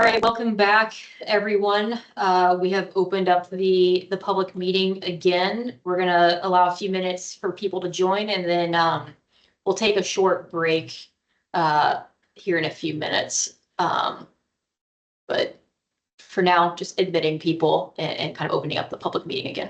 All right, welcome back, everyone. We have opened up the public meeting again. We're gonna allow a few minutes for people to join, and then we'll take a short break here in a few minutes. But for now, just admitting people and kind of opening up the public meeting again.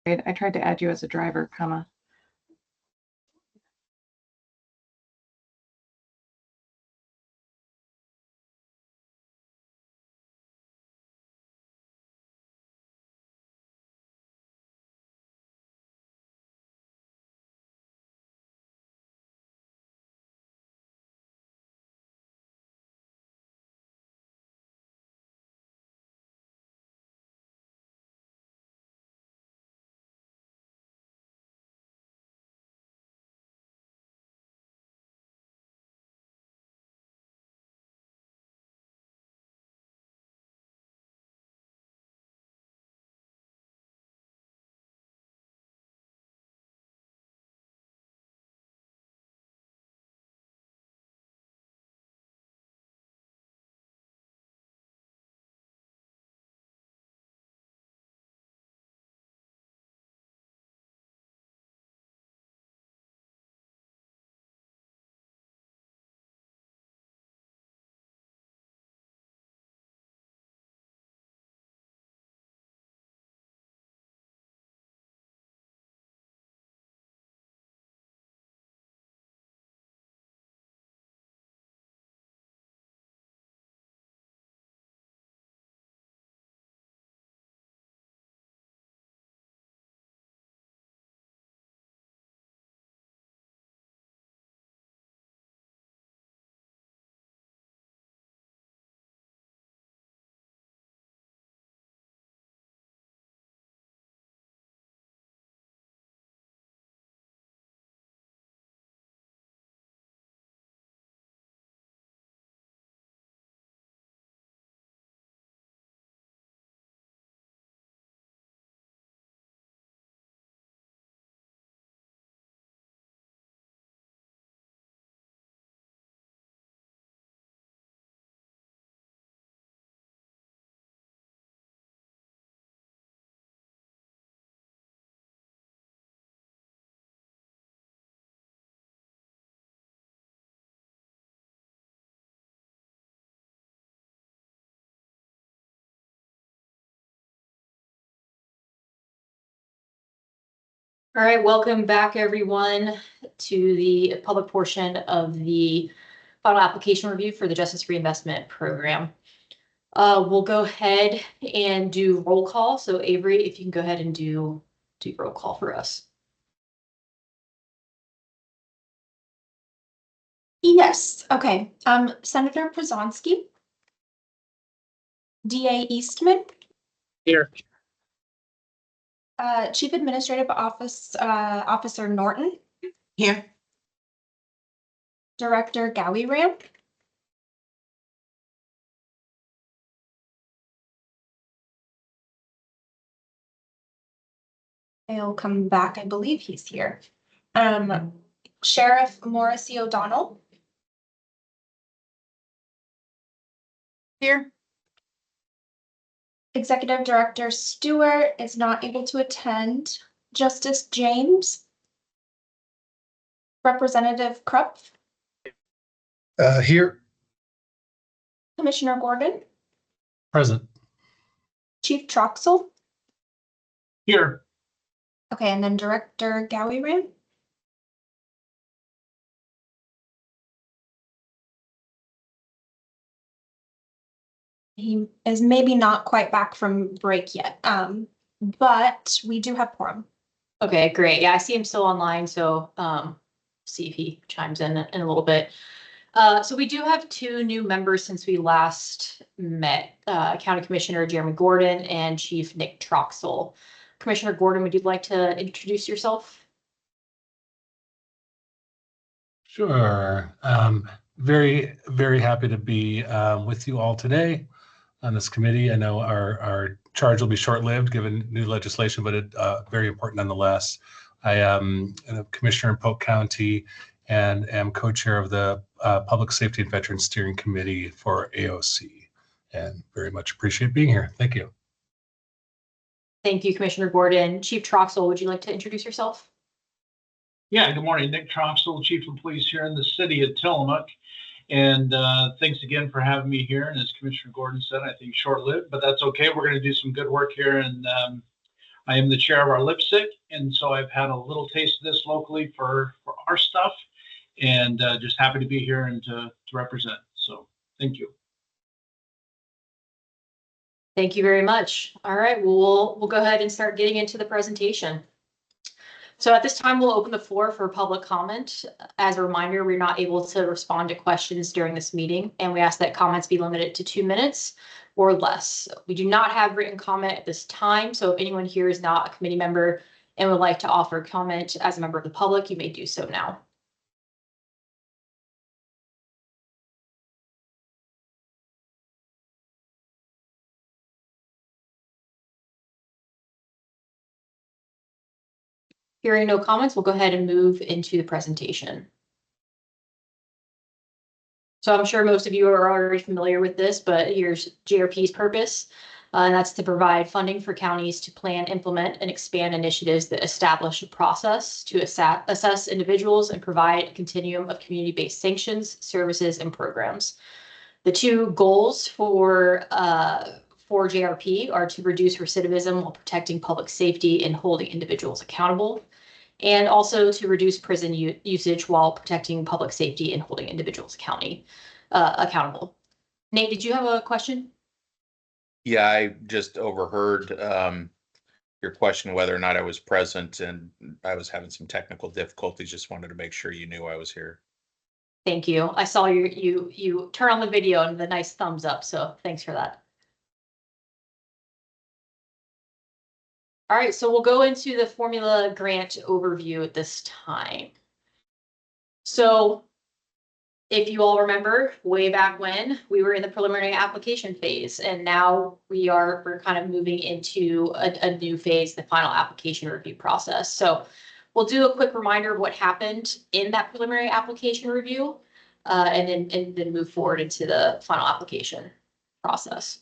I tried to add you as a driver, comma. All right, welcome back, everyone, to the public portion of the final application review for the Justice Reinvestment Program. We'll go ahead and do roll call. So Avery, if you can go ahead and do roll call for us. Yes, okay. Senator Przonski. DA Eastman. Here. Chief Administrative Officer Norton. Here. Director Gowie-Ram. He'll come back, I believe he's here. Sheriff Morrissey O'Donnell. Here. Executive Director Stewart is not able to attend. Justice James. Representative Krupp. Here. Commissioner Gordon. Present. Chief Troxel. Here. Okay, and then Director Gowie-Ram. He is maybe not quite back from break yet, but we do have quorum. Okay, great. Yeah, I see him still online, so see if he chimes in a little bit. So we do have two new members since we last met, County Commissioner Jeremy Gordon and Chief Nick Troxel. Commissioner Gordon, would you like to introduce yourself? Sure. Very, very happy to be with you all today on this committee. I know our charge will be short-lived given new legislation, but it very important nonetheless. I am a commissioner in Polk County and am co-chair of the Public Safety and Veterans Steering Committee for AOC, and very much appreciate being here. Thank you. Thank you, Commissioner Gordon. Chief Troxel, would you like to introduce yourself? Yeah, good morning. Nick Troxel, Chief of Police here in the city of Tillamook. And thanks again for having me here. And as Commissioner Gordon said, I think short-lived, but that's okay. We're going to do some good work here. And I am the chair of our LIPSIC. And so I've had a little taste of this locally for our stuff. And just happy to be here and to represent. So thank you. Thank you very much. All right, we'll go ahead and start getting into the presentation. So at this time, we'll open the floor for public comment. As a reminder, we're not able to respond to questions during this meeting, and we ask that comments be limited to 2 minutes or less. We do not have written comment at this time, so if anyone here is not a committee member and would like to offer comment as a member of the public, you may do so now. Hearing no comments, we'll go ahead and move into the presentation. So I'm sure most of you are already familiar with this, but here's JRP's purpose. And that's to provide funding for counties to plan, implement, and expand initiatives that establish a process to assess individuals and provide a continuum of community-based sanctions, services, and programs. The two goals for JRP are to reduce recidivism while protecting public safety and holding individuals accountable, and also to reduce prison usage while protecting public safety and holding individuals accountable. Nate, did you have a question? Yeah, I just overheard your question whether or not I was present, and I was having some technical difficulties. Just wanted to make sure you knew I was here. Thank you. I saw you turn on the video and the nice thumbs up, so thanks for that. All right, so we'll go into the formula grant overview at this time. So if you all remember, way back when we were in the preliminary application phase, and now we're kind of moving into a new phase, the final application review process. So we'll do a quick reminder of what happened in that preliminary application review, and then move forward into the final application process.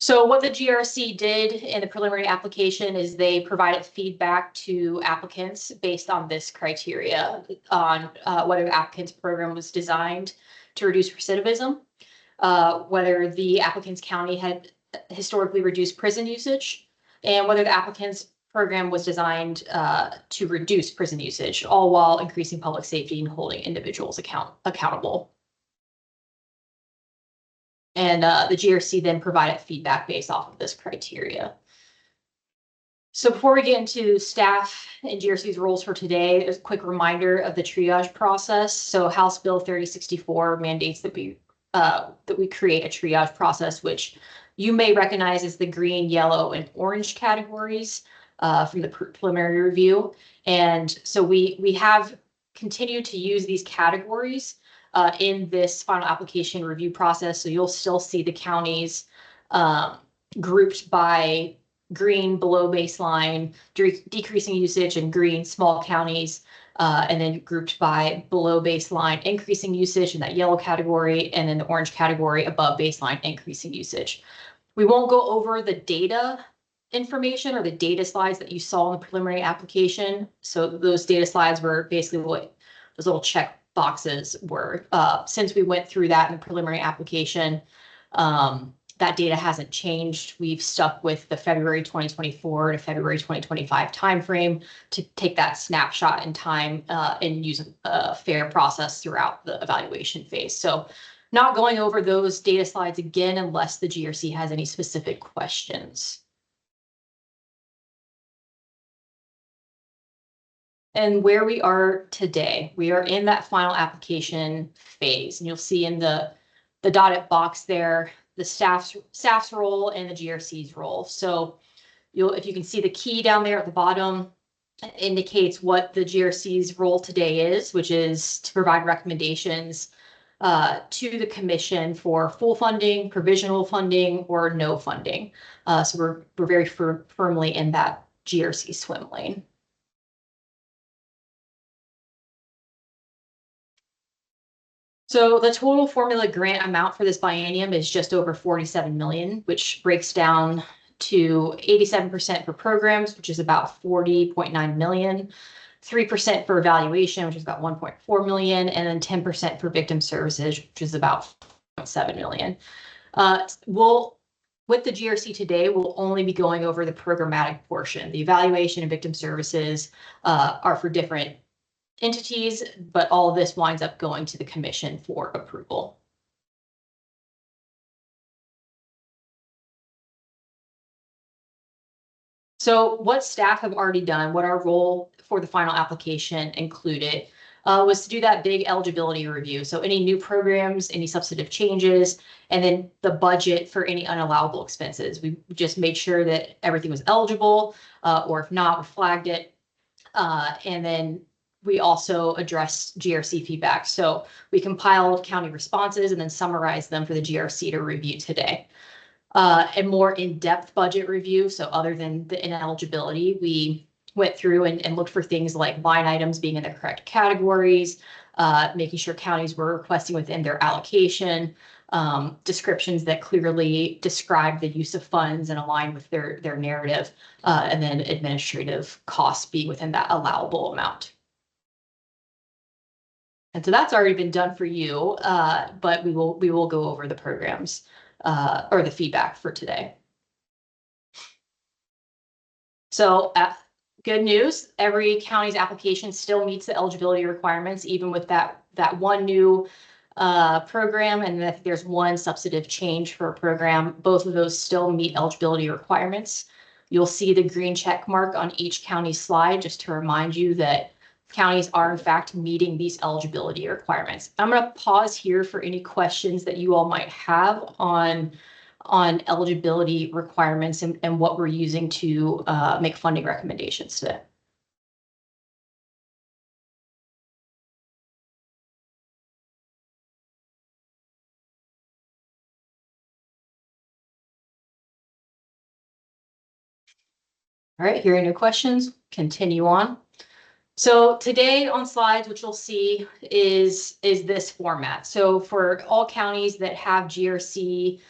So what the GRC did in the preliminary application is they provided feedback to applicants based on this criteria on whether the applicant's program was designed to reduce recidivism, whether the applicant's county had historically reduced prison usage, and whether the applicant's program was designed to reduce prison usage, all while increasing public safety and holding individuals accountable. And the GRC then provided feedback based off of this criteria. So before we get into staff and GRC's roles for today, there's a quick reminder of the triage process. So House Bill 3064 mandates that we create a triage process, which you may recognize as the green, yellow, and orange categories from the preliminary review. And so we have continued to use these categories in this final application review process. So you'll still see the counties grouped by green below baseline, decreasing usage, and green small counties, and then grouped by below baseline, increasing usage in that yellow category, and then the orange category above baseline, increasing usage. We won't go over the data information or the data slides that you saw in the preliminary application. So those data slides were basically what those little check boxes were. Since we went through that in the preliminary application, that data hasn't changed. We've stuck with the February 2024 to February 2025 timeframe to take that snapshot in time and use a fair process throughout the evaluation phase. So not going over those data slides again unless the GRC has any specific questions. And where we are today, we are in that final application phase, and you'll see in the dotted box there the staff's role and the GRC's role. So if you can see the key down there at the bottom, it indicates what the GRC's role today is, which is to provide recommendations to the commission for full funding, provisional funding, or no funding. So we're very firmly in that GRC swim lane. So the total formula grant amount for this biennium is just over 47 million, which breaks down to 87% for programs, which is about 40.9 million, 3% for evaluation, which is about 1.4 million, and then 10% for victim services, which is about 0.7 million. With the GRC today, we'll only be going over the programmatic portion. The evaluation and victim services are for different entities, but all of this winds up going to the commission for approval. So what staff have already done, what our role for the final application included, was to do that big eligibility review. So any new programs, any substantive changes, and then the budget for any unallowable expenses. We just made sure that everything was eligible, or if not, we flagged it. And then we also addressed GRC feedback. So we compiled county responses and then summarized them for the GRC to review today. A more in-depth budget review. So other than the ineligibility, we went through and looked for things like line items being in the correct categories, making sure counties were requesting within their allocation, descriptions that clearly describe the use of funds and align with their narrative, and then administrative costs being within that allowable amount. And so that's already been done for you, but we will go over the programs or the feedback for today. So good news, every county's application still meets the eligibility requirements, even with that one new program, and if there's one substantive change for a program, both of those still meet eligibility requirements. You'll see the green check mark on each county slide just to remind you that counties are in fact meeting these eligibility requirements. I'm going to pause here for any questions that you all might have on eligibility requirements and what we're using to make funding recommendations today. All right, hearing no questions, continue on. So today on slides, what you'll see is this format. So for all counties that have GRC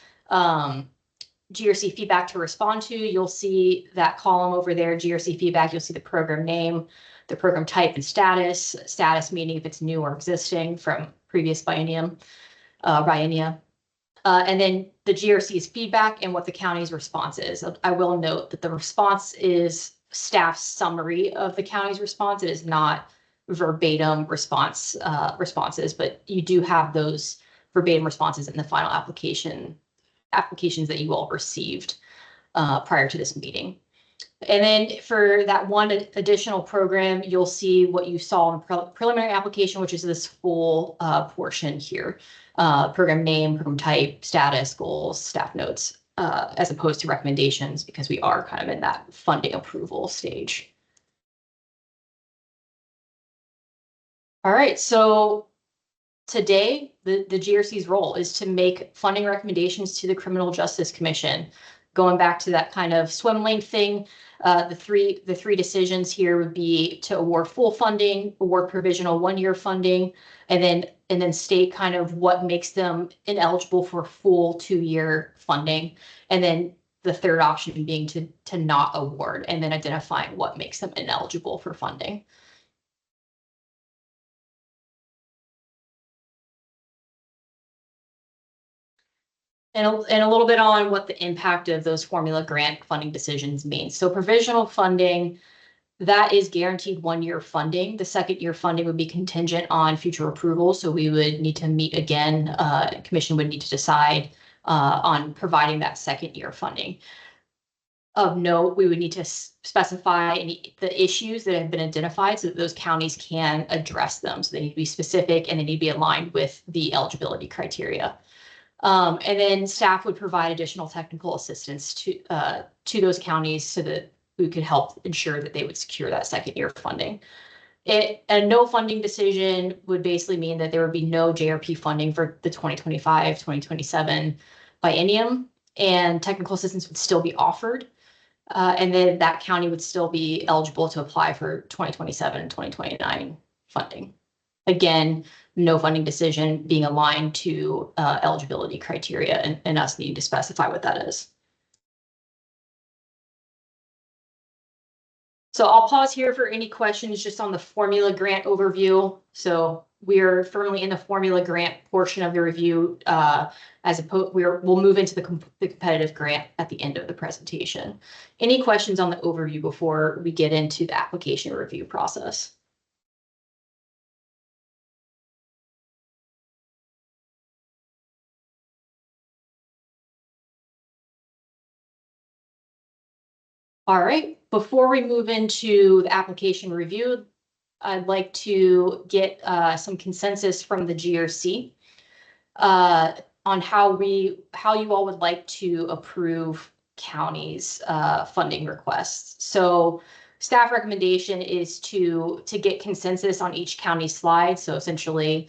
feedback to respond to, you'll see that column over there, GRC feedback. You'll see the program name, the program type, and status. Status meaning if it's new or existing from previous biennia. And then the GRC's feedback and what the county's response is. I will note that the response is staff's summary of the county's response. It is not verbatim responses, but you do have those verbatim responses in the final applications that you all received prior to this meeting. And then for that one additional program, you'll see what you saw in preliminary application, which is this full portion here. Program name, program type, status, goals, staff notes, as opposed to recommendations, because we are kind of in that funding approval stage. All right, so today, the GRC's role is to make funding recommendations to the Criminal Justice Commission. Going back to that kind of swim lane thing, the three decisions here would be to award full funding, award provisional 1-year funding, and then state kind of what makes them ineligible for full 2-year funding. And then the third option being to not award, and then identifying what makes them ineligible for funding. And a little bit on what the impact of those formula grant funding decisions means. So provisional funding, that is guaranteed 1-year funding. The 2nd-year funding would be contingent on future approval. So we would need to meet again. Commission would need to decide on providing that 2nd-year funding. Of note, we would need to specify the issues that have been identified so that those counties can address them. So they need to be specific and they need to be aligned with the eligibility criteria. And then staff would provide additional technical assistance to those counties so that we could help ensure that they would secure that 2nd-year funding. A no funding decision would basically mean that there would be no JRP funding for the 2025-2027 biennium, and technical assistance would still be offered. And then that county would still be eligible to apply for 2027 and 2029 funding. Again, no funding decision being aligned to eligibility criteria and us needing to specify what that is. So I'll pause here for any questions just on the formula grant overview. So we're firmly in the formula grant portion of the review. We'll move into the competitive grant at the end of the presentation. Any questions on the overview before we get into the application review process? All right, before we move into the application review, I'd like to get some consensus from the GRC on how you all would like to approve counties' funding requests. So staff recommendation is to get consensus on each county slide. So essentially,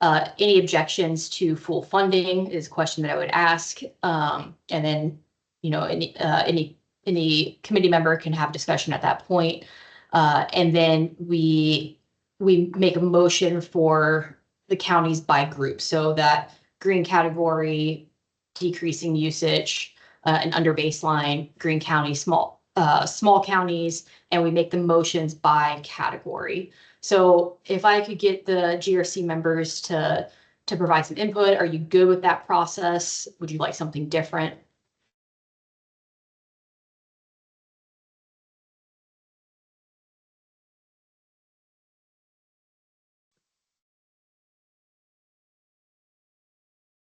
any objections to full funding is a question that I would ask. And then, any committee member can have discussion at that point. And then we make a motion for the counties by group. So that green category, decreasing usage, and under baseline, green county, small counties, and we make the motions by category. So if I could get the GRC members to provide some input, are you good with that process? Would you like something different?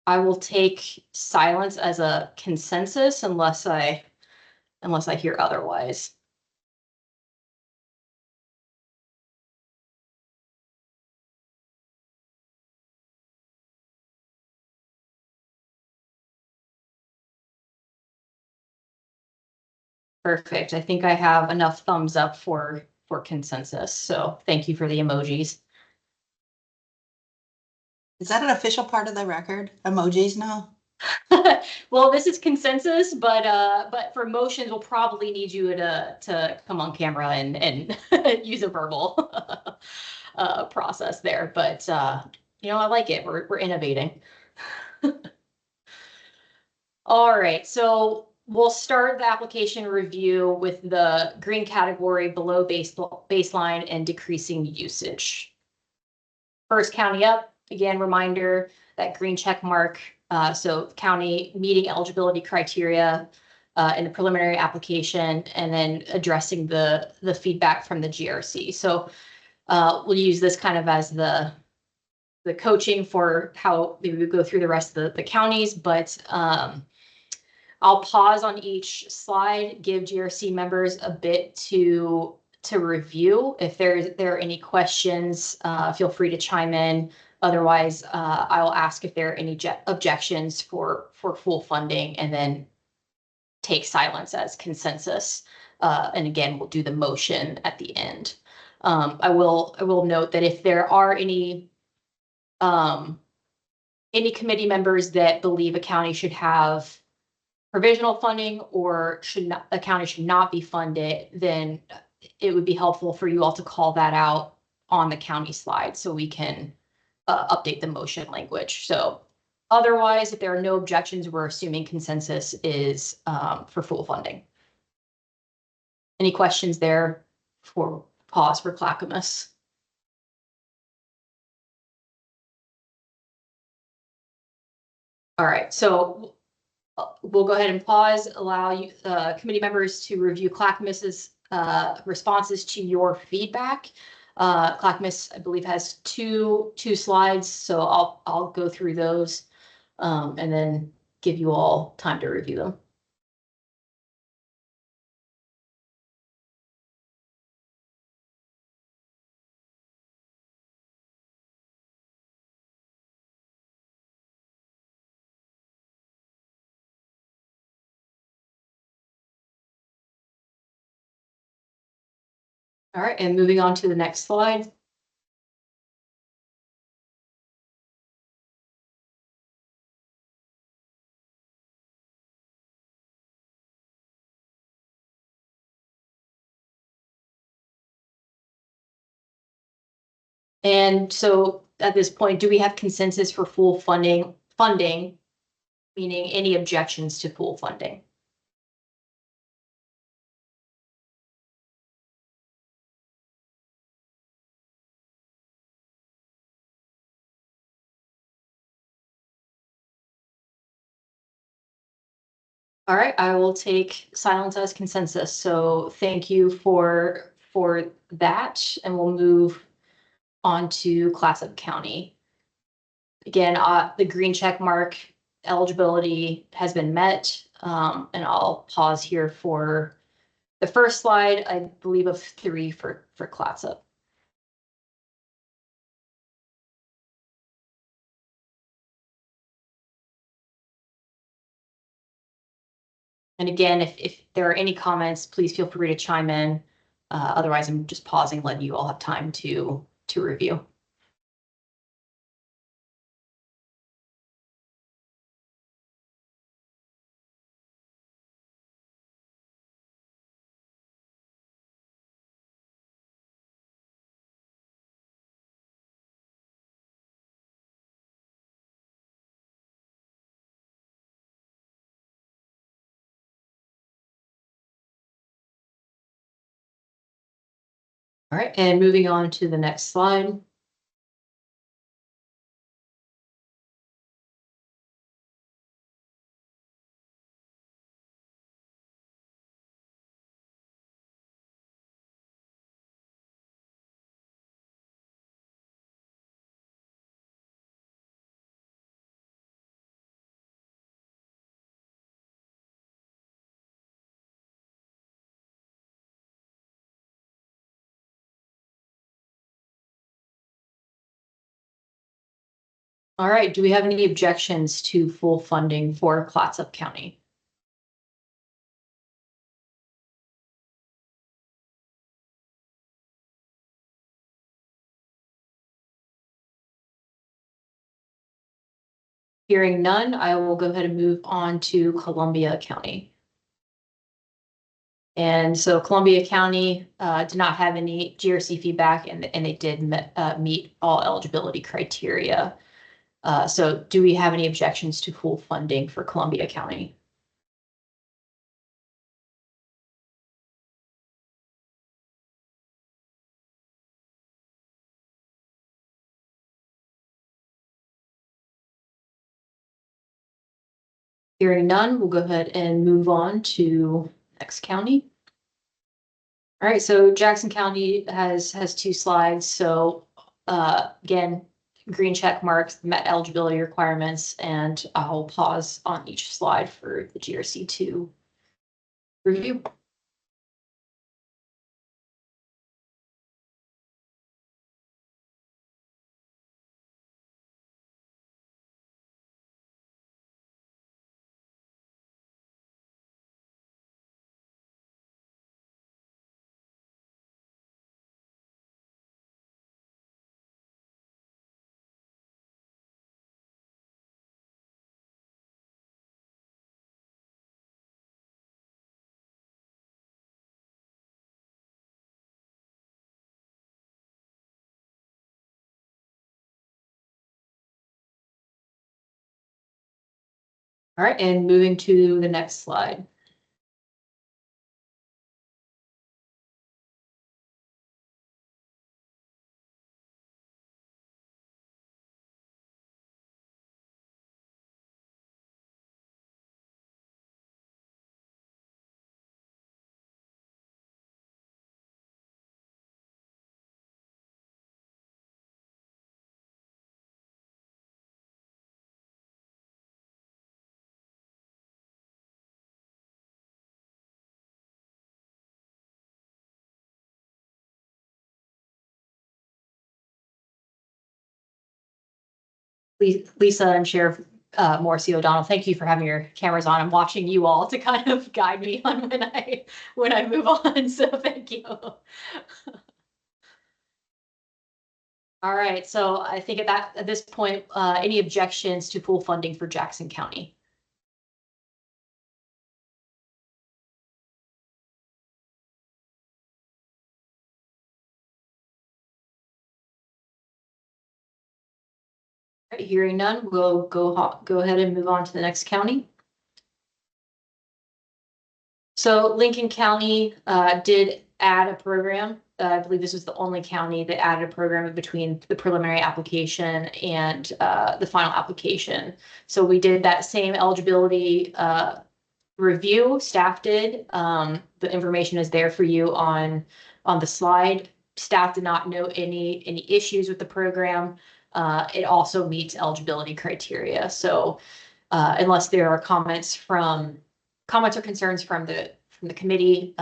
I will take silence as a consensus unless I hear otherwise. Perfect. I think I have enough thumbs up for consensus. So thank you for the emojis. Is that an official part of the record? Emojis now? Well, this is consensus, but for motions, we'll probably need you to come on camera and use a verbal process there. But I like it. We're innovating. All right, so we'll start the application review with the green category below baseline and decreasing usage. First county up, again, reminder, that green check mark. So county meeting eligibility criteria in the preliminary application, and then addressing the feedback from the GRC. So we'll use this kind of as the coaching for how we would go through the rest of the counties, but I'll pause on each slide, give GRC members a bit to review. If there are any questions, feel free to chime in. Otherwise, I'll ask if there are any objections for full funding, and then take silence as consensus. And again, we'll do the motion at the end. I will note that if there are any committee members that believe a county should have provisional funding or a county should not be funded, then it would be helpful for you all to call that out on the county slide so we can update the motion language. So otherwise, if there are no objections, we're assuming consensus is for full funding. Any questions there for pause for Clackamas? All right, so we'll go ahead and pause, allow you committee members to review Clackamas's responses to your feedback. Clackamas, I believe, has two slides, so I'll go through those and then give you all time to review them. All right, and moving on to the next slide. And so at this point, do we have consensus for full funding, meaning any objections to full funding? All right, I will take silence as consensus. So thank you for that, and we'll move on to Clatsop County. Again, the green check mark eligibility has been met, and I'll pause here for the first slide, I believe, of 3 for Clatsop. And again, if there are any comments, please feel free to chime in. Otherwise, I'm just pausing, letting you all have time to review. All right, and moving on to the next slide. All right, do we have any objections to full funding for Clatsop County? Hearing none, I will go ahead and move on to Columbia County. And so Columbia County did not have any GRC feedback, and they did meet all eligibility criteria. So do we have any objections to full funding for Columbia County? Hearing none, we'll go ahead and move on to next county. All right, so Jackson County has 2 slides. So again, green check marks met eligibility requirements, and I'll pause on each slide for the GRC to review. All right, and moving to the next slide. Lisa and Sheriff Morrissey O'Donnell, thank you for having your cameras on. I'm watching you all to kind of guide me on when I move on. So thank you. All right, so I think at this point, any objections to full funding for Jackson County? All right, hearing none, we'll go ahead and move on to the next county. So Lincoln County did add a program. I believe this was the only county that added a program in between the preliminary application and the final application. So we did that same eligibility review, staff did. The information is there for you on the slide. Staff did not note any issues with the program. It also meets eligibility criteria. So unless there are comments or concerns from the committee,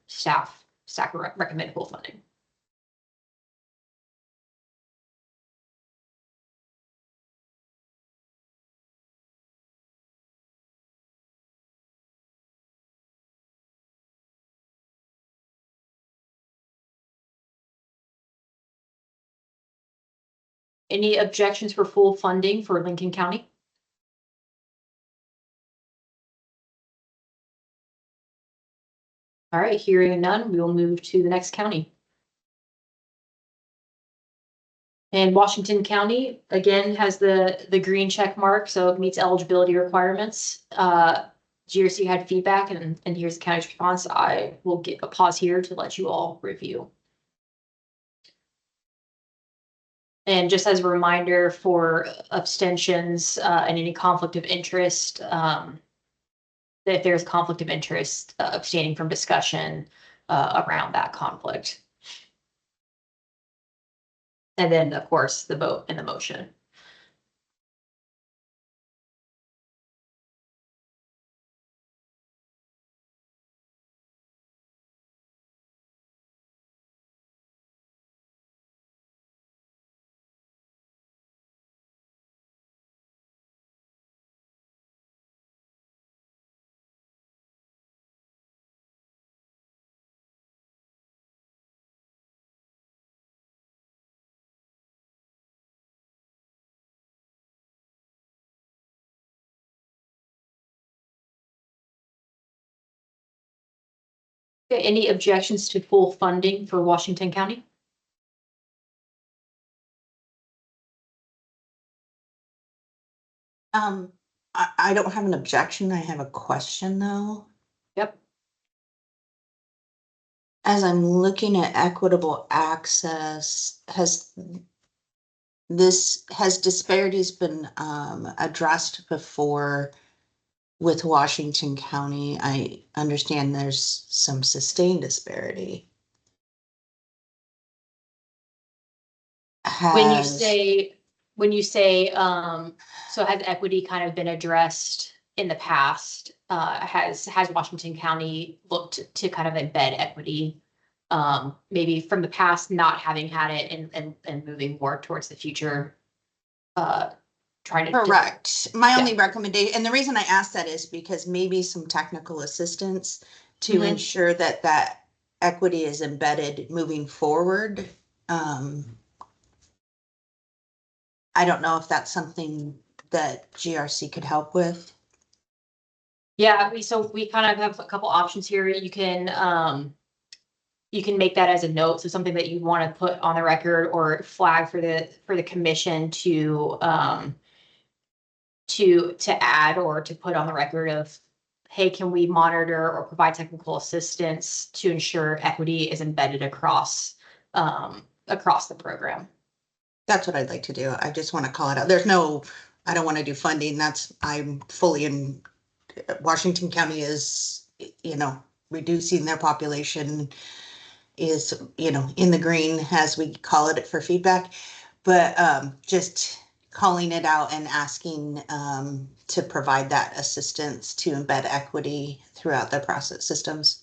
staff recommend full funding. Any objections for full funding for Lincoln County? All right, hearing none, we will move to the next county. And Washington County, again, has the green check mark, so it meets eligibility requirements. GRC had feedback, and here's the county's response. I will get a pause here to let you all review. And just as a reminder for abstentions and any conflict of interest, if there's conflict of interest, abstaining from discussion around that conflict. And then, of course, the vote and the motion. Okay, any objections to full funding for Washington County? I don't have an objection. I have a question though. Yep. As I'm looking at equitable access, has disparities been addressed before with Washington County, I understand there's some sustained disparity. When you Has- say, so has equity kind of been addressed in the past? Has Washington County looked to kind of embed equity? Maybe from the past, not having had it and moving more towards the future? Trying to. Correct. My Yeah. only recommendation, and the reason I ask that is because maybe some technical assistance to Mhm. ensure that that equity is embedded moving forward. I don't know if that's something that GRC could help with. Yeah, so we kind of have a couple options here. You can make that as a note, so something that you want to put on the record or flag for the commission to add or to put on the record of, hey, can we monitor or provide technical assistance to ensure equity is embedded across the program? That's what I'd like to do. I just want to call it out. There's no, I don't want to do funding. I'm fully in, Washington County is, reducing their population, is, in the green, as we call it for feedback. But just calling it out and asking to provide that assistance to embed equity throughout the process systems.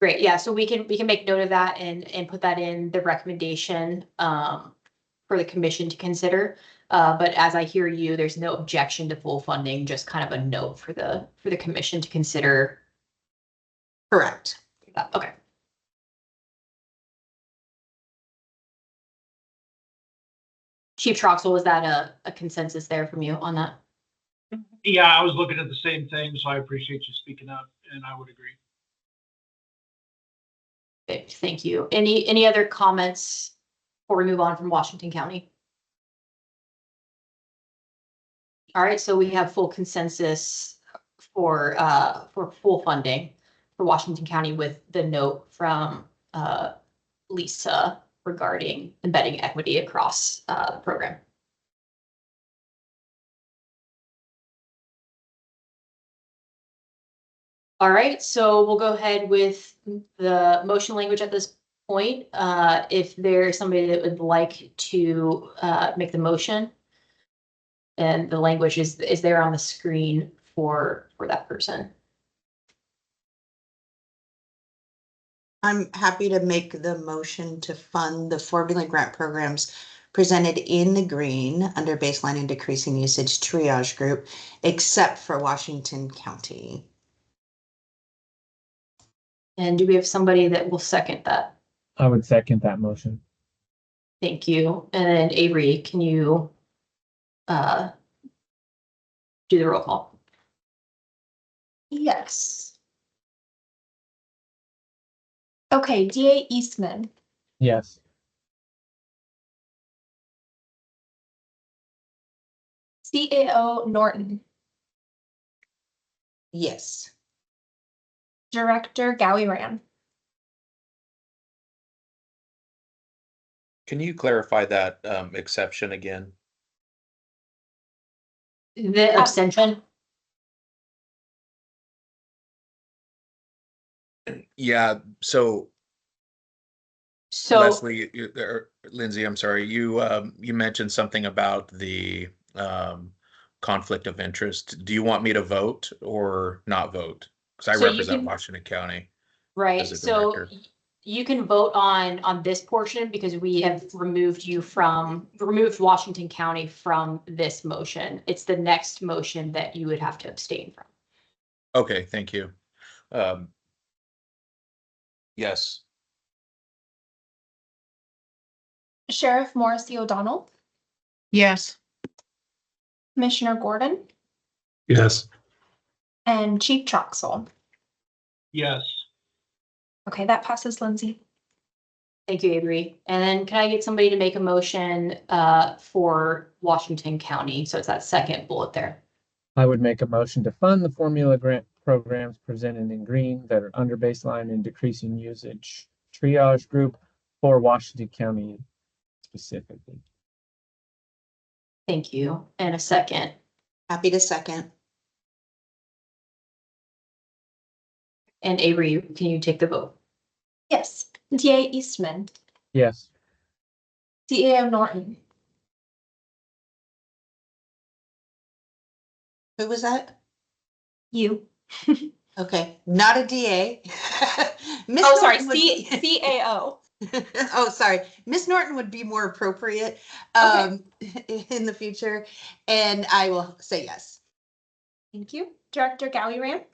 Great, yeah, so we can make note of that and put that in the recommendation for the commission to consider. But as I hear you, there's no objection to full funding, just kind of a note for the commission to consider. Correct. Okay. Chief Troxel, was that a consensus there from you on that? Yeah, I was looking at the same thing, so I appreciate you speaking up, and I would agree. Okay, thank you. Any other comments before we move on from Washington County? All right, so we have full consensus for full funding for Washington County with the note from Lisa regarding embedding equity across the program. All right, so we'll go ahead with the motion language at this point. If there's somebody that would like to make the motion, and the language is there on the screen for that person. I'm happy to make the motion to fund the formula grant programs presented in the green under baseline and decreasing usage triage group, except for Washington County. And do we have somebody that will second that? I would second that motion. Thank you. And then Avery, can you do the roll call? Yes. Okay, DA Eastman, Yes. CAO Norton, Yes. Director Gowie-Ran. Can you clarify that exception again? The abstention? Yeah, so So, Leslie, or Lindsay, I'm sorry, you mentioned something about the conflict of interest. Do you want me to vote or not vote? Because I So you represent can- Washington County right, as a so director. you can vote on this portion because we have removed Washington County from this motion. It's the next motion that you would have to abstain from. Okay, thank you. Yes, Sheriff Morrissey O'Donnell, Yes. Commissioner Gordon, Yes. and Chief Troxel. Yes. Okay, that passes, Lindsay. Thank you, Avery. And then can I get somebody to make a motion for Washington County? So it's that second bullet there. I would make a motion to fund the formula grant programs presented in green that are under baseline and decreasing usage triage group for Washington County specifically. Thank you. And a second. Happy to second. And Avery, can you take the vote? Yes. DA Eastman, Yes. DAO Norton, Who was that? you. Okay, not a DA. Miss Oh, sorry, Norton would be- CAO. Oh, sorry. Miss Norton would be more appropriate Okay. in the future. And I will say yes. Thank you. Director Galliram,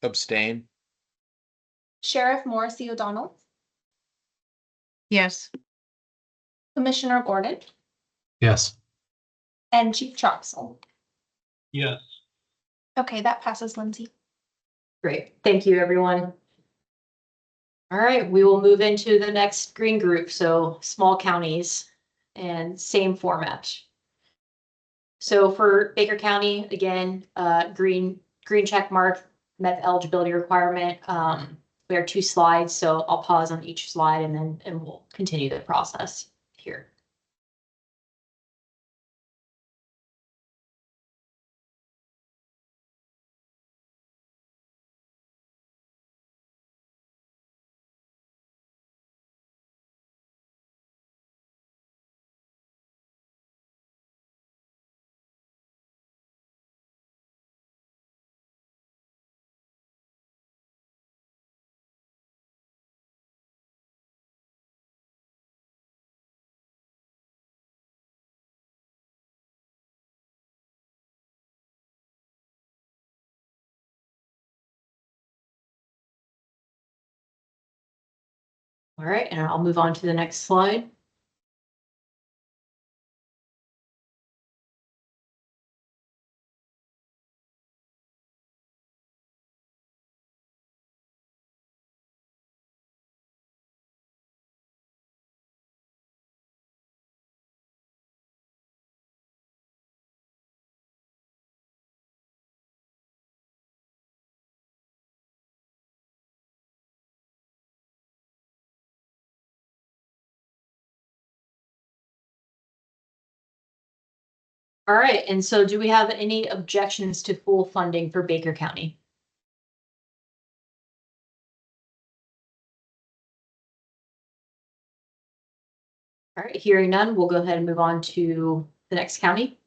Abstain. Sheriff Morrissey O'Donnell, Yes. Commissioner Gordon, Yes. and Chief Troxel. Yes. Okay, that passes, Lindsay. Great. Thank you, everyone. All right, we will move into the next green group. So small counties and same format. So for Baker County, again, green check mark, met the eligibility requirement. We have 2 slides, so I'll pause on each slide and we'll continue the process here. All right, and I'll move on to the next slide. All right, and so do we have any objections to full funding for Baker County? All right, hearing none, we'll go ahead and move on to the next county.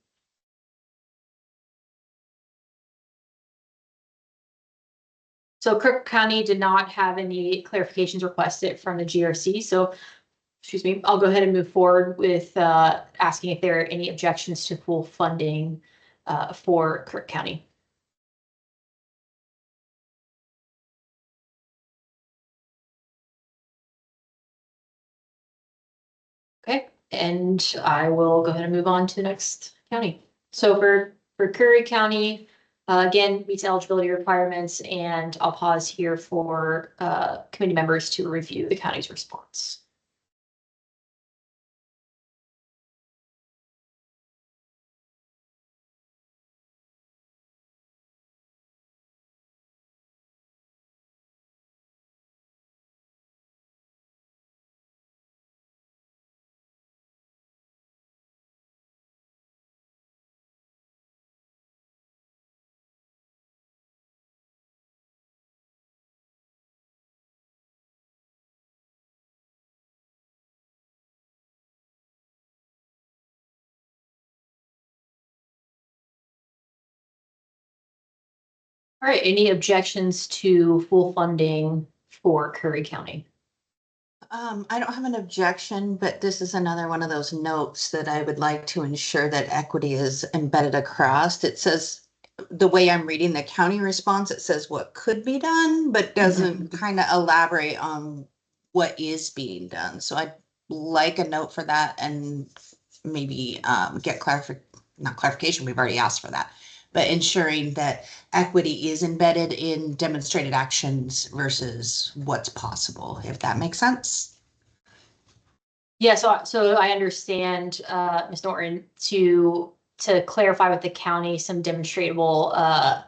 So Crook County did not have any clarifications requested from the GRC, so excuse me, I'll go ahead and move forward with asking if there are any objections to full funding for Crook County. Okay, and I will go ahead and move on to the next county. So for Curry County, again, meets eligibility requirements, and I'll pause here for committee members to review the county's response. All right, any objections to full funding for Curry County? I don't have an objection, but this is another one of those notes that I would like to ensure that equity is embedded across. It says, the way I'm reading the county response, it says what could be done, but doesn't kind of elaborate on what is being done. So I'd like a note for that and maybe get not clarification, we've already asked for that, but ensuring that equity is embedded in demonstrated actions versus what's possible, if that makes sense. Yeah, so I understand, Ms. Norton, to clarify with the county some demonstratable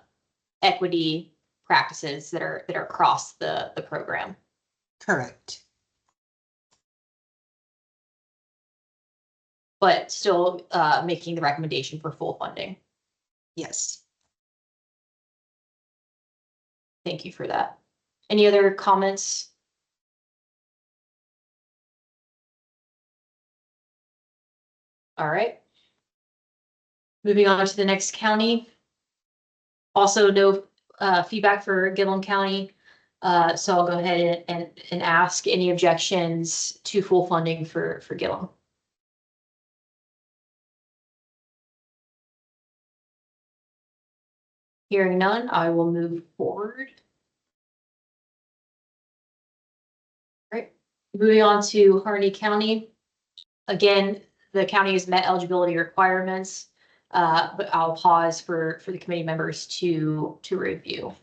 equity practices that are across the program. Correct. But still making the recommendation for full funding. Yes. Thank you for that. Any other comments? All right. Moving on to the next county. Also, no feedback for Gillum County. So I'll go ahead and ask any objections to full funding for Gillum. Hearing none, I will move forward. All right, moving on to Harney County. Again, the county has met eligibility requirements, but I'll pause for the committee members to review.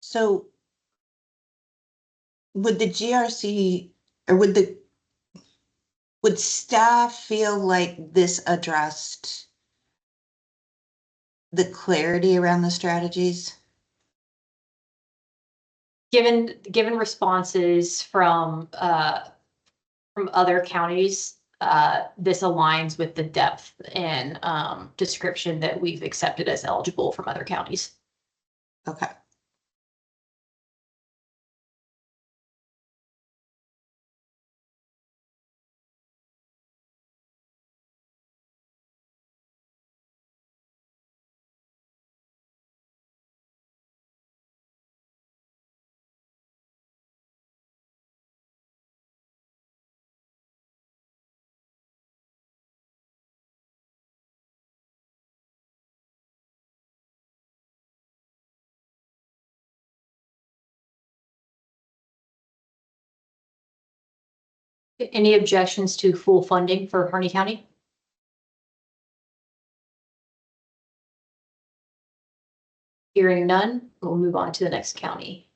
So would the GRC or would staff feel like this addressed the clarity around the strategies? Given responses from other counties, this aligns with the depth and description that we've accepted as eligible from other counties. Okay. Any objections to full funding for Harney County? Hearing none, we'll move on to the next county.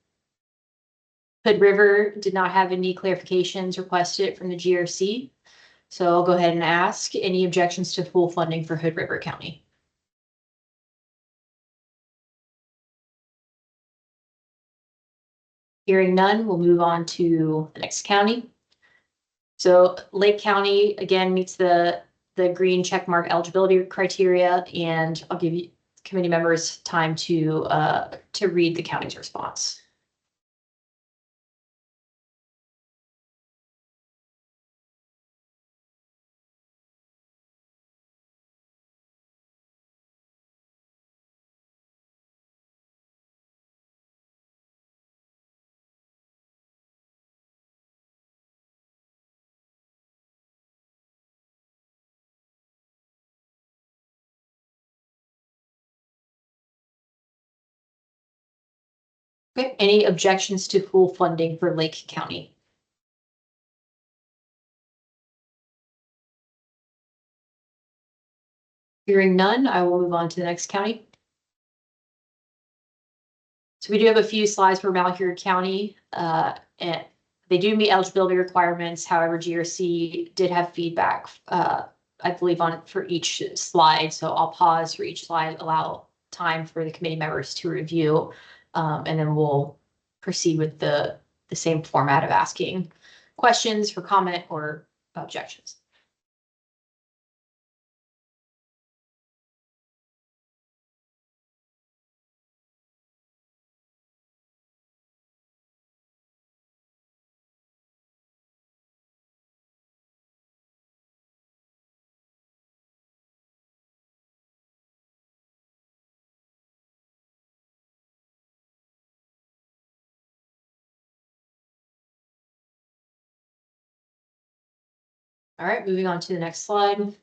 Hood River did not have any clarifications requested from the GRC. So I'll go ahead and ask any objections to full funding for Hood River County. Hearing none, we'll move on to the next county. So Lake County again meets the green checkmark eligibility criteria, and I'll give you committee members time to read the county's response. Okay, any objections to full funding for Lake County? Hearing none, I will move on to the next county. So we do have a few slides for Malheur County, and they do meet eligibility requirements. However, GRC did have feedback, I believe for each slide. So I'll pause for each slide, allow time for the committee members to review, and then we'll proceed with the same format of asking questions for comment or objections. All right, moving on to the next slide.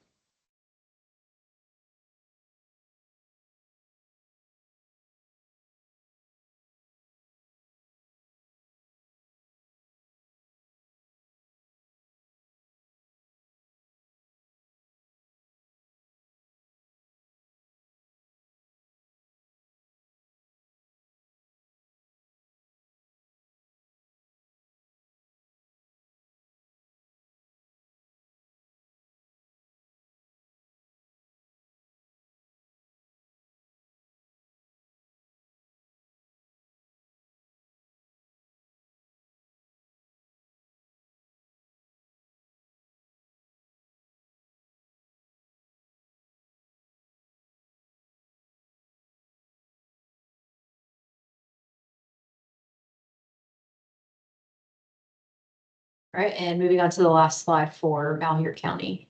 All right, and moving on to the last slide for Malheur County.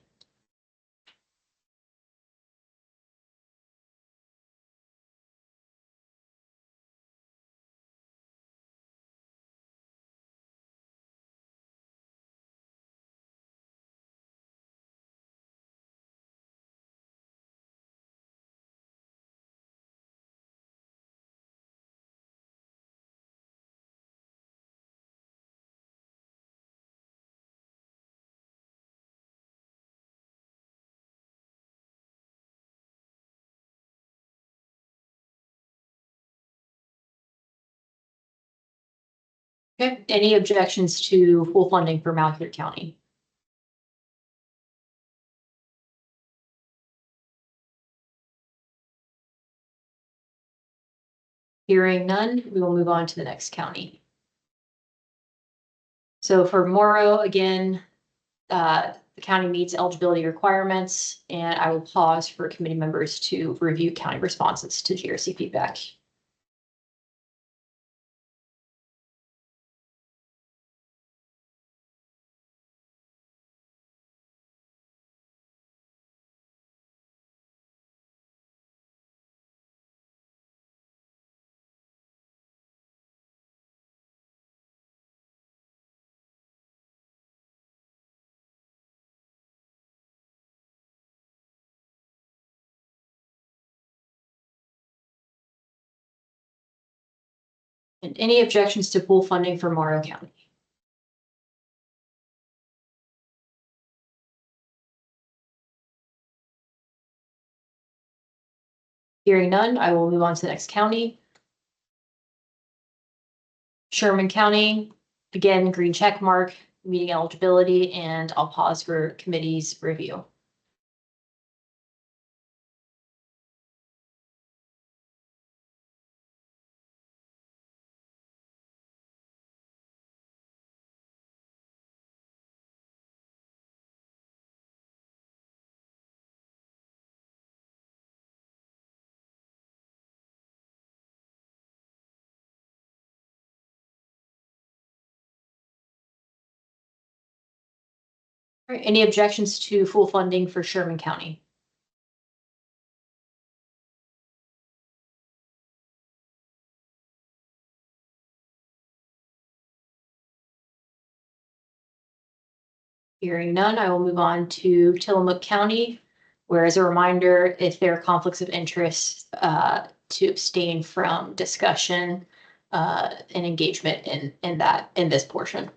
Okay, any objections to full funding for Malheur County? Hearing none, we will move on to the next county. So for Morrow, again, the county meets eligibility requirements, and I will pause for committee members to review county responses to GRC feedback. And any objections to full funding for Morrow County? Hearing none, I will move on to the next county. Sherman County, again, green check mark, meeting eligibility, and I'll pause for committee's review. All right, any objections to full funding for Sherman County? Hearing none, I will move on to Tillamook County, where as a reminder, if there are conflicts of interest, to abstain from discussion and engagement in this portion.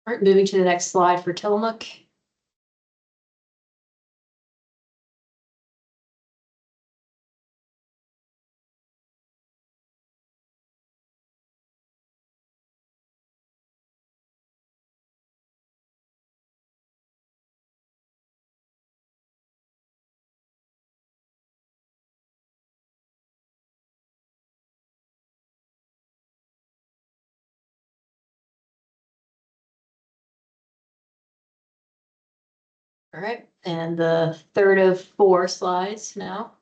All right, moving to the next slide for Tillamook. All right, and the third of 4 slides now.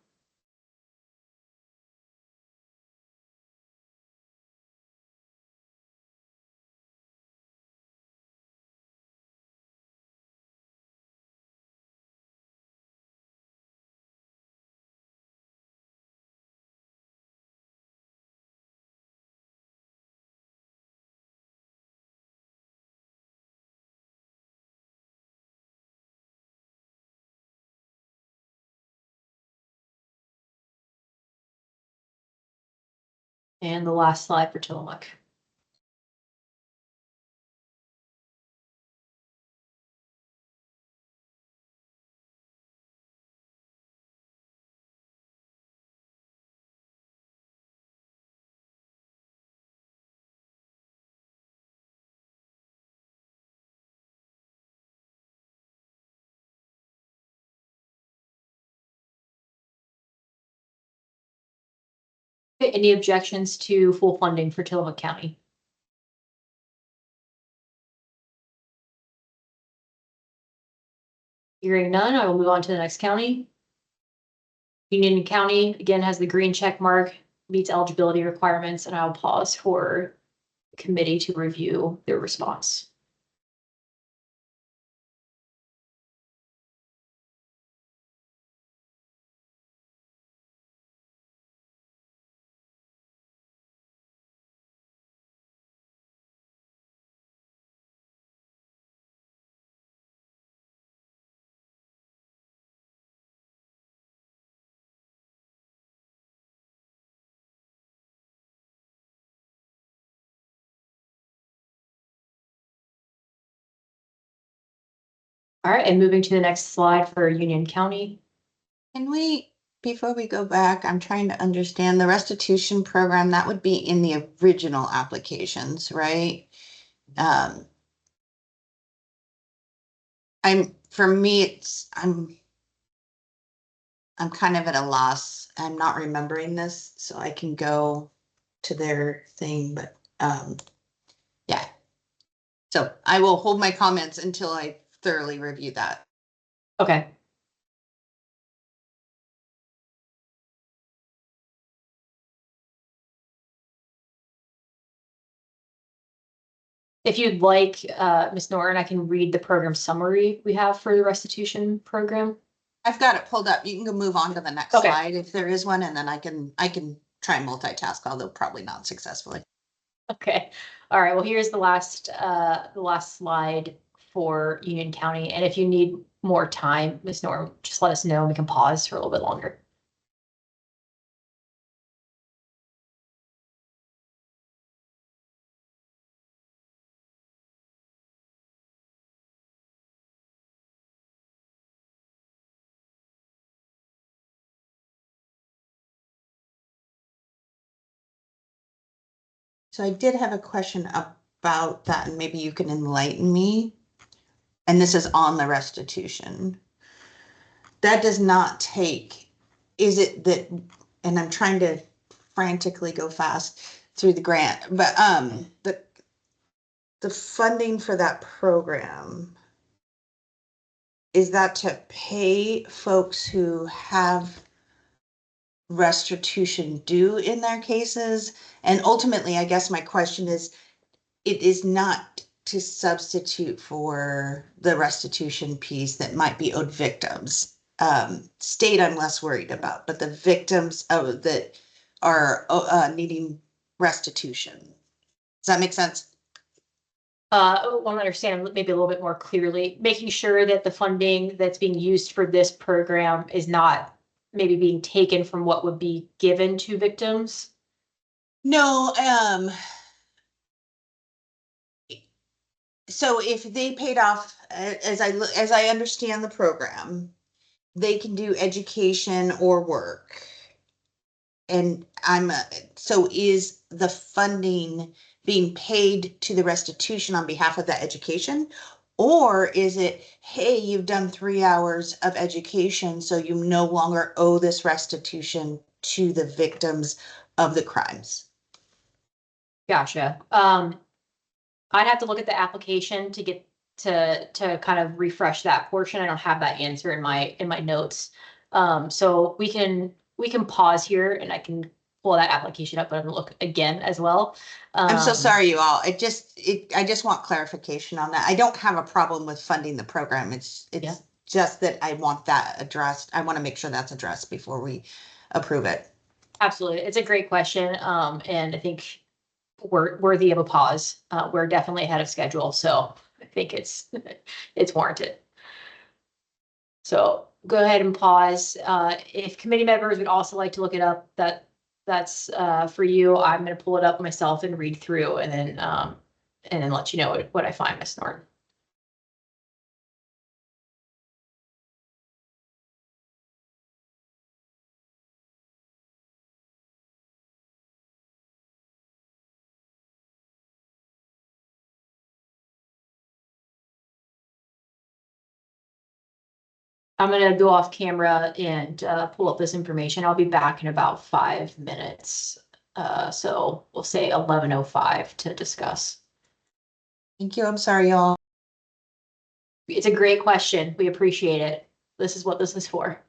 And the last slide for Tillamook. Okay, any objections to full funding for Tillamook County? Hearing none, I will move on to the next county. Union County, again, has the green check mark, meets eligibility requirements, and I'll pause for the committee to review their response. All right, and moving to the next slide for Union County. Can we, before we go back, I'm trying to understand the restitution program, that would be in the original applications, right? For me, I'm kind of at a loss. I'm not remembering this, so I can go to their thing, but, yeah. So I will hold my comments until I thoroughly review that. Okay. If you'd like, Ms. Norton, I can read the program summary we have for the restitution program. I've got it pulled up. You can go move on to the next Okay. slide if there is one, and then I can try and multitask, although probably not successfully. Okay, all right, well, here's the last slide for Union County, and if you need more time, Ms. Norm, just let us know, and we can pause for a little bit longer. So I did have a question about that, and maybe you can enlighten me. And this is on the restitution. That does not take, is it that, and I'm trying to frantically go fast through the grant, but the funding for that program, is that to pay folks who have restitution due in their cases? And ultimately, I guess my question is, it is not to substitute for the restitution piece that might be owed victims. State I'm less worried about, but the victims that are needing restitution. Does that make sense? I want to understand maybe a little bit more clearly, making sure that the funding that's being used for this program is not maybe being taken from what would be given to victims. No, so if they paid off, as I understand the program, they can do education or work. And so is the funding being paid to the restitution on behalf of that education? Or is it, hey, you've done 3 hours of education, so you no longer owe this restitution to the victims of the crimes? Gotcha. I'd have to look at the application to get to kind of refresh that portion. I don't have that answer in my notes. So we can pause here and I can pull that application up and look again as well. I'm so sorry, you all. I just want clarification on that. I don't have a problem with funding the program. It's Yeah. just that I want that addressed. I want to make sure that's addressed before we approve it. Absolutely. It's a great question. And I think we're worthy of a pause. We're definitely ahead of schedule, so I think it's warranted. So go ahead and pause. If committee members would also like to look it up, that's for you. I'm going to pull it up myself and read through, and then let you know what I find, Ms. Norton. I'm gonna go off camera and pull up this information. I'll be back in about 5 minutes. So we'll say 11:05 to discuss. Thank you. I'm sorry, y'all. It's a great question. We appreciate it. This is what this is for.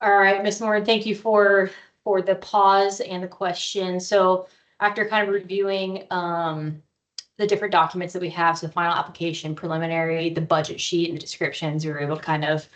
All right, Ms. Moore, thank you for the pause and the question. So after kind of reviewing the different documents that we have, so the final application, preliminary, the budget sheet, and the descriptions, we were able to kind of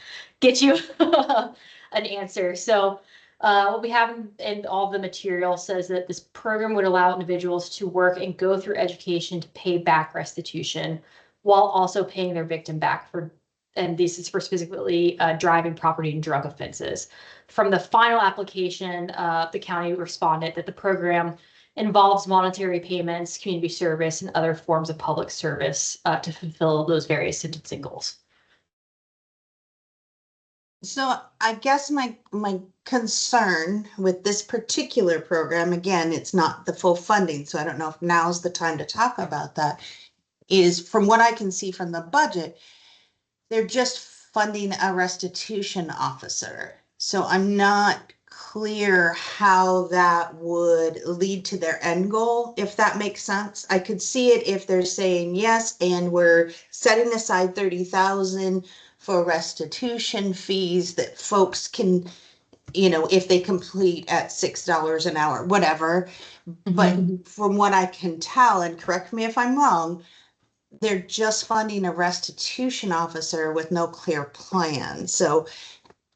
get you an answer. So what we have in all the material says that this program would allow individuals to work and go through education to pay back restitution while also paying their victim back for, and this is for specifically driving, property, and drug offenses. From the final application, the county responded that the program involves monetary payments, community service, and other forms of public service to fulfill those various sentencing goals. So I guess my concern with this particular program, again, it's not the full funding, so I don't know if now's the time to talk about that, is from what I can see from the budget, they're just funding a restitution officer. So I'm not clear how that would lead to their end goal, if that makes sense. I could see it if they're saying yes, and we're setting aside 30,000 for restitution fees that folks can, you know, if they complete at $6 an hour, whatever. But from what I can tell, and correct me if I'm wrong, they're just funding a restitution officer with no clear plan. So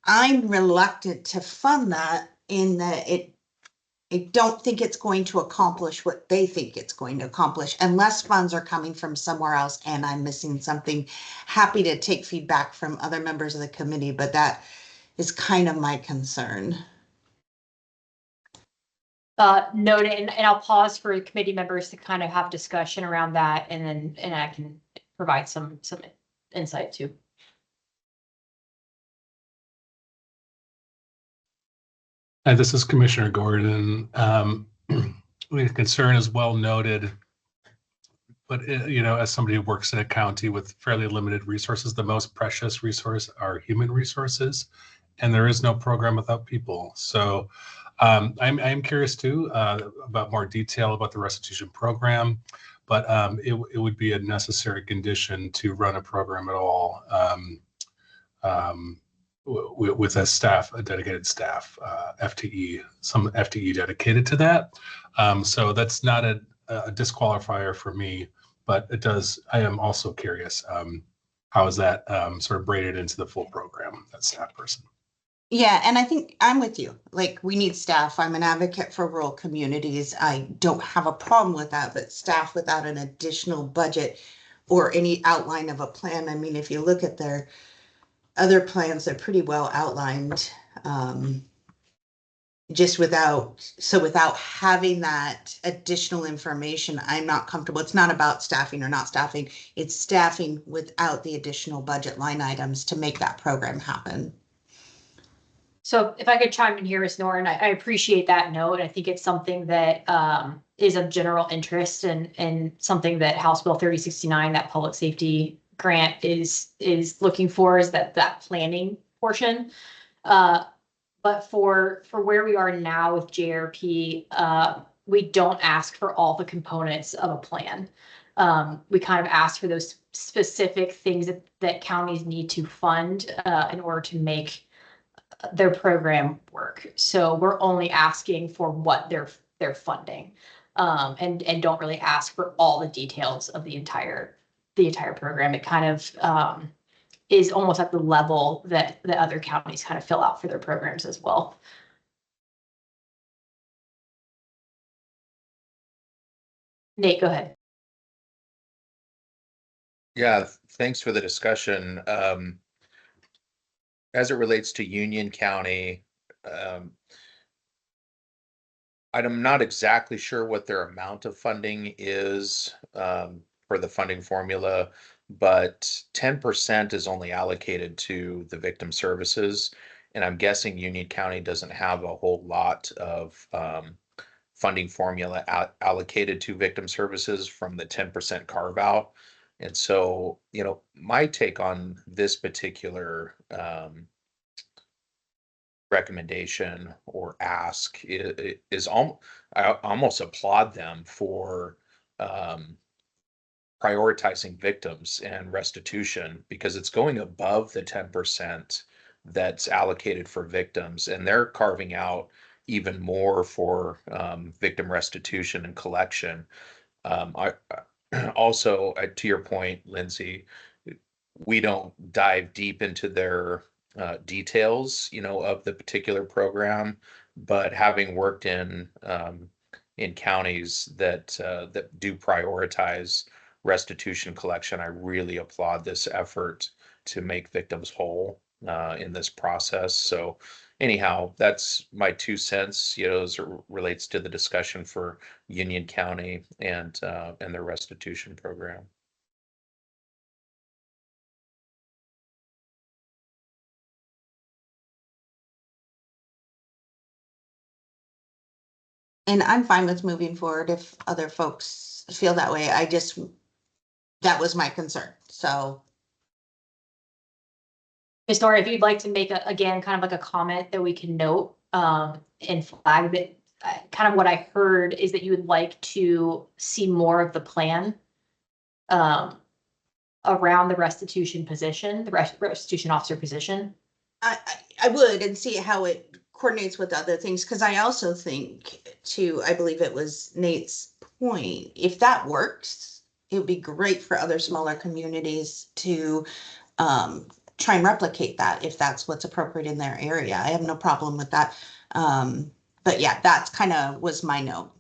I'm reluctant to fund that in that I don't think it's going to accomplish what they think it's going to accomplish unless funds are coming from somewhere else and I'm missing something. Happy to take feedback from other members of the committee, but that is kind of my concern. Noted, and I'll pause for committee members to kind of have discussion around that, and I can provide some insight too. This is Commissioner Gordon. The concern is well noted, but you know, as somebody who works in a county with fairly limited resources, the most precious resource are human resources, and there is no program without people. So I'm curious too about more detail about the restitution program, but it would be a necessary condition to run a program at all with a staff, a dedicated staff, FTE, some FTE dedicated to that. So that's not a disqualifier for me, but it does. I am also curious. How is that sort of braided into the full program, that staff person? Yeah, and I think I'm with you. Like, we need staff. I'm an advocate for rural communities. I don't have a problem with that, but staff without an additional budget or any outline of a plan. I mean, if you look at their other plans, they're pretty well outlined. Just without having that additional information, I'm not comfortable. It's not about staffing or not staffing. It's staffing without the additional budget line items to make that program happen. So if I could chime in here, Ms. Norton, I appreciate that note. I think it's something that is of general interest and something that House Bill 3069, that public safety grant is looking for, is that planning portion. But for where we are now with JRP, we don't ask for all the components of a plan. We kind of ask for those specific things that counties need to fund in order to make their program work. So we're only asking for what they're funding, and don't really ask for all the details of the entire program. It kind of is almost at the level that the other counties kind of fill out for their programs as well. Nate, go ahead. Yeah, thanks for the discussion. As it relates to Union County, I'm not exactly sure what their amount of funding is for the funding formula, but 10% is only allocated to the victim services. And I'm guessing Union County doesn't have a whole lot of funding formula allocated to victim services from the 10% carve out. And so, you know, my take on this particular recommendation or ask is I almost applaud them for prioritizing victims and restitution, because it's going above the 10% that's allocated for victims, and they're carving out even more for victim restitution and collection. I also, to your point, Lindsay, we don't dive deep into their details, of the particular program, but having worked in counties that do prioritize restitution collection, I really applaud this effort to make victims whole in this process. So anyhow, that's my 2 cents, as it relates to the discussion for Union County and their restitution program. And I'm fine with moving forward if other folks feel that way. That was my concern. So Ms. Nora, if you'd like to make again, kind of like a comment that we can note, and flag that, kind of what I heard is that you would like to see more of the plan, around the restitution position, the restitution officer position. I would, and see how it coordinates with other things, because I also think too, I believe it was Nate's point, if that works, it would be great for other smaller communities to try and replicate that if that's what's appropriate in their area. I have no problem with that. But yeah, that's kind of was my note.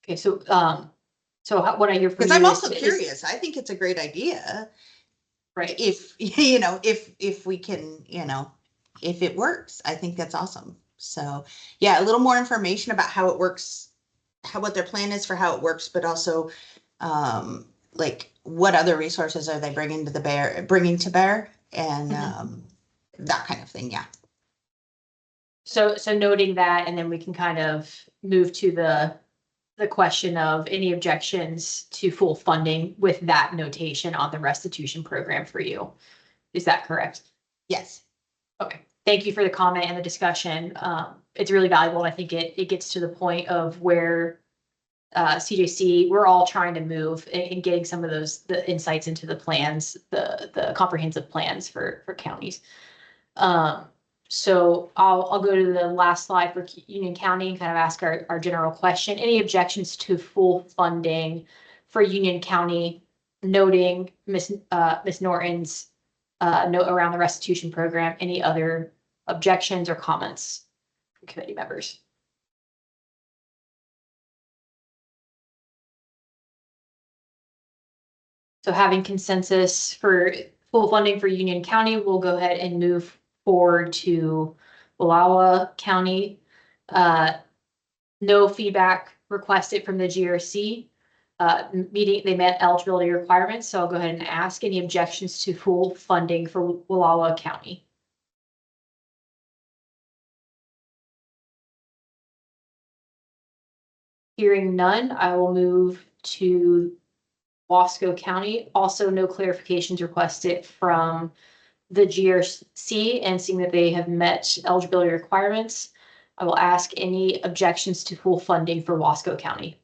Okay, so, what I hear from Because you I'm also is- curious. I think it's a great idea. Right. If, if we can, if it works, I think that's awesome. So yeah, a little more information about how it works, what their plan is for how it works, but also like what other resources are they bringing to bear, and that kind of thing. Yeah. So noting that, and then we can kind of move to the question of any objections to full funding with that notation on the restitution program for you. Is that correct? Yes. Okay, thank you for the comment and the discussion. It's really valuable. I think it gets to the point of where CJC, we're all trying to move and getting some of the insights into the plans, the comprehensive plans for counties. So I'll go to the last slide for Union County and kind of ask our general question. Any objections to full funding for Union County, noting Ms. Norton's note around the restitution program? Any other objections or comments from committee members? So having consensus for full funding for Union County, we'll go ahead and move forward to Wallowa County. No feedback requested from the GRC. They met eligibility requirements, so I'll go ahead and ask any objections to full funding for Wallowa County. Hearing none, I will move to Wasco County. Also, no clarifications requested from the GRC, and seeing that they have met eligibility requirements, I will ask any objections to full funding for Wasco County.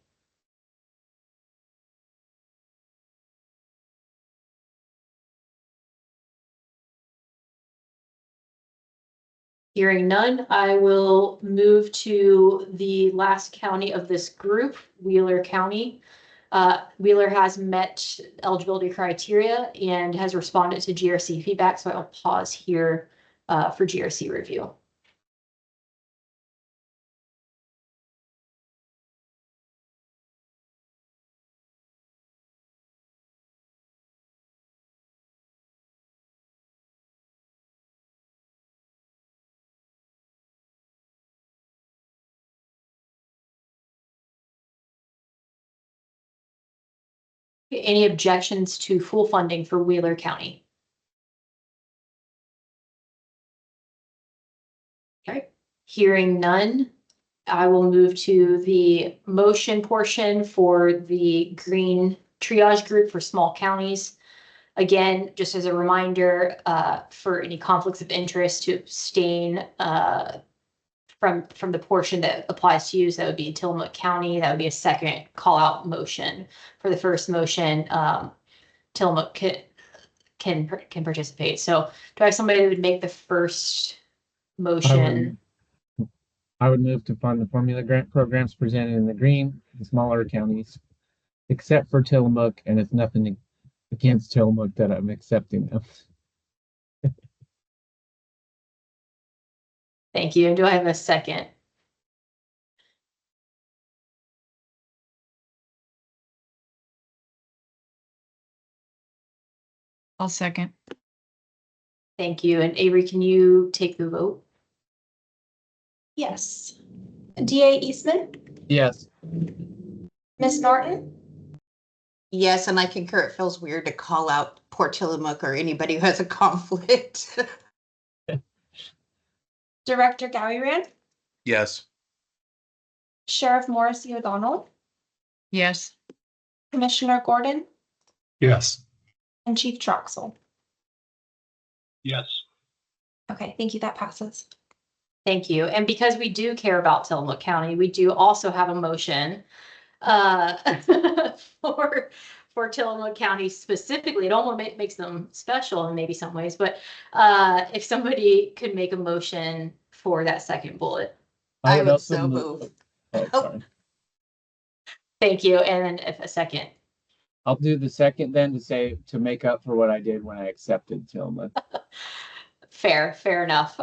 Hearing none, I will move to the last county of this group, Wheeler County. Wheeler has met eligibility criteria and has responded to GRC feedback, so I'll pause here for GRC review. Any objections to full funding for Wheeler County? Okay, hearing none, I will move to the motion portion for the green triage group for small counties. Again, just as a reminder, for any conflicts of interest to abstain from the portion that applies to you. So that would be Tillamook County. That would be a second call out motion. For the first motion, Tillamook can participate. So do I have somebody who would make the first motion? I would move to fund the formula grant programs presented in the green, the smaller counties, except for Tillamook, and it's nothing against Tillamook that I'm accepting them. Thank you. Do I have a second? I'll second. Thank you. And Avery, can you take the vote? Yes. DA Eastman, Yes. Miss Norton, Yes, and I concur. It feels weird to call out Port Tillamook or anybody who has a conflict. Director Gowy, Yes. Sheriff Morrissey O'Donnell, Yes. Commissioner Gordon, Yes. and Chief Troxel. Yes. Okay, thank you. That passes. Thank you. And because we do care about Tillamook County, we do also have a motion for Tillamook County specifically. It almost makes them special in maybe some ways, but if somebody could make a motion for that second bullet. I would also so move. Oh, sorry. Thank you. And then if a second. I'll do the second then to make up for what I did when I accepted Tillamook. Fair enough.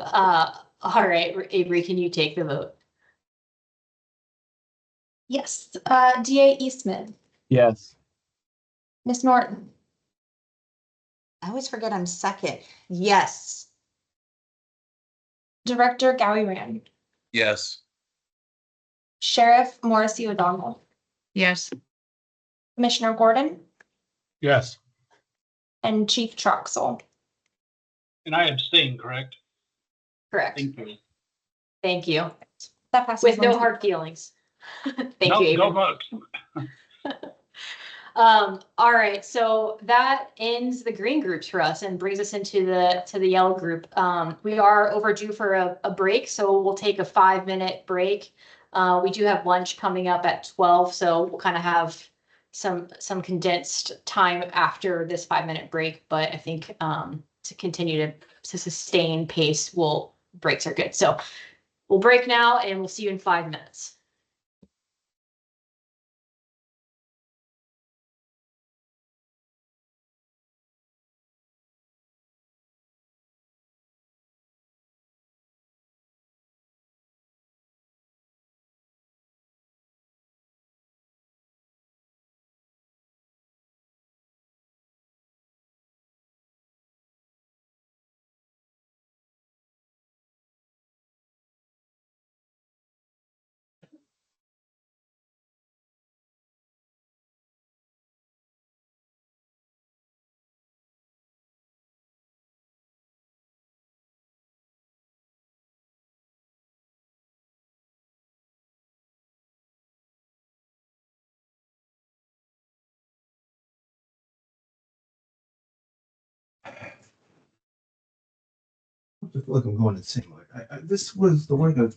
All right, Avery, can you take the vote? Yes. DA Eastman, Yes. Miss Norton, I always forget I'm second. Yes. Director Gowy, Yes. Sheriff Morrissey O'Donnell, Yes. Commissioner Gordon, Yes. and Chief Troxel. And I abstain, correct? Correct. Thank you. Thank you. That passes. With no 1-2. hard feelings. Thank No, you, Avery. go vote. All right, so that ends the green groups for us and brings us into the yellow group. We are overdue for a break, so we'll take a 5-minute break. We do have lunch coming up at 12, so we'll kind of have some condensed time after this 5-minute break, but I think to continue to sustain pace, breaks are good. So we'll break now and we'll see you in 5 minutes. I feel like I'm going insane. Like this was the way that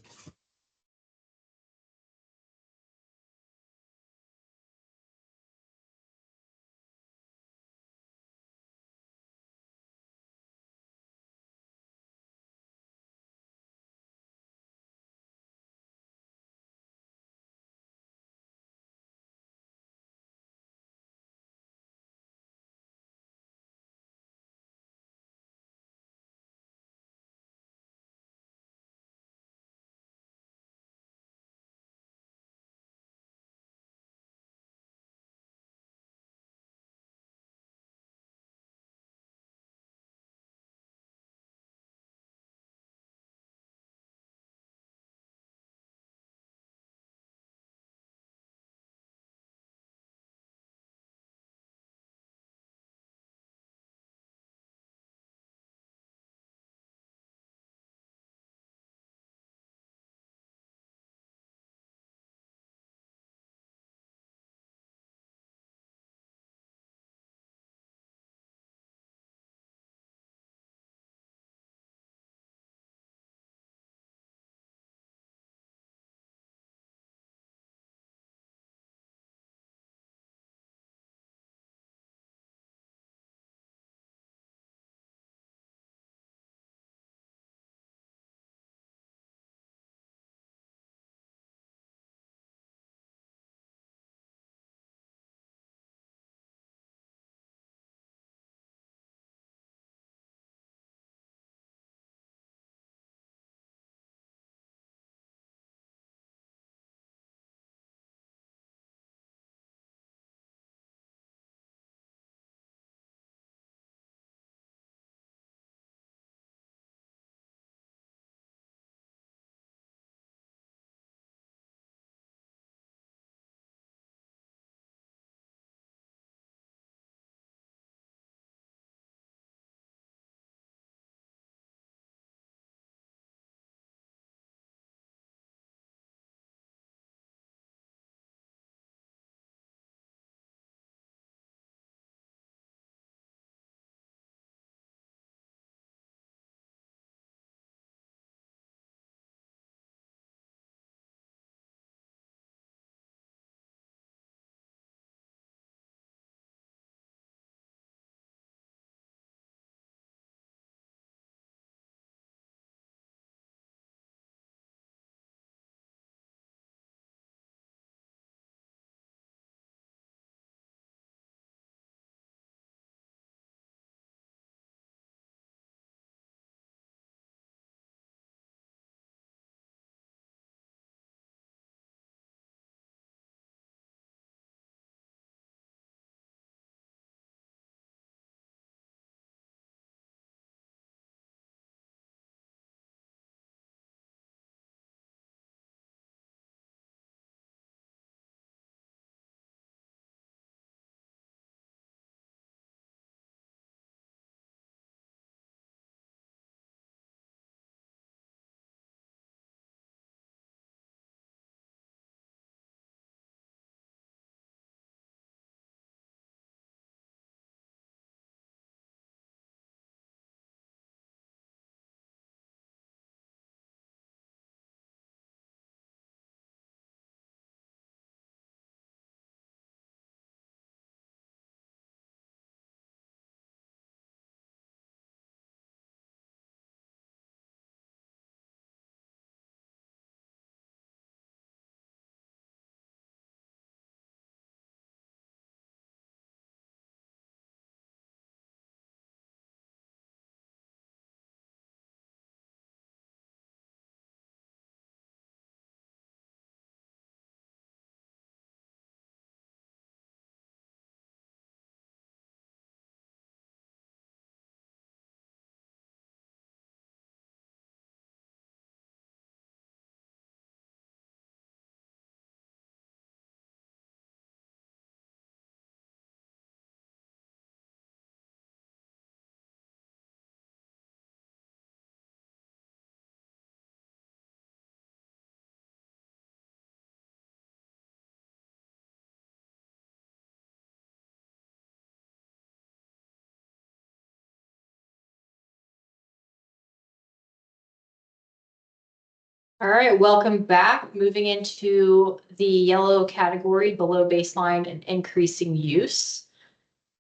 All right, welcome back. Moving into the yellow category, below baseline and increasing use,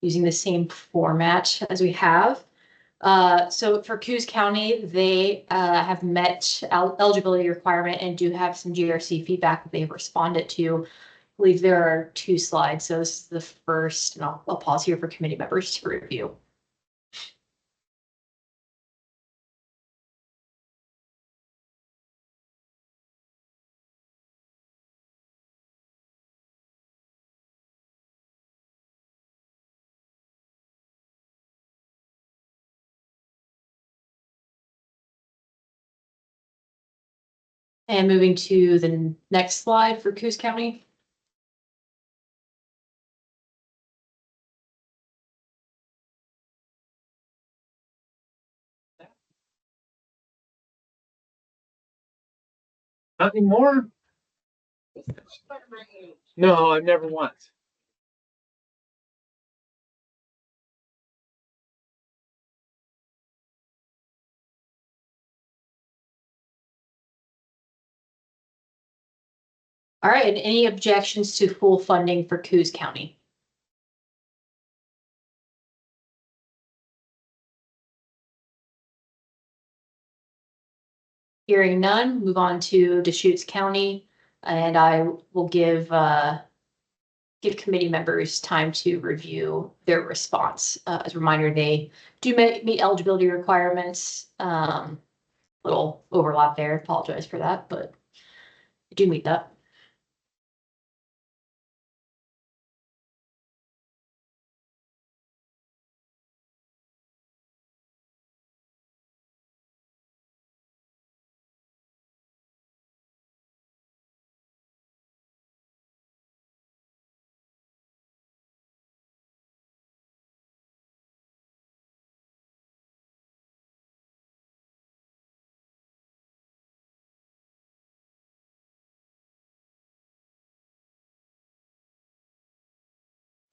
using the same format as we have. So for Coos County, they have met eligibility requirement and do have some GRC feedback that they've responded to. I believe there are 2 slides, so this is the first, and I'll pause here for committee members to review. And moving to the next slide for Coos County. Not anymore? No, I've never once. All right, and any objections to full funding for Coos County? Hearing none, move on to Deschutes County, and I will give committee members time to review their response. As a reminder, they do meet eligibility requirements. Little overlap there, apologize for that, but I do meet that.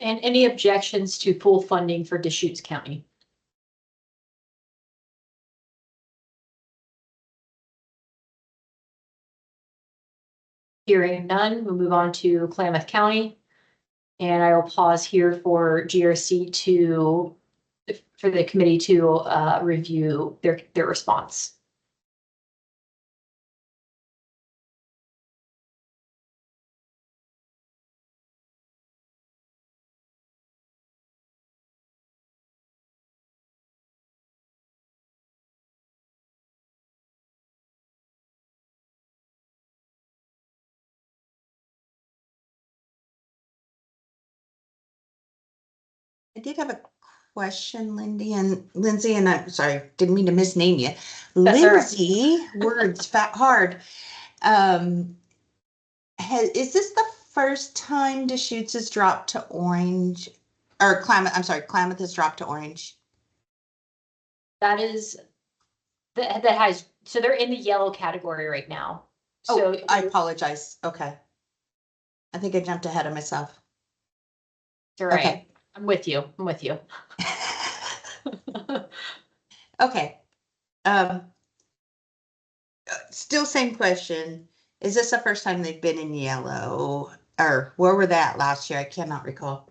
And any objections to full funding for Deschutes County? Hearing none, we'll move on to Klamath County. And I will pause here for GRC for the committee to review their response. I did have a question, Lindsay, and I'm sorry, didn't mean to misname you. That's all right. Lindsay, words fat hard. Is this the first time Deschutes has dropped to orange? Or Klamath, I'm sorry, Klamath has dropped to orange. That is, that has, so they're in the yellow category right now. So Oh, I apologize. Okay. I think I jumped ahead of myself. it's all right. Okay. I'm with you. I'm with you. Okay. Still same question. Is this the first time they've been in yellow? Or where were they at last year? I cannot recall.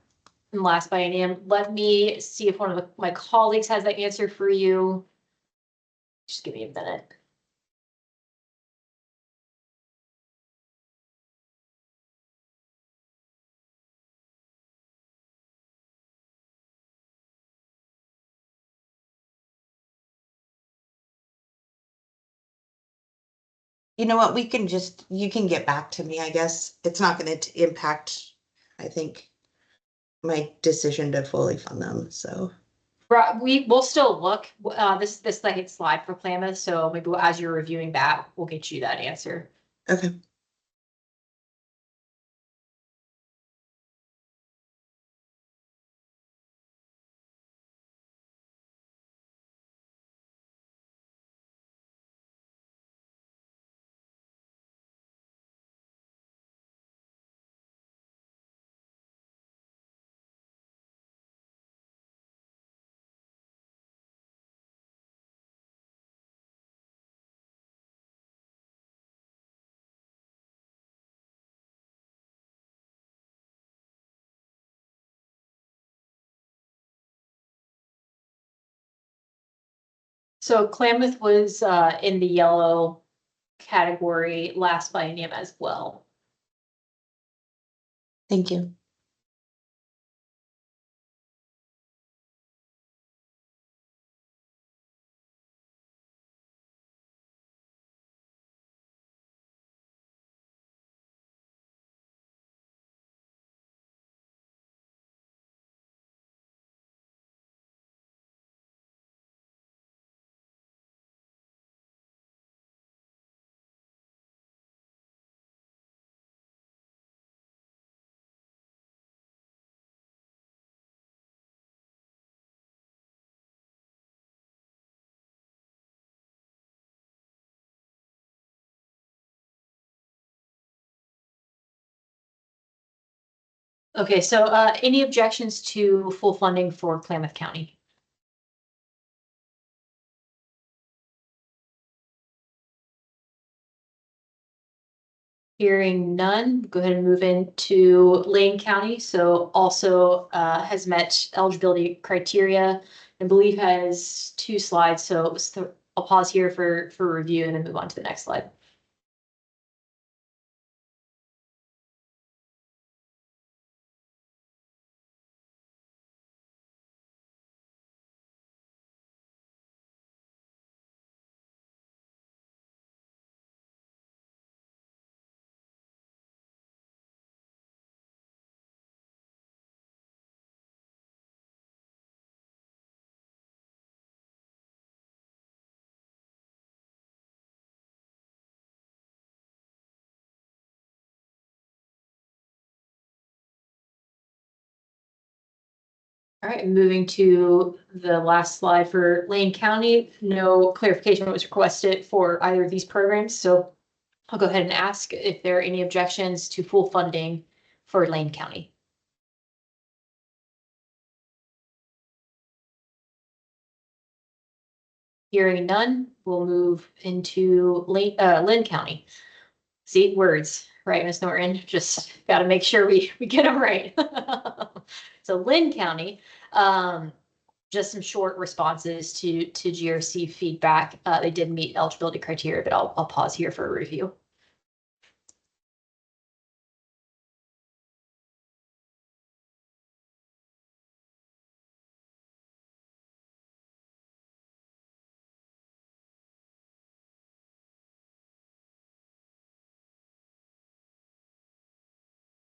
And last biennium, let me see if one of my colleagues has that answer for you. Just give me a minute. You know what? You can get back to me, I guess. It's not going to impact, I think, my decision to fully fund them. So, Right, we'll still look, this like slide for Klamath, so maybe as you're reviewing that, we'll get you that answer. okay. So Klamath was in the yellow category last biennium as well. Thank you. Okay, so any objections to full funding for Klamath County? Hearing none, go ahead and move into Lane County. So also has met eligibility criteria and believe has 2 slides. So I'll pause here for review and then move on to the next slide. All right, moving to the last slide for Lane County. No clarification was requested for either of these programs, so I'll go ahead and ask if there are any objections to full funding for Lane County. Hearing none, we'll move into Lynn County. See, words, right, Ms. Norton? Just got to make sure we get them right. So Lynn County, just some short responses to GRC feedback. They did meet eligibility criteria, but I'll pause here for a review.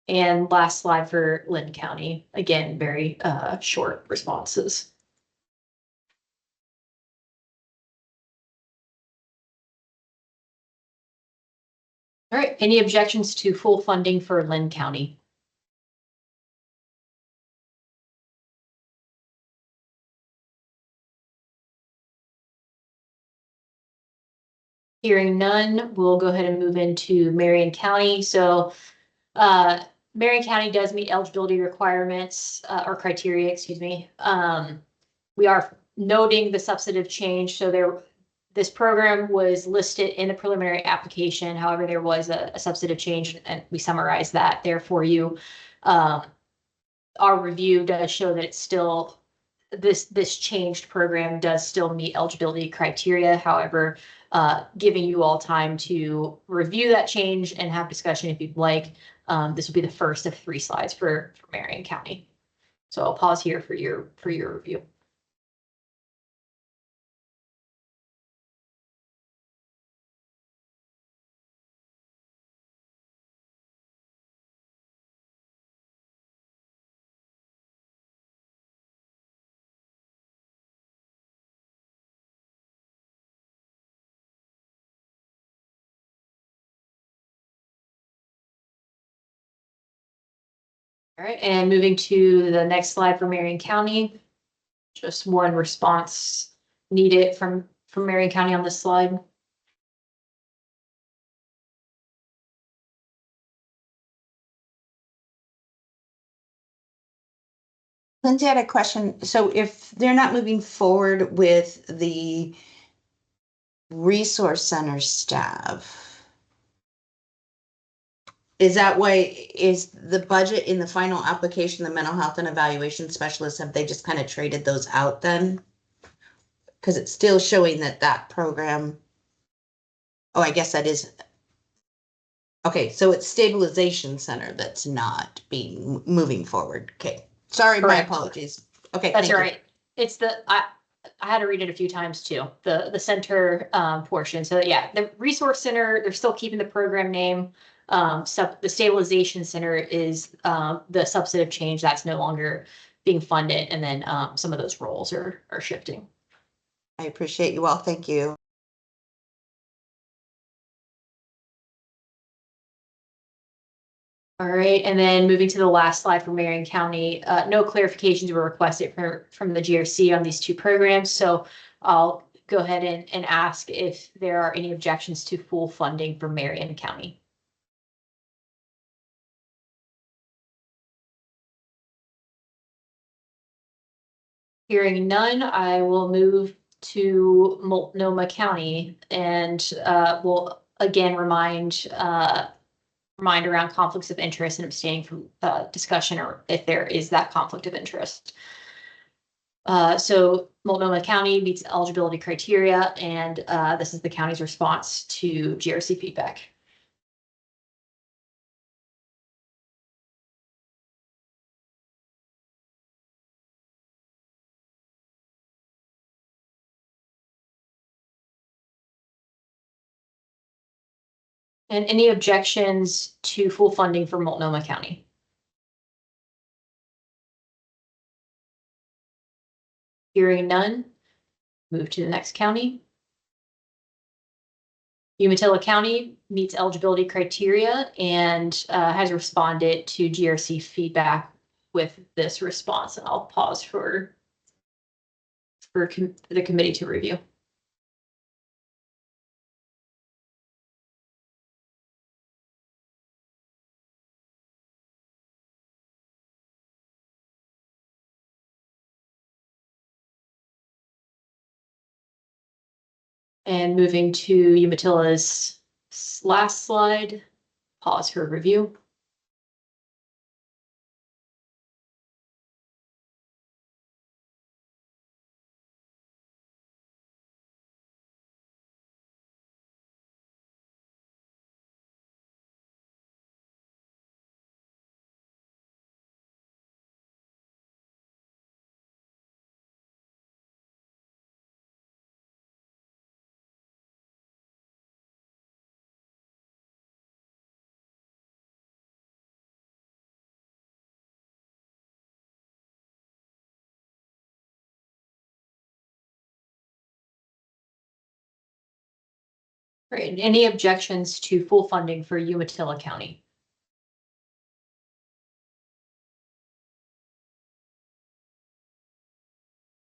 And last slide for Lynn County, again, very short responses. All right, any objections to full funding for Lynn County? Hearing none, we'll go ahead and move into Marion County. So Marion County does meet eligibility requirements or criteria, excuse me. We are noting the substantive change. So this program was listed in the preliminary application. However, there was a substantive change and we summarized that there for you. Our review does show that it's still this changed program does still meet eligibility criteria. However, giving you all time to review that change and have discussion if you'd like. This will be the first of 3 slides for Marion County. So I'll pause here for your review. All right, and moving to the next slide for Marion County. Just one response needed from Marion County on this slide. Lindsay had a question. So if they're not moving forward with the resource center staff, is that why is the budget in the final application, the mental health and evaluation specialists, have they just kind of traded those out then? because it's still showing that that program. Oh, I guess that is. Okay, so it's stabilization center that's not being moving forward. Okay, sorry, my Correct. apologies. Okay, That's thank all you. right. It's I had to read it a few times too, the center portion. So yeah, the resource center, they're still keeping the program name. The stabilization center is the substantive change that's no longer being funded, and then some of those roles are shifting. I appreciate you all. Thank you. All right, and then moving to the last slide for Marion County, no clarifications were requested from the GRC on these two programs. So I'll go ahead and ask if there are any objections to full funding for Marion County. Hearing none, I will move to Multnomah County and will again remind around conflicts of interest and abstaining from discussion or if there is that conflict of interest. So Multnomah County meets eligibility criteria, and this is the county's response to GRC feedback. And any objections to full funding for Multnomah County? Hearing none, move to the next county. Umatilla County meets eligibility criteria and has responded to GRC feedback with this response. And I'll pause for the committee to review. And moving to Umatilla's last slide, pause for review. Great. Any objections to full funding for Umatilla County?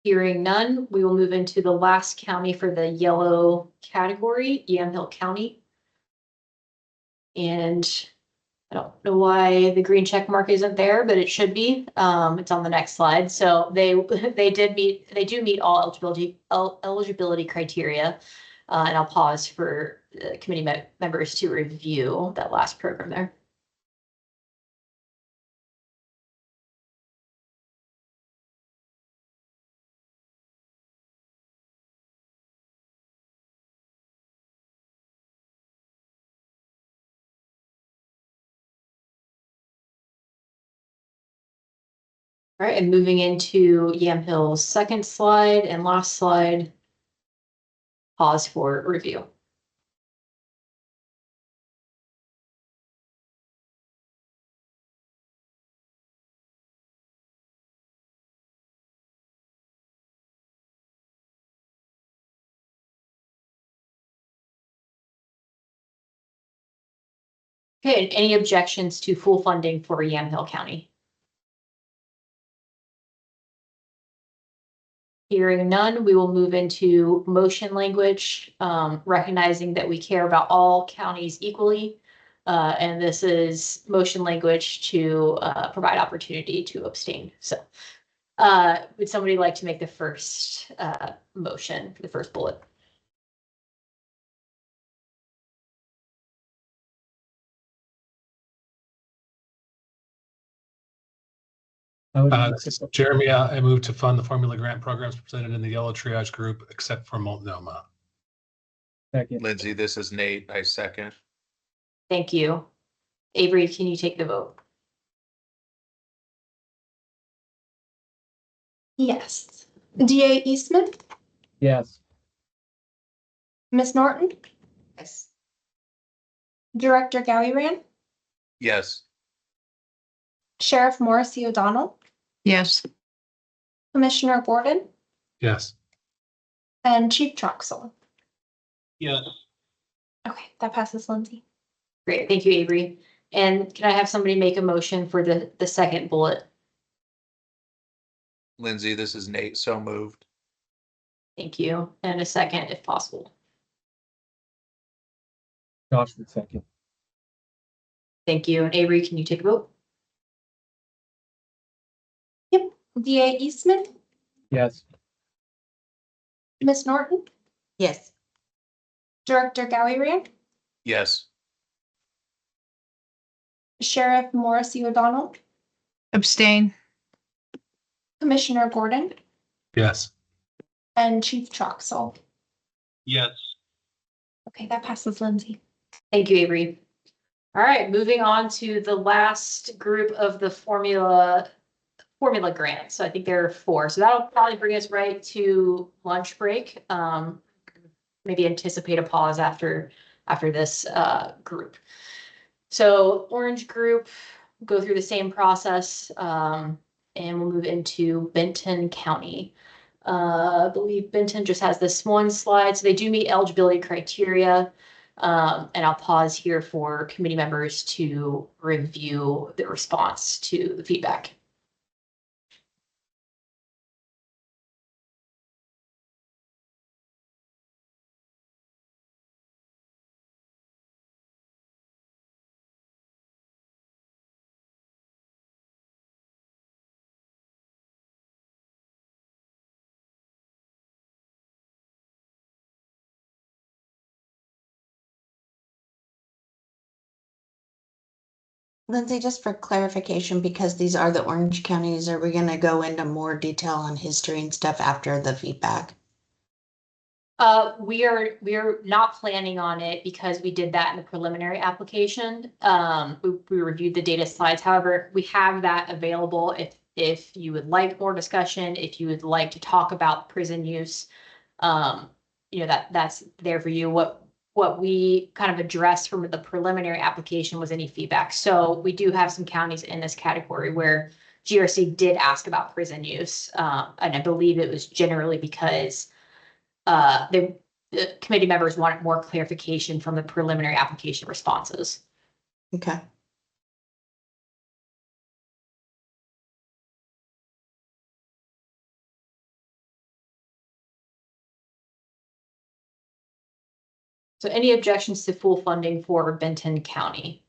Hearing none, we will move into the last county for the yellow category, Yamhill County. And I don't know why the green check mark isn't there, but it should be. It's on the next slide. So they do meet all eligibility criteria. And I'll pause for the committee members to review that last program there. All right, and moving into Yamhill's second slide and last slide, pause for review. Okay, any objections to full funding for Yamhill County? Hearing none, we will move into motion language, recognizing that we care about all counties equally. And this is motion language to provide opportunity to abstain. So would somebody like to make the first motion for the first bullet? I would move This is to- Jeremy. I move to fund the formula grant programs presented in the yellow triage group, except for Multnomah. Second. Lindsay, this is Nate. I second. Thank you. Avery, can you take the vote? Yes. DA Eastman, Yes. Miss Norton, Yes. Director Gowie-Ran, Yes. Sheriff Morrissey O'Donnell, yes, Commissioner Gordon, Yes. and Chief Troxel. Yes. Okay, that passes, Lindsay. Great, thank you, Avery. And can I have somebody make a motion for the second bullet? Lindsay, this is Nate. So moved. Thank you. And a second, if possible. Josh would second. Thank you. And Avery, can you take a vote? DA Eastman, Yes. Miss Norton, Yes. Director Gowie-Ran, Yes. Sheriff Morrissey O'Donnell, abstain, Commissioner Gordon, Yes. and Chief Troxel. Yes. Okay, that passes, Lindsay. Thank you, Avery. All right, moving on to the last group of the formula grants. So I think there are 4. So that'll probably bring us right to lunch break. Maybe anticipate a pause after this group. So orange group, go through the same process, and we'll move into Benton County. I believe Benton just has this one slide, so they do meet eligibility criteria. And I'll pause here for committee members to review the response to the feedback. Lindsay, just for clarification, because these are the orange counties, are we gonna go into more detail on history and stuff after the feedback? We are not planning on it because we did that in the preliminary application. We reviewed the data slides. However, we have that available if you would like more discussion, if you would like to talk about prison use. That's there for you. What we kind of addressed from the preliminary application was any feedback. So we do have some counties in this category where GRC did ask about prison use. And I believe it was generally because the committee members wanted more clarification from the preliminary application responses. Okay. So any objections to full funding for Benton County?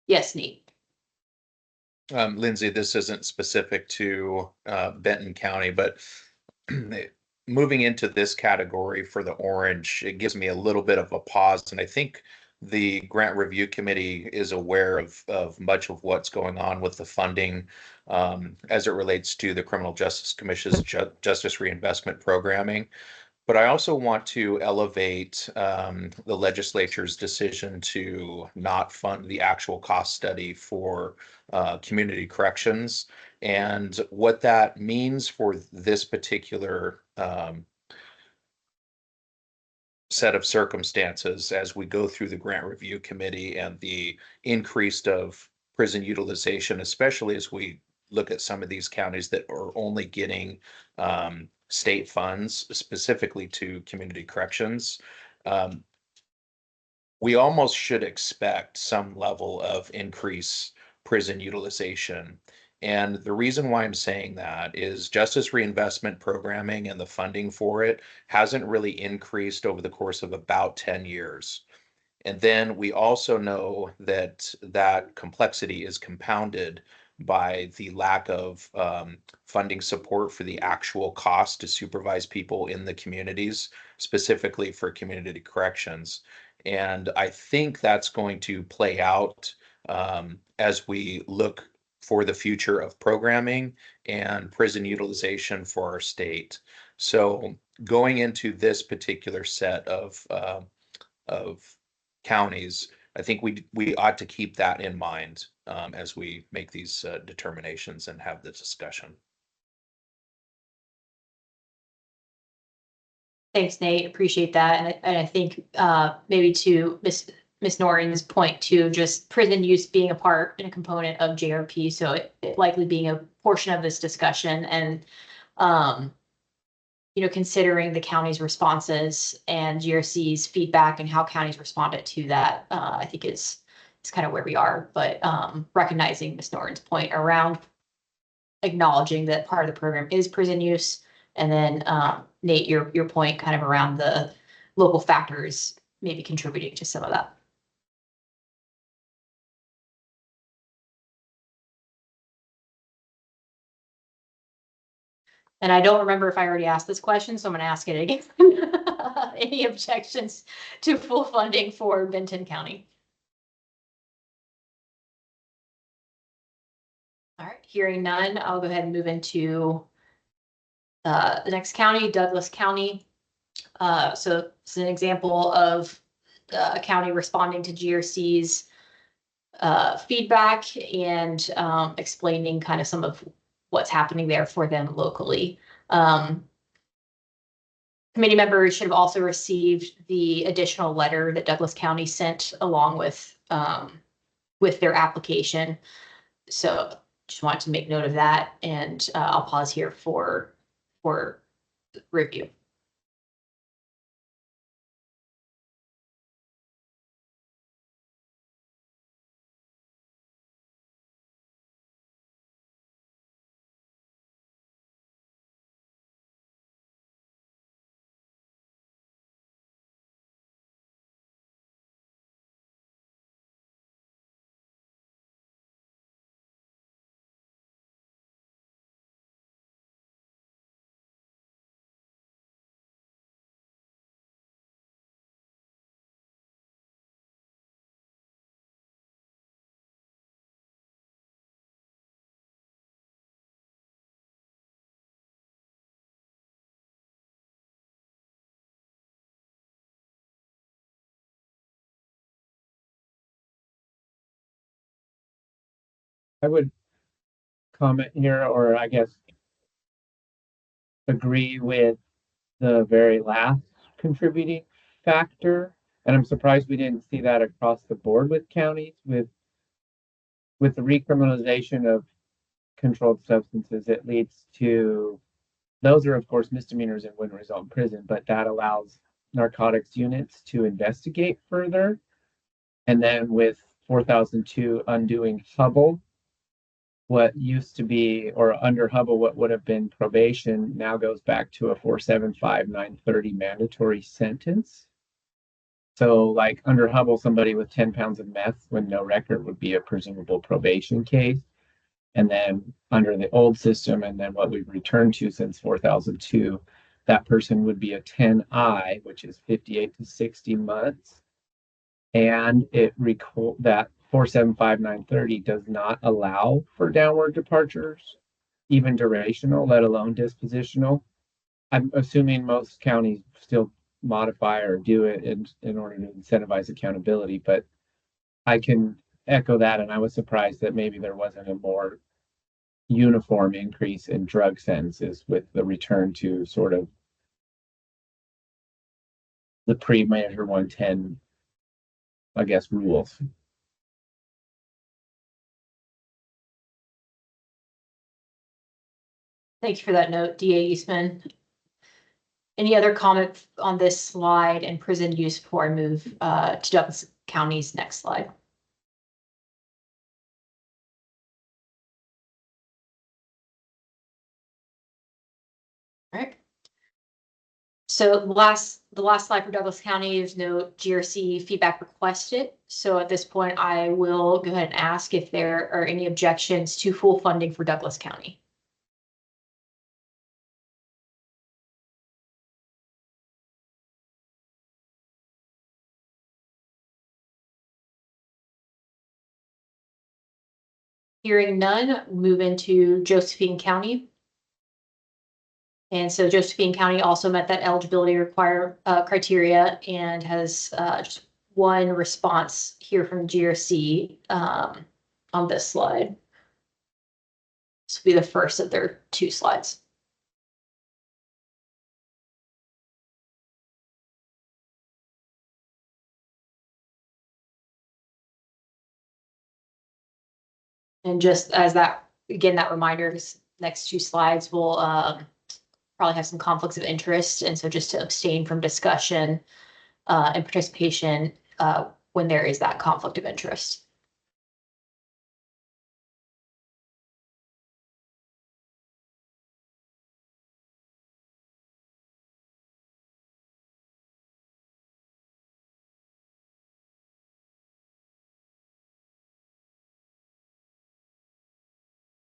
Yes, Nate. Lindsay, this isn't specific to Benton County, but moving into this category for the orange, it gives me a little bit of a pause. And I think the grant review committee is aware of much of what's going on with the funding as it relates to the Criminal Justice Commission's Justice Reinvestment Programming. But I also want to elevate the legislature's decision to not fund the actual cost study for community corrections and what that means for this particular set of circumstances as we go through the grant review committee and the increased of prison utilization, especially as we look at some of these counties that are only getting state funds specifically to community corrections. We almost should expect some level of increased prison utilization. And the reason why I'm saying that is justice reinvestment programming and the funding for it hasn't really increased over the course of about 10 years. And then we also know that that complexity is compounded by the lack of funding support for the actual cost to supervise people in the communities, specifically for community corrections. And I think that's going to play out as we look for the future of programming and prison utilization for our state. So going into this particular set of counties, I think we ought to keep that in mind as we make these determinations and have the discussion. Thanks, Nate. Appreciate that. And I think maybe to Miss Norton's point too, just prison use being a part and a component of JRP. So it likely being a portion of this discussion and, considering the county's responses and GRC's feedback and how counties responded to that, I think is kind of where we are. But recognizing Miss Norton's point around acknowledging that part of the program is prison use. And then Nate, your point kind of around the local factors maybe contributing to some of that. And I don't remember if I already asked this question, so I'm going to ask it again. Any objections to full funding for Benton County? All right, hearing none, I'll go ahead and move into the next county, Douglas County. So it's an example of a county responding to GRC's feedback and explaining kind of some of what's happening there for them locally. Committee members should have also received the additional letter that Douglas County sent along with their application. So just wanted to make note of that, and I'll pause here for review. I would comment here, or I guess agree with the very last contributing factor. And I'm surprised we didn't see that across the board with counties with the recriminalization of controlled substances. It leads to, those are of course misdemeanors and wouldn't result in prison, but that allows narcotics units to investigate further. And then with 4002 undoing Hubble, what used to be, or under Hubble, what would have been probation now goes back to a 475-930 mandatory sentence. So like under Hubble, somebody with 10 pounds of meth with no record would be a presumable probation case. And then under the old system, and then what we've returned to since 4002, that person would be a 10I, which is 58 to 60 months. And that 475-930 does not allow for downward departures, even durational, let alone dispositional. I'm assuming most counties still modify or do it in order to incentivize accountability, but I can echo that. And I was surprised that maybe there wasn't a more uniform increase in drug sentences with the return to sort of the pre-measure 110, I guess, rules. Thank you for that note, DA Eastman. Any other comment on this slide and prison use before I move to Douglas County's next slide? All right. So the last slide for Douglas County, there's no GRC feedback requested. So at this point, I will go ahead and ask if there are any objections to full funding for Douglas County. Hearing none, move into Josephine County. And so Josephine County also met that eligibility criteria and has just one response here from GRC on this slide. This will be the first of their 2 slides. And just as that, again, that reminder, this next 2 slides will probably have some conflicts of interest. And so just to abstain from discussion and participation when there is that conflict of interest.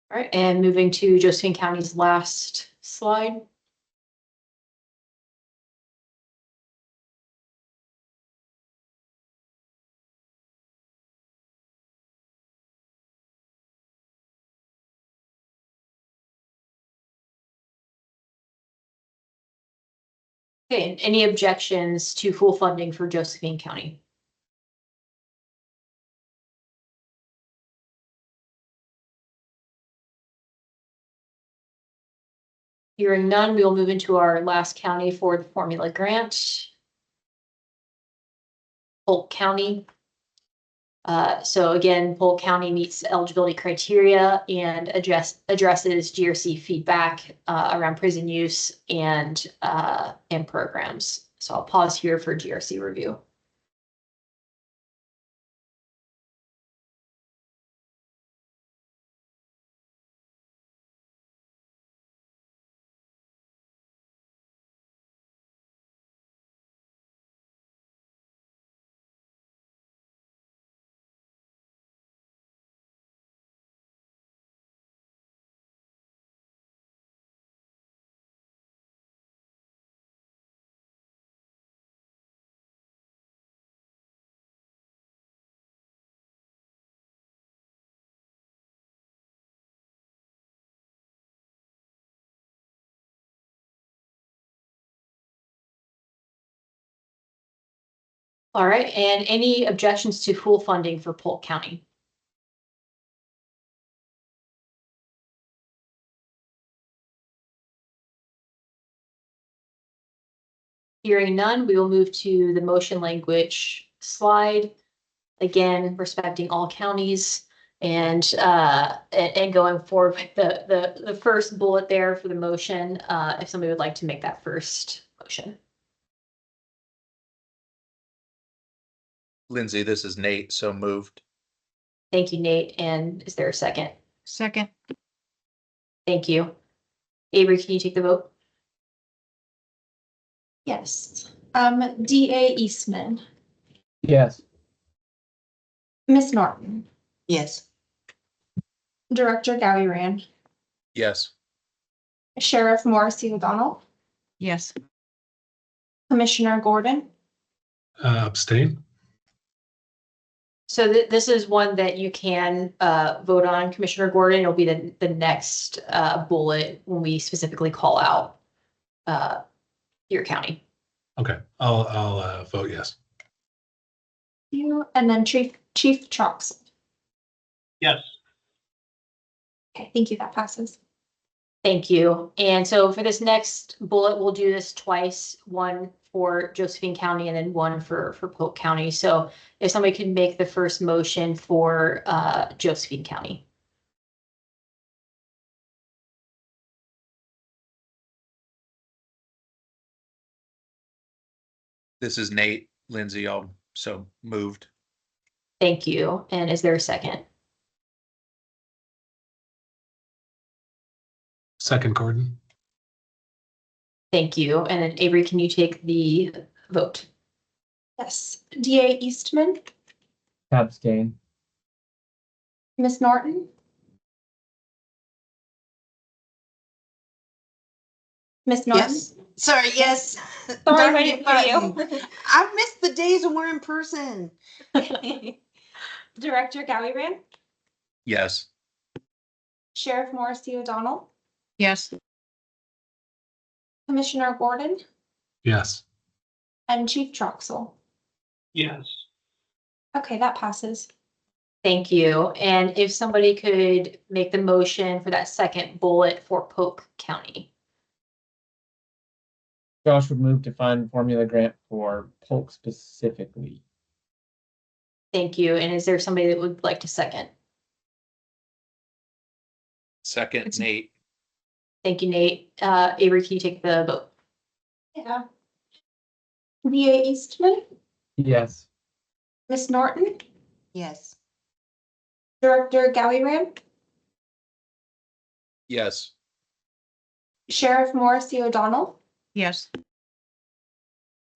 All right, and moving to Josephine County's last slide. Okay, and any objections to full funding for Josephine County? Hearing none, we will move into our last county for the formula grant. Polk County. So again, Polk County meets eligibility criteria and addresses GRC feedback around prison use and programs. So I'll pause here for GRC review. All right, and any objections to full funding for Polk County? Hearing none, we will move to the motion language slide. Again, respecting all counties and going forward with the first bullet there for the motion, if somebody would like to make that first motion. Lindsay, this is Nate, so moved. Thank you, Nate. And is there a second? Second. Thank you. Avery, can you take the vote? Yes. DA Eastman, Yes. Miss Norton, Yes. Director Gowie-Rand, Yes. Sheriff Morrissey O'Donnell, Yes. Commissioner Gordon. Abstain. So this is one that you can vote on, Commissioner Gordon. It'll be the next bullet when we specifically call out your county. Okay, I'll vote yes. You and then Chief Troxel. Yes. Okay, thank you. That passes. Thank you. And so for this next bullet, we'll do this twice, one for Josephine County and then one for Polk County. So if somebody can make the first motion for Josephine County. This is Nate. Lindsay, so moved. Thank you. And is there a second? Second, Gordon. Thank you. And then Avery, can you take the vote? Yes. DA Eastman, Abstain. Miss Norton, Miss Norton. Yes. Sorry, yes. Sorry, Darn waiting for button. you. I missed the days when we're in person. Director Gallivan, Yes. Sheriff Morrissey O'Donnell, Yes. Commissioner Gordon, Yes. and Chief Troxel. Yes. Okay, that passes. Thank you. And if somebody could make the motion for that second bullet for Polk County. Josh would move to fund formula grant for Polk specifically. Thank you. And is there somebody that would like to second? Second, Nate. Thank you, Nate. Avery, can you take the vote? Yeah. DA Eastman, Yes. Miss Norton, Yes. Director Gallivan, Yes. Sheriff Morrissey O'Donnell, Yes.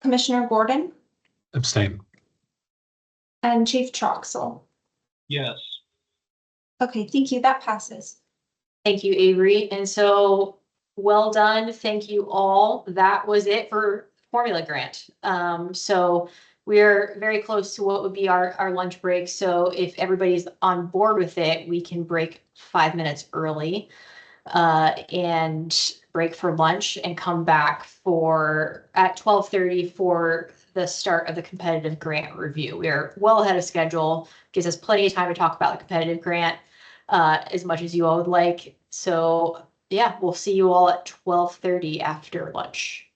Commissioner Gordon, Abstain. and Chief Troxel. Yes. Okay, thank you. That passes. Thank you, Avery. And so, well done. Thank you all. That was it for formula grant. So we're very close to what would be our lunch break. So if everybody's on board with it, we can break 5 minutes early and break for lunch and come back at 12:30 for the start of the competitive grant review. We are well ahead of schedule, gives us plenty of time to talk about the competitive grant as much as you all would like. So yeah, we'll see you all at 12:30 after lunch.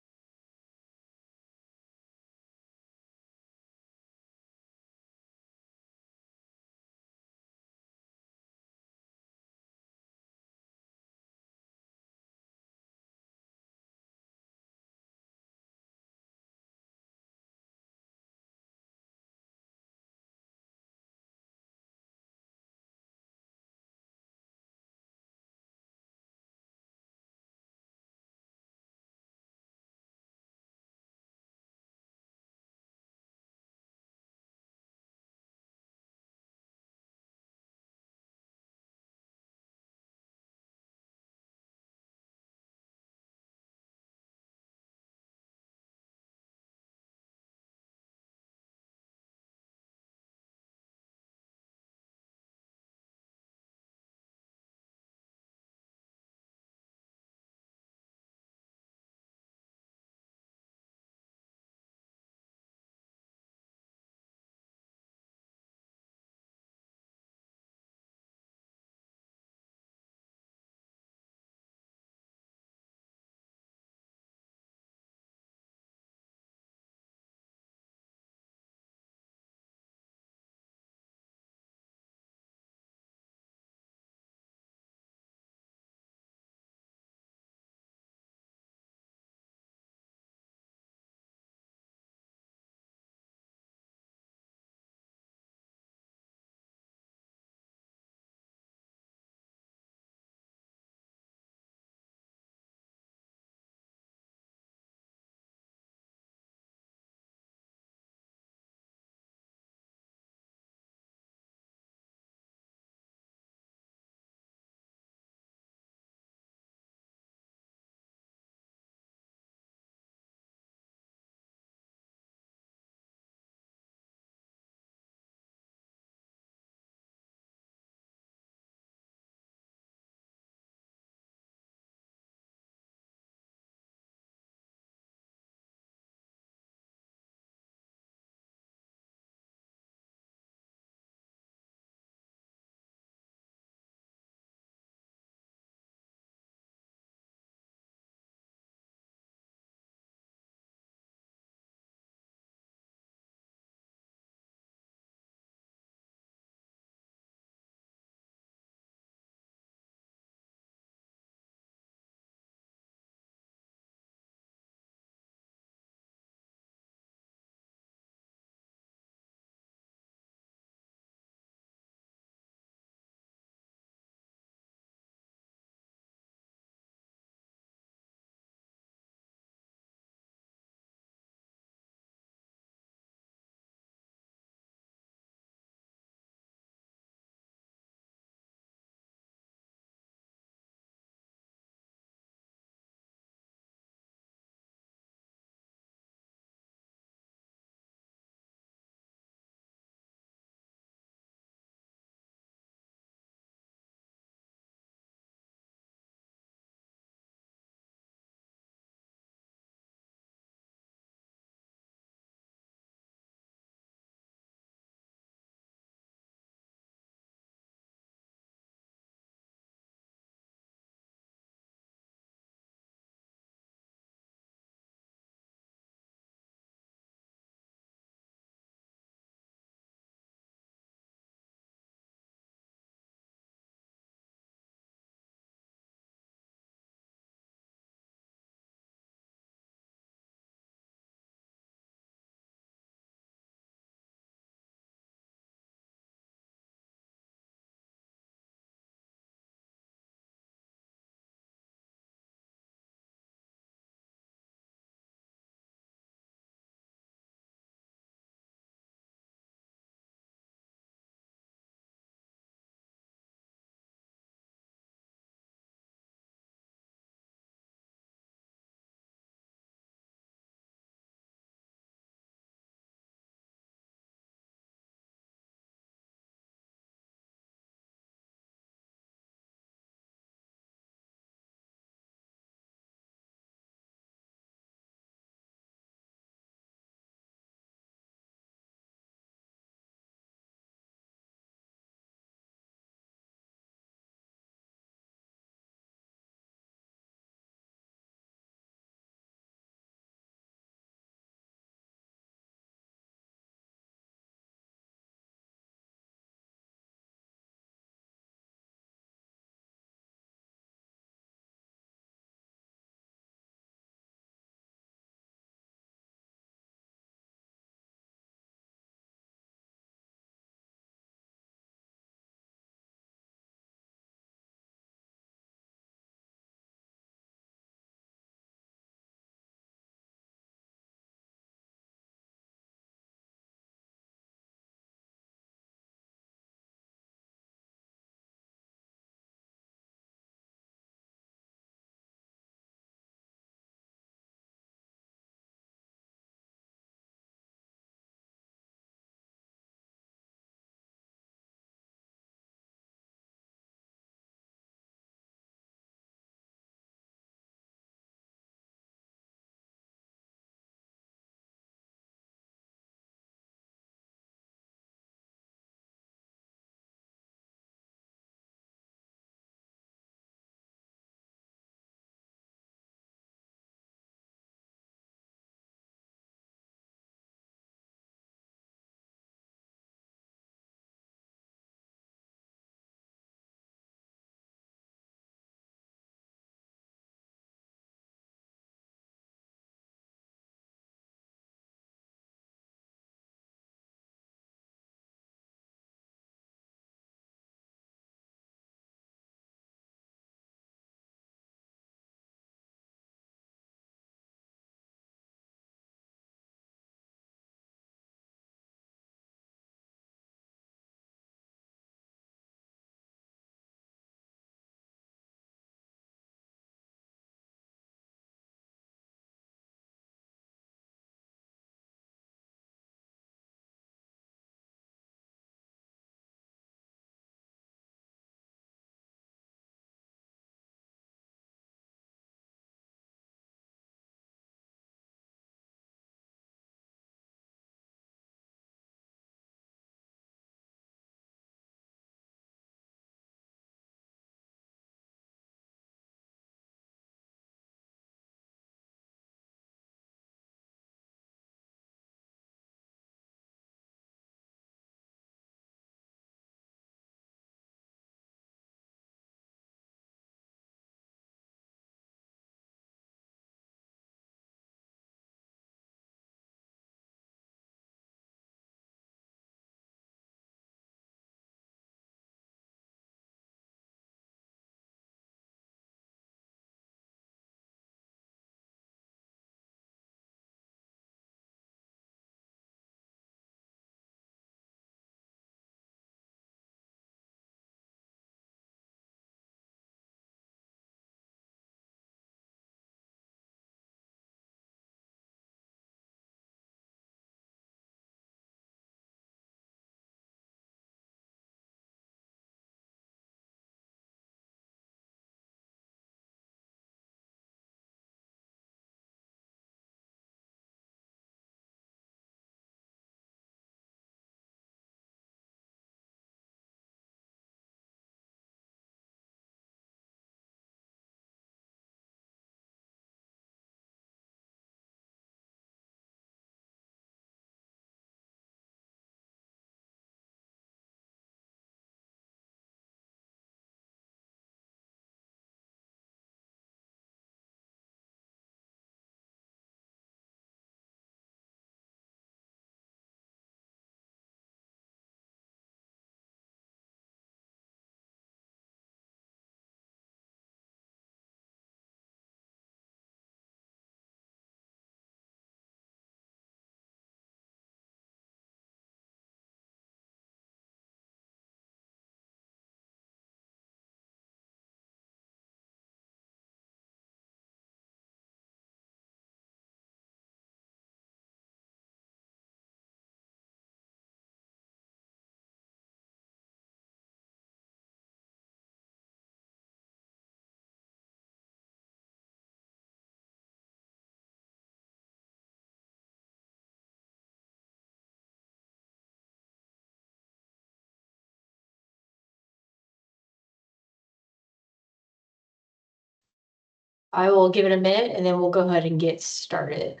I will give it a minute and then we'll go ahead and get started.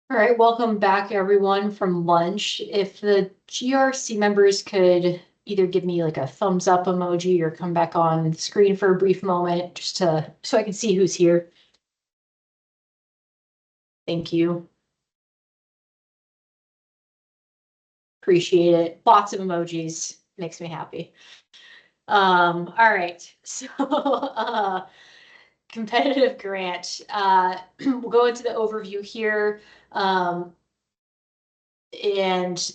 All right, welcome back everyone from lunch. If the GRC members could either give me like a thumbs up emoji or come back on the screen for a brief moment just to so I can see who's here. Thank you. Appreciate it. Lots of emojis. Makes me happy. All right. So competitive grant. We'll go into the overview here. And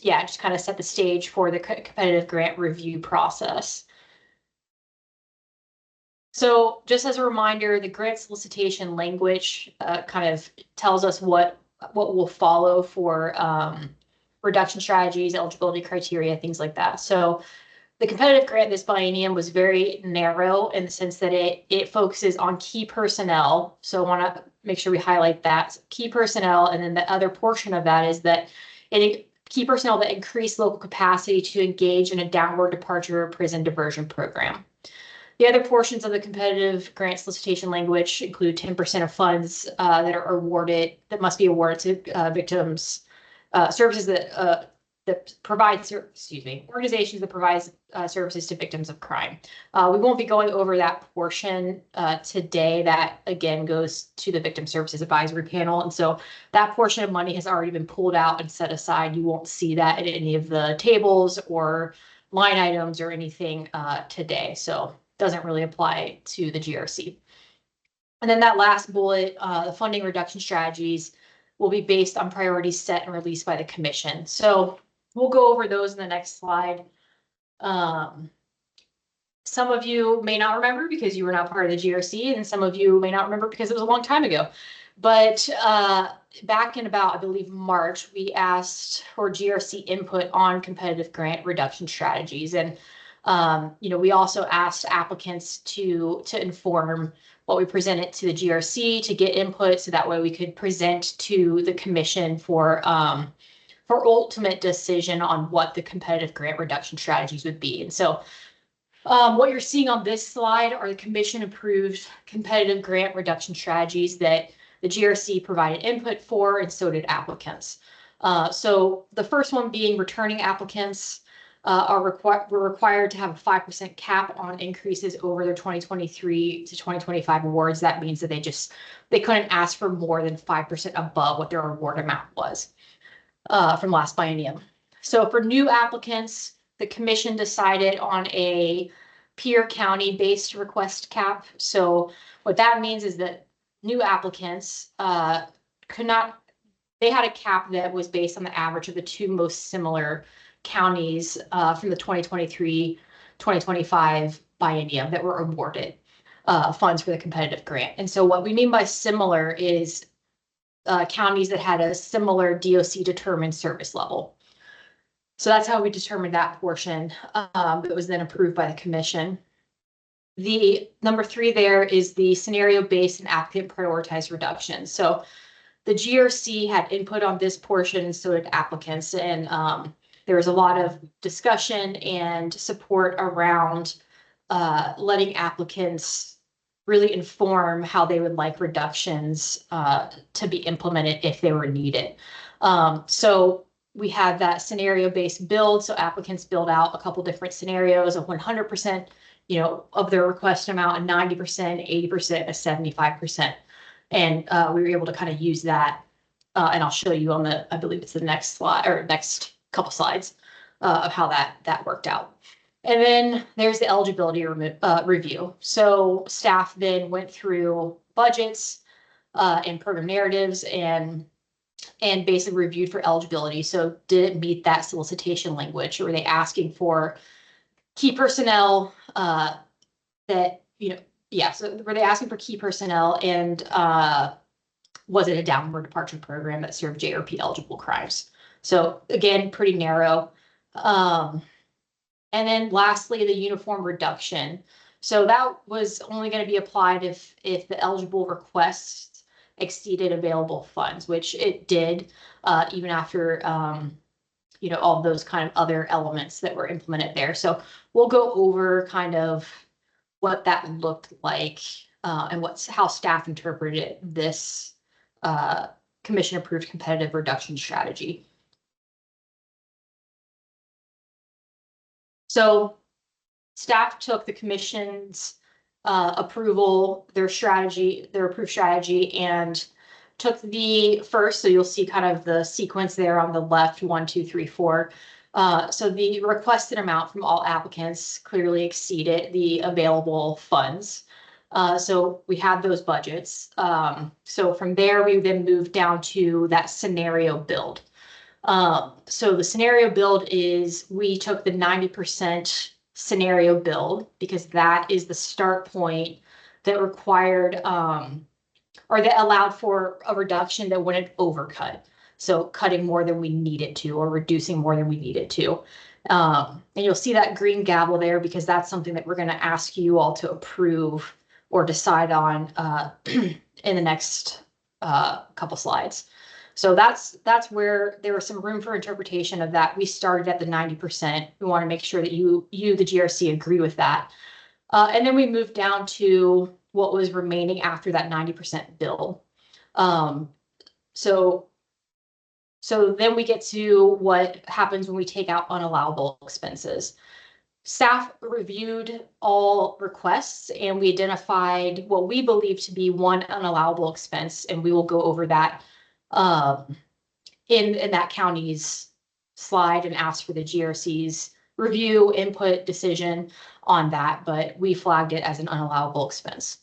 yeah, just kind of set the stage for the competitive grant review process. So just as a reminder, the grant solicitation language kind of tells us what will follow for reduction strategies, eligibility criteria, things like that. So the competitive grant this biennium was very narrow in the sense that it focuses on key personnel. So I want to make sure we highlight that key personnel, and then the other portion of that is that key personnel that increase local capacity to engage in a downward departure prison diversion program. The other portions of the competitive grant solicitation language include 10% of funds that must be awarded to victims, services that provide, organizations that provide services to victims of crime. We won't be going over that portion today. That again goes to the Victim Services Advisory Panel. And so that portion of money has already been pulled out and set aside. You won't see that in any of the tables or line items or anything today. So doesn't really apply to the GRC. And then that last bullet, the funding reduction strategies will be based on priorities set and released by the commission. So we'll go over those in the next slide. Some of you may not remember because you were not part of the GRC, and some of you may not remember because it was a long time ago. But back in about, I believe, March, we asked for GRC input on competitive grant reduction strategies. And we also asked applicants to inform what we presented to the GRC to get input, so that way we could present to the commission for ultimate decision on what the competitive grant reduction strategies would be. And so what you're seeing on this slide are the commission approved competitive grant reduction strategies that the GRC provided input for, and so did applicants. So the first one being returning applicants were required to have a 5% cap on increases over their 2023 to 2025 awards. That means that they couldn't ask for more than 5% above what their award amount was from last biennium. So for new applicants, the commission decided on a peer county based request cap. So what that means is that new applicants they had a cap that was based on the average of the two most similar counties from the 2023-2025 biennium that were awarded funds for the competitive grant. And so what we mean by similar is counties that had a similar DOC determined service level. So that's how we determined that portion that was then approved by the commission. The number 3 there is the scenario-based and applicant prioritized reduction. So the GRC had input on this portion, and so did applicants. And there was a lot of discussion and support around letting applicants really inform how they would like reductions to be implemented if they were needed. So we have that scenario-based build. So applicants build out a couple different scenarios of 100%, of their request amount, and 90%, 80%, a 75%. And we were able to kind of use that. And I'll show you on I believe it's the next slide or next couple slides of how that worked out. And then there's the eligibility review. So staff then went through budgets and program narratives and and basically reviewed for eligibility. So did it meet that solicitation language? Or were they asking for key personnel that, so were they asking for key personnel, and was it a downward departure program that served JRP eligible crimes? So again, pretty narrow. And then lastly, the uniform reduction. So that was only going to be applied if the eligible requests exceeded available funds, which it did, even after all those kind of other elements that were implemented there. So we'll go over kind of what that looked like, and how staff interpreted this commission approved competitive reduction strategy. So staff took the commission's approval, their approved strategy, and took the first, so you'll see kind of the sequence there on the left, 1, 2, 3, 4. So the requested amount from all applicants clearly exceeded the available funds. So we had those budgets. So from there, we then moved down to that scenario build. So the scenario build is, we took the 90% scenario build because that is the start point that required, or that allowed for a reduction that wouldn't overcut. So cutting more than we needed to, or reducing more than we needed to. And you'll see that green gavel there because that's something that we're going to ask you all to approve or decide on in the next couple slides. So that's where there was some room for interpretation of that. We started at the 90%. We want to make sure that you, the GRC, agree with that. And then we moved down to what was remaining after that 90% build. So then we get to what happens when we take out unallowable expenses. Staff reviewed all requests, and we identified what we believe to be one unallowable expense, and we will go over that in that county's slide and ask for the GRC's review, input, decision on that, but we flagged it as an unallowable expense.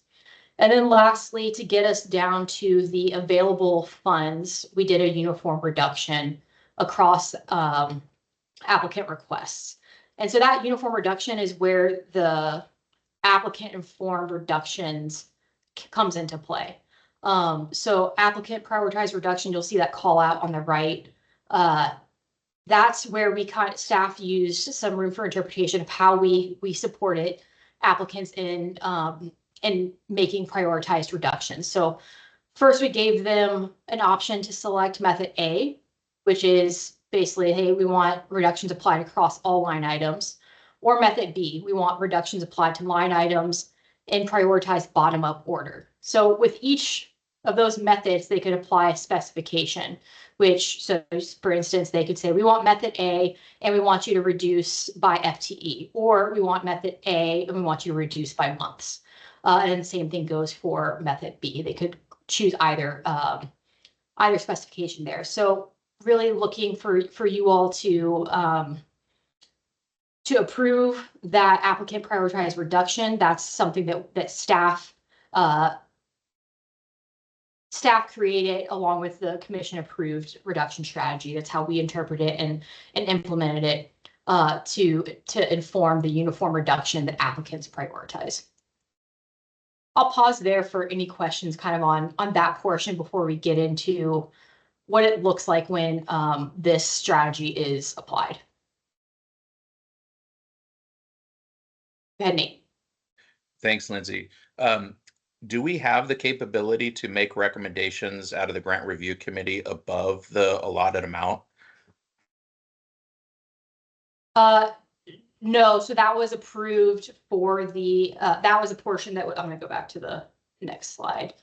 And then lastly, to get us down to the available funds, we did a uniform reduction across applicant requests. And so that uniform reduction is where the applicant informed reductions comes into play. So applicant prioritized reduction, you'll see that call out on the right. That's where staff used some room for interpretation of how we supported applicants in making prioritized reductions. So first, we gave them an option to select method A, which is basically, hey, we want reductions applied across all line items, or method B, we want reductions applied to line items in prioritized bottom-up order. So with each of those methods, they could apply a specification, which, so for instance, they could say, we want method A and we want you to reduce by FTE, or we want method A and we want you to reduce by months. And the same thing goes for method B. They could choose either specification there. So really looking for you all to approve that applicant prioritized reduction. That's something that staff created along with the commission approved reduction strategy. That's how we interpret it and implemented it to inform the uniform reduction that applicants prioritize. I'll pause there for any questions kind of on that portion before we get into what it looks like when this strategy is applied. Go ahead, Nate. Thanks, Lindsay. Do we have the capability to make recommendations out of the grant review committee above the allotted amount? No, so that was approved for the, that was a portion that, I'm gonna go back to the next slide.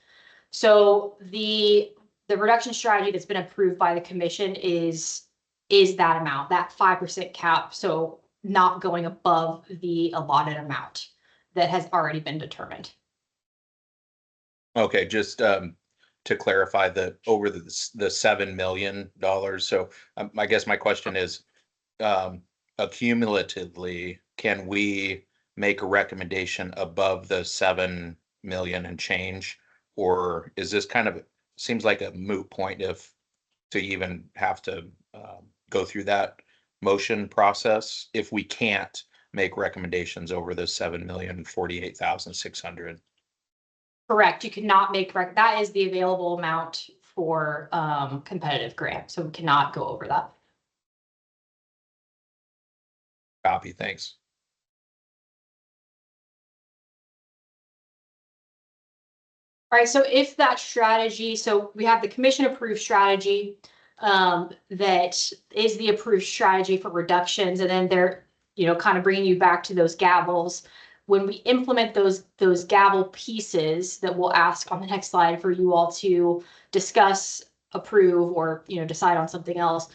So the reduction strategy that's been approved by the commission is that amount, that 5% cap. So not going above the allotted amount that has already been determined. Okay, just to clarify, over the $7 million. So I guess my question is, accumulatively, can we make a recommendation above the 7 million and change, or is this kind of, seems like a moot point to to even have to go through that motion process if we can't make recommendations over the 7,048,600. Correct. You cannot make, that is the available amount for competitive grant. So we cannot go over that. Copy, thanks. All right, so if that strategy, so we have the commission approved strategy that is the approved strategy for reductions, and then they're, kind of bringing you back to those gavels. When we implement those gavel pieces that we'll ask on the next slide for you all to discuss, approve, or decide on something else.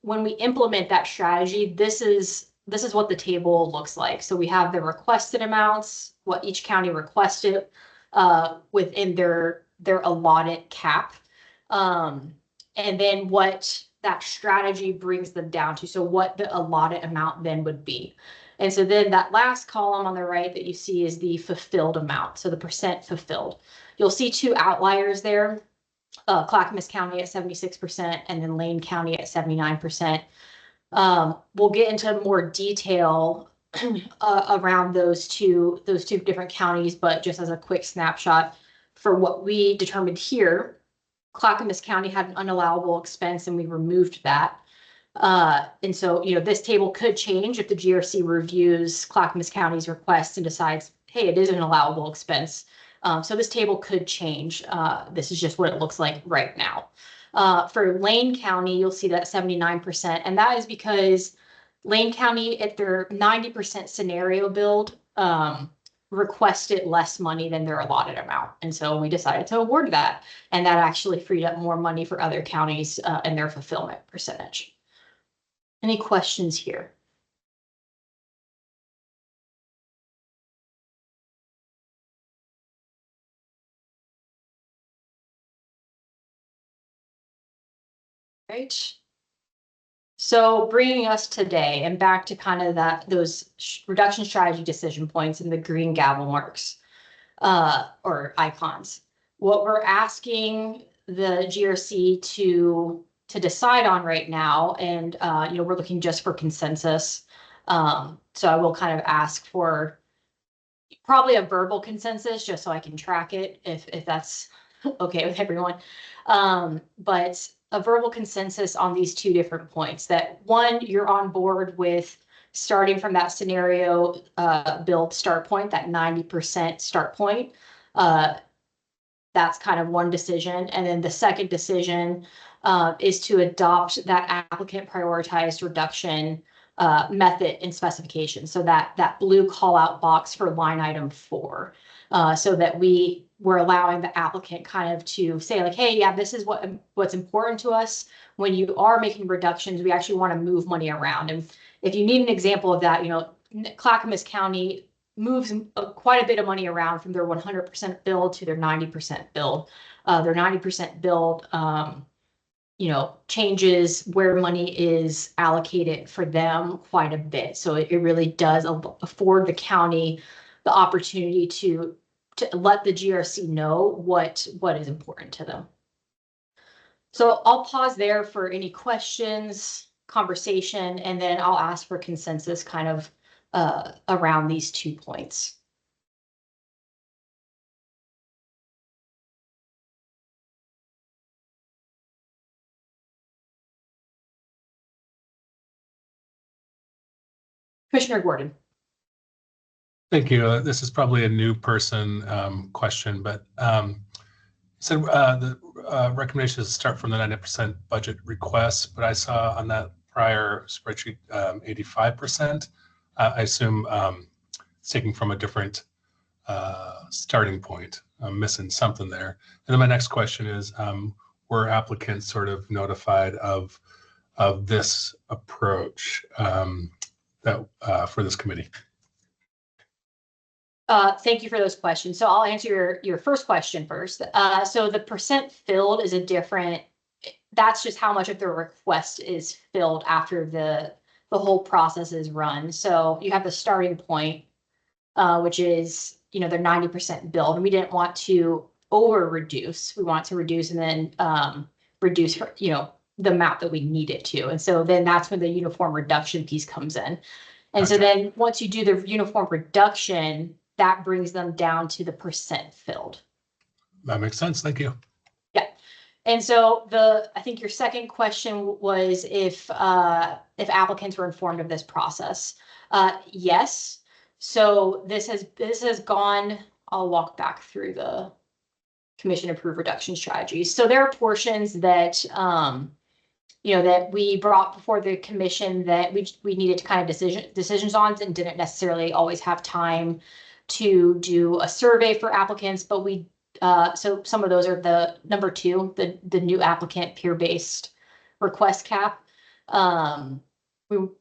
When we implement that strategy, this is what the table looks like. So we have the requested amounts, what each county requested within their allotted cap, and then what that strategy brings them down to. So what the allotted amount then would be. And so then that last column on the right that you see is the fulfilled amount. So the percent fulfilled. You'll see two outliers there. Clackamas County at 76% and then Lane County at 79%. We'll get into more detail around those two different counties, but just as a quick snapshot for what we determined here, Clackamas County had an unallowable expense and we removed that. And so, this table could change if the GRC reviews Clackamas County's request and decides, hey, it is an allowable expense. So this table could change. This is just what it looks like right now. For Lane County, you'll see that 79%, and that is because Lane County, at their 90% scenario build, requested less money than their allotted amount. And so we decided to award that, and that actually freed up more money for other counties and their fulfillment percentage. Any questions here? Right. So bringing us today and back to kind of those reduction strategy decision points in the green gavel marks or icons. What we're asking the GRC to decide on right now, and we're looking just for consensus. So I will kind of ask for probably a verbal consensus just so I can track it if that's okay with everyone. But a verbal consensus on these two different points, that one, you're on board with starting from that scenario build start point, that 90% start point. That's kind of one decision. And then the second decision is to adopt that applicant prioritized reduction method and specification. So that blue call out box for line item 4, so that we're allowing the applicant kind of to say like, hey, yeah, this is what's important to us. When you are making reductions, we actually want to move money around. And if you need an example of that, Clackamas County moves quite a bit of money around from their 100% build to their 90% build. Their 90% build, changes where money is allocated for them quite a bit. So it really does afford the county the opportunity to let the GRC know what is important to them. So I'll pause there for any questions, conversation, and then I'll ask for consensus kind of around these 2 points. Commissioner Gordon. Thank you. This is probably a new person question, but so the recommendation is to start from the 90% budget request, but I saw on that prior spreadsheet 85%. I assume it's taking from a different starting point. I'm missing something there. And then my next question is, were applicants sort of notified of this approach that for this committee? Thank you for those questions. So I'll answer your first question first. So the percent filled is that's just how much of the request is filled after the whole process is run. So you have the starting point, which is, their 90% build, and we didn't want to over reduce. We want to reduce and then reduce, the amount that we need it to. And so then that's when the uniform reduction piece comes in. And so Gotcha. then once you do the uniform reduction, that brings them down to the percent filled. That makes sense. Thank you. Yeah. And so I think your second question was if applicants were informed of this process. Yes. So this has gone, I'll walk back through the commission approved reduction strategies. So there are portions that, that we brought before the commission that we needed to kind of decisions on and didn't necessarily always have time to do a survey for applicants, but so some of those are the number 2, the new applicant peer-based request cap.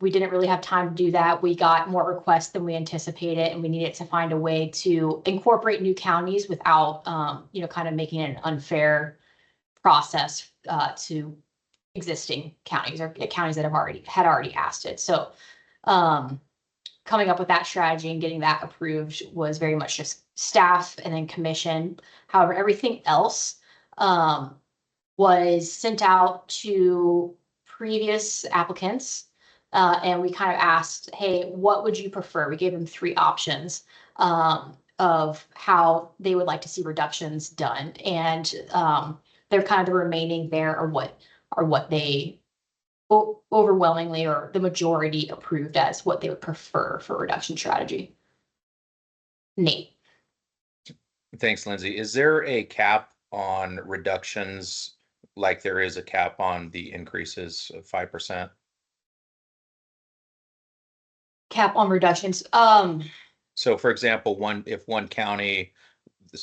We didn't really have time to do that. We got more requests than we anticipated, and we needed to find a way to incorporate new counties without, kind of making it an unfair process to existing counties or counties that had already asked it. So coming up with that strategy and getting that approved was very much just staff and then commission. However, everything else was sent out to previous applicants. And we kind of asked, hey, what would you prefer? We gave them 3 options of how they would like to see reductions done. And they're kind of the remaining there are what they overwhelmingly or the majority approved as what they would prefer for reduction strategy. Nate. Thanks, Lindsay. Is there a cap on reductions like there is a cap on the increases of 5%? Cap on reductions. So for example, if one county,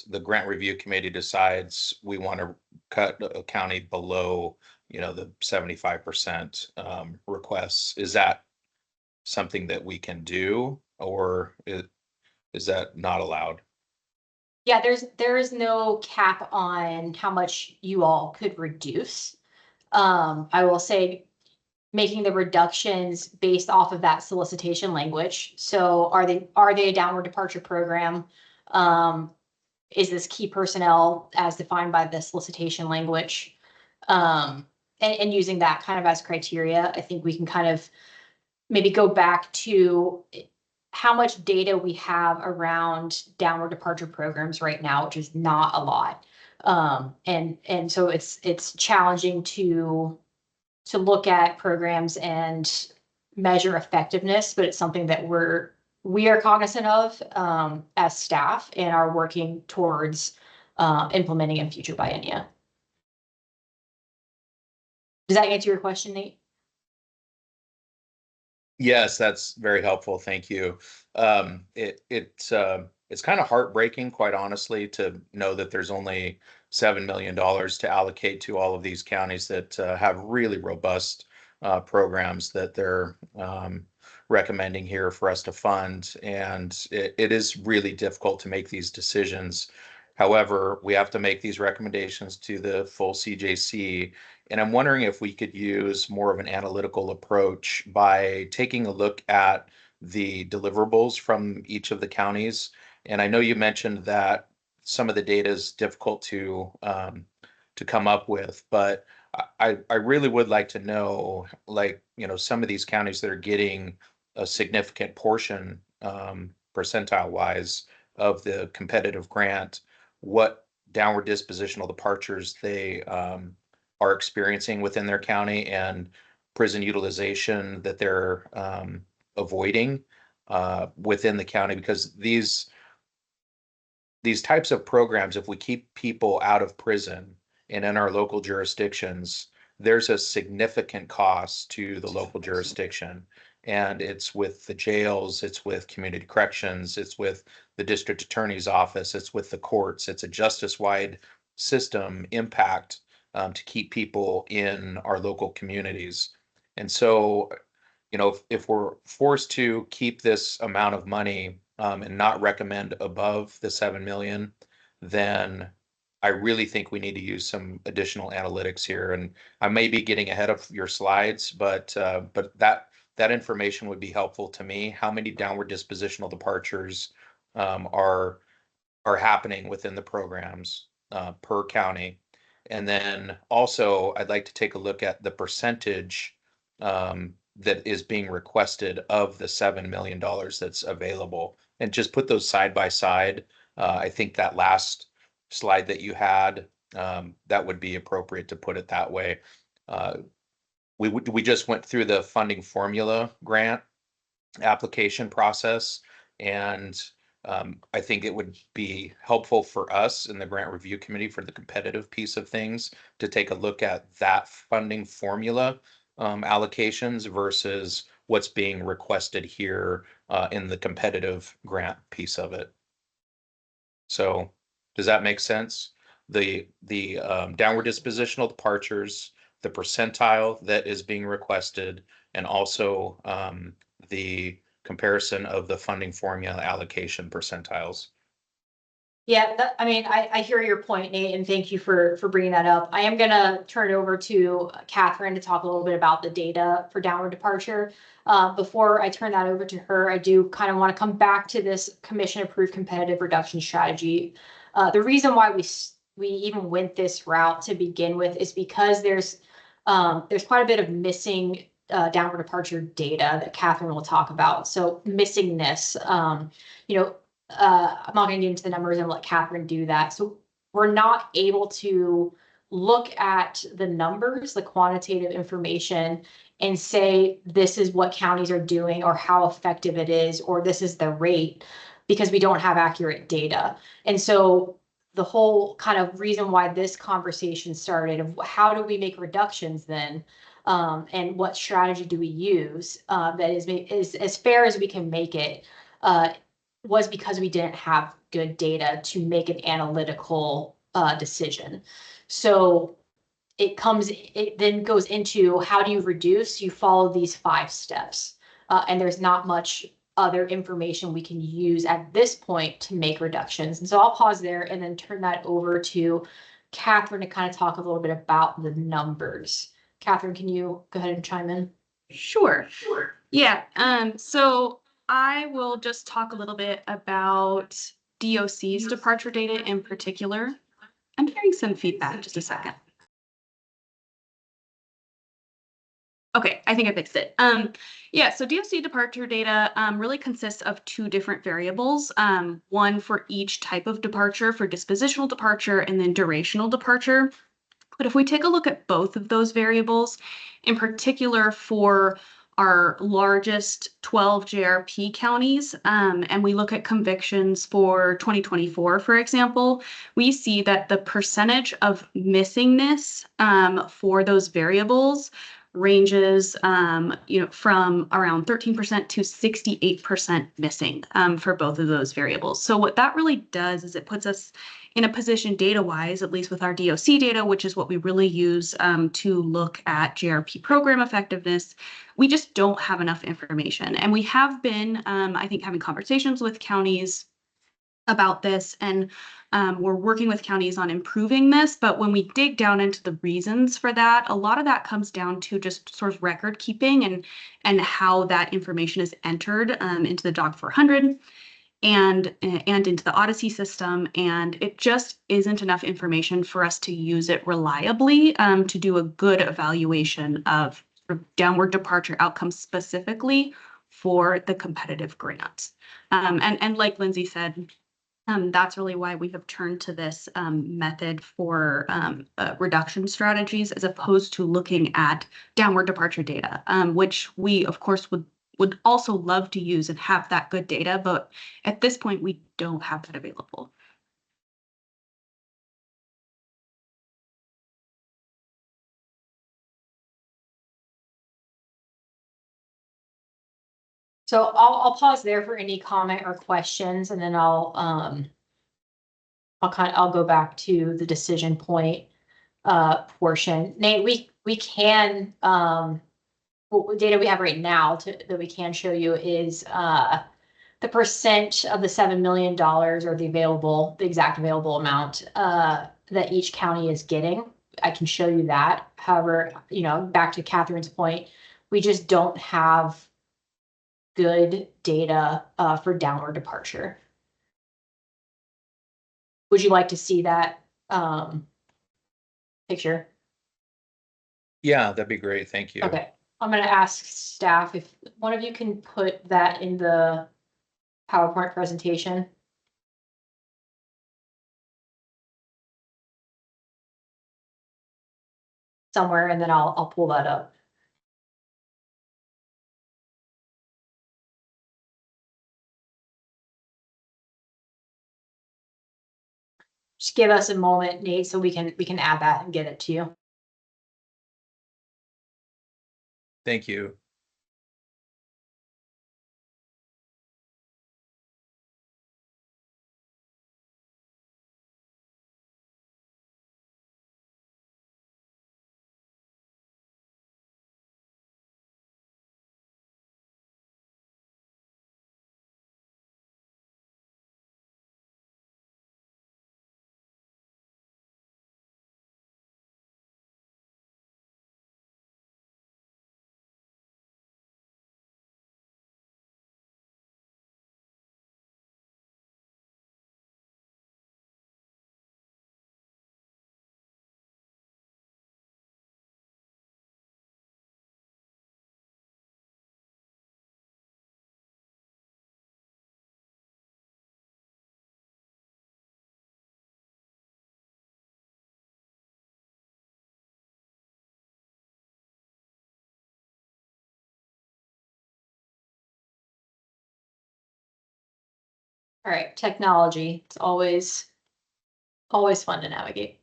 the grant review committee decides we want to cut a county below, the 75% requests, is that something that we can do, or is that not allowed? Yeah, there is no cap on how much you all could reduce. I will say making the reductions based off of that solicitation language. So are they a downward departure program? Is this key personnel as defined by the solicitation language? And using that kind of as criteria, I think we can kind of maybe go back to how much data we have around downward departure programs right now, which is not a lot. And so it's challenging to look at programs and measure effectiveness, but it's something that we are cognizant of as staff and are working towards implementing in future biennia. Does that answer your question, Nate? Yes, that's very helpful. Thank you. It's kind of heartbreaking, quite honestly, to know that there's only $7 million to allocate to all of these counties that have really robust programs that they're recommending here for us to fund. And it is really difficult to make these decisions. However, we have to make these recommendations to the full CJC. And I'm wondering if we could use more of an analytical approach by taking a look at the deliverables from each of the counties. And I know you mentioned that some of the data is difficult to come up with, but I really would like to know, some of these counties that are getting a significant portion, percentile wise, of the competitive grant, what downward dispositional departures they are experiencing within their county and prison utilization that they're avoiding within the county, because these types of programs, if we keep people out of prison and in our local jurisdictions, there's a significant cost to the local jurisdiction. And it's with the jails, it's with community corrections, it's with the district attorney's office, it's with the courts. It's a justice-wide system impact to keep people in our local communities. And so, if we're forced to keep this amount of money and not recommend above the 7 million, then I really think we need to use some additional analytics here. And I may be getting ahead of your slides, but that information would be helpful to me. How many downward dispositional departures are happening within the programs per county? And then also I'd like to take a look at the percentage that is being requested of the $7 million that's available and just put those side by side. I think that last slide that you had, that would be appropriate to put it that way. We just went through the funding formula grant application process, and I think it would be helpful for us in the grant review committee for the competitive piece of things to take a look at that funding formula allocations versus what's being requested here in the competitive grant piece of it. So does that make sense? The downward dispositional departures, the percentile that is being requested, and also the comparison of the funding formula allocation percentiles. Yeah, I mean, I hear your point, Nate, and thank you for bringing that up. I am gonna turn it over to Catherine to talk a little bit about the data for downward departure. Before I turn that over to her, I do kind of want to come back to this commission approved competitive reduction strategy. The reason why we even went this route to begin with is because there's quite a bit of missing downward departure data that Catherine will talk about. So missingness, I'm not going to get into the numbers and let Catherine do that. So we're not able to look at the numbers, the quantitative information, and say this is what counties are doing or how effective it is, or this is the rate, because we don't have accurate data. And so the whole kind of reason why this conversation started of how do we make reductions then, and what strategy do we use that is as fair as we can make it, was because we didn't have good data to make an analytical decision. So it then goes into how do you reduce? You follow these 5 steps. And there's not much other information we can use at this point to make reductions. And so I'll pause there and then turn that over to Catherine to kind of talk a little bit about the numbers. Catherine, can you go ahead and chime in? Sure. Yeah. So I will just talk a little bit about DOC's departure data in particular. I'm hearing some feedback, just a second. Okay, I think I fixed it. Yeah, so DOC departure data really consists of 2 different variables, one for each type of departure, for dispositional departure and then durational departure. But if we take a look at both of those variables, in particular for our largest 12 JRP counties, and we look at convictions for 2024, for example, we see that the percentage of missingness for those variables ranges from around 13% to 68% missing for both of those variables. So what that really does is it puts us in a position data-wise, at least with our DOC data, which is what we really use to look at JRP program effectiveness, we just don't have enough information. And we have been, I think, having conversations with counties about this, and we're working with counties on improving this. But when we dig down into the reasons for that, a lot of that comes down to just sort of record keeping and how that information is entered into the Doc 400 and into the Odyssey system. And it just isn't enough information for us to use it reliably to do a good evaluation of downward departure outcomes specifically for the competitive grant. And like Lindsay said, that's really why we have turned to this method for reduction strategies as opposed to looking at downward departure data, which we, of course, would also love to use and have that good data, but at this point, we don't have that available. So I'll pause there for any comment or questions, and then I'll go back to the decision point portion. Nate, we can what data we have right now that we can show you is the percent of the $7 million or the exact available amount that each county is getting. I can show you that. However, back to Catherine's point, we just don't have good data for downward departure. Would you like to see that picture? Yeah, that'd be great. Thank you. Okay, I'm gonna ask staff if one of you can put that in the PowerPoint presentation. Somewhere, and then I'll pull that up. Just give us a moment, Nate, so we can add that and get it to you. Thank you. All right, technology. It's always fun to navigate.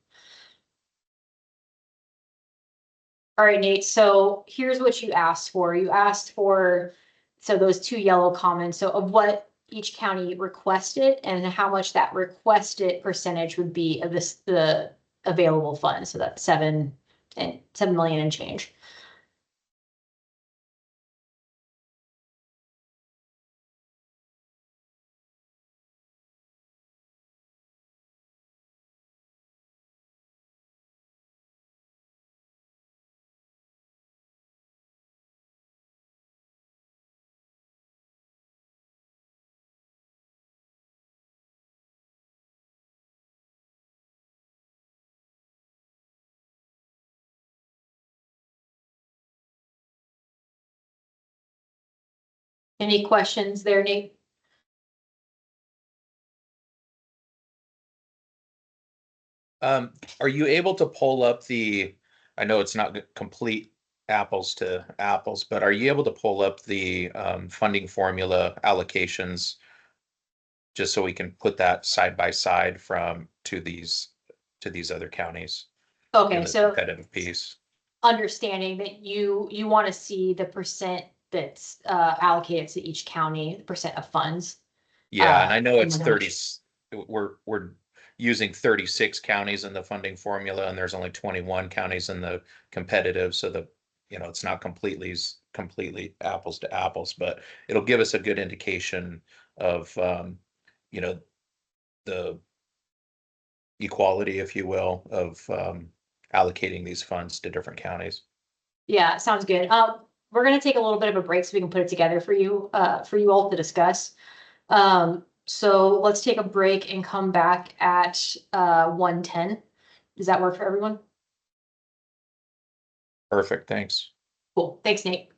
All right, Nate, so here's what you asked for. You asked for, so those two yellow comments, so of what each county requested and how much that requested percentage would be of the available funds. So that's 7 million and change. Any questions there, Nate? Are you able to pull up I know it's not complete apples to apples, but are you able to pull up the funding formula allocations just so we can put that side by side to these other counties in Okay, the so competitive piece? understanding that you want to see the percent that's allocated to each county, the percent of funds. Yeah, and I know and it's then how much- 30, we're using 36 counties in the funding formula, and there's only 21 counties in the competitive, so it's not completely apples to apples, but it'll give us a good indication of, you know, the equality, if you will, of allocating these funds to different counties. Yeah, sounds good. We're gonna take a little bit of a break so we can put it together for you all to discuss. So let's take a break and come back at 1:10. Does that work for everyone? Perfect, thanks. Cool. Thanks, Nate.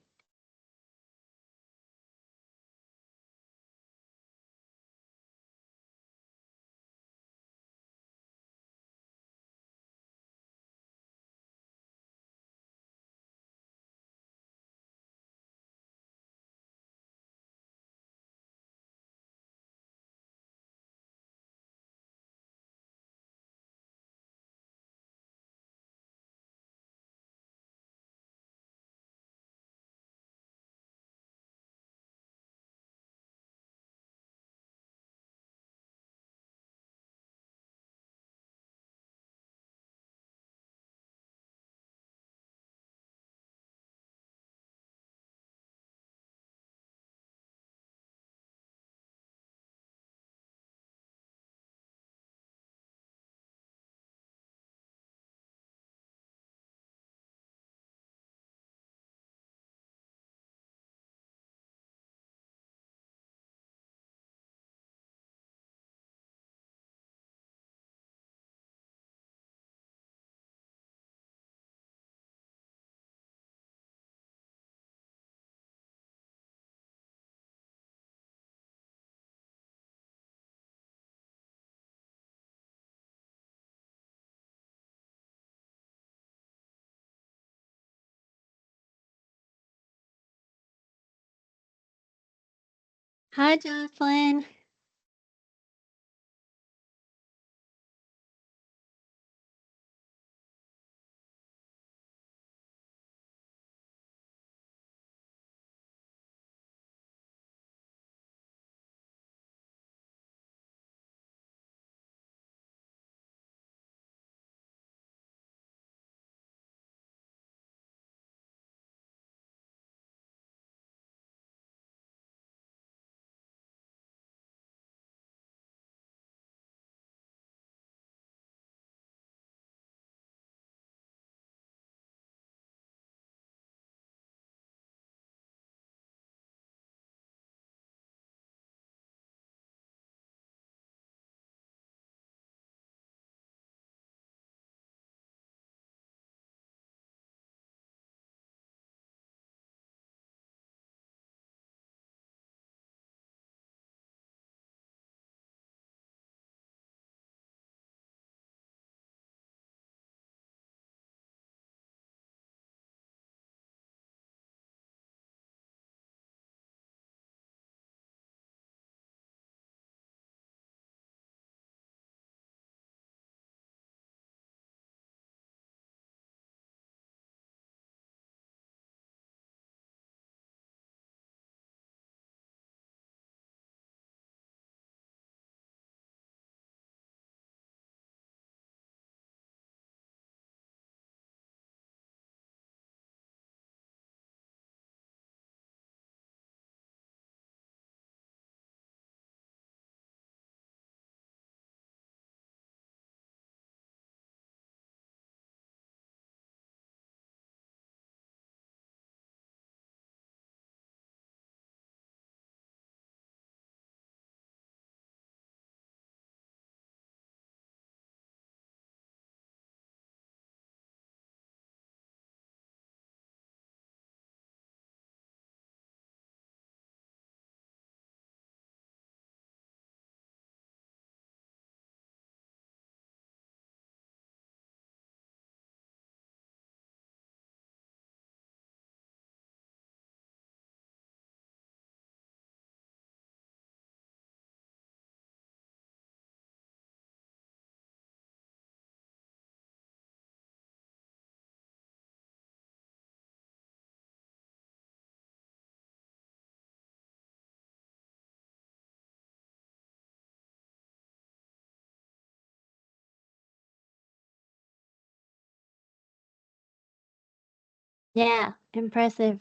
Hi, Jocelyn. Yeah, impressive.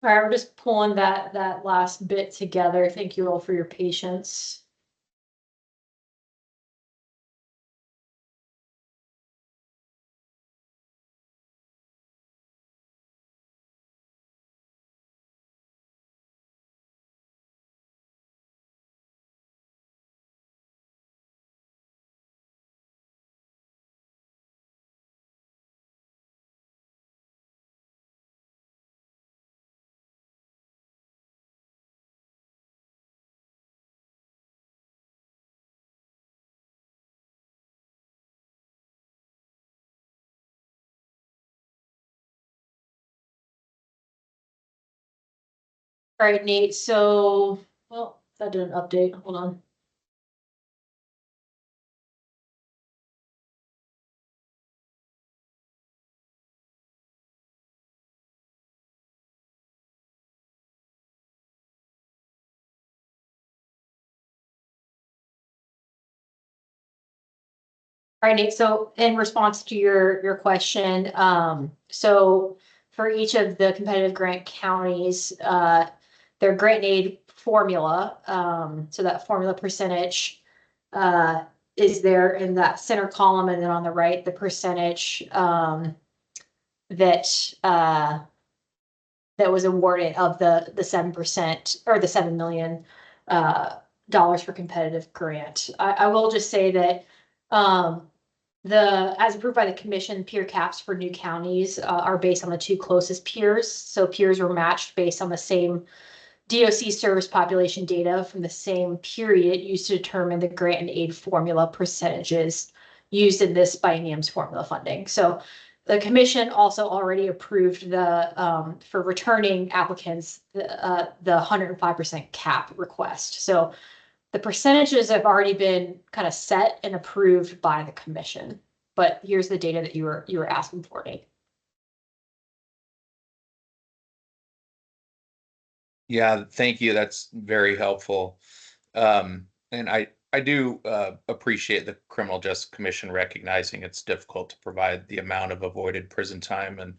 All right, we're just pulling that last bit together. Thank you all for your patience. All right, Nate, so, well, that did an update. Hold on. All right, Nate, so in response to your question, so for each of the competitive grant counties, their grant aid formula, so that formula percentage, is there in that center column, and then on the right, the percentage, that, that was awarded of the 7% or the 7 million, dollars for competitive grant. I will just say that, as approved by the commission, peer caps for new counties are based on the two closest peers. So peers were matched based on the same DOC service population data from the same period used to determine the grant and aid formula percentages used in this biennium's formula funding. So the commission also already approved the for returning applicants the 105% cap request. So the percentages have already been kind of set and approved by the commission, but here's the data that you were asking for, Nate. Yeah, thank you. That's very helpful. And I do appreciate the Criminal Justice Commission recognizing it's difficult to provide the amount of avoided prison time and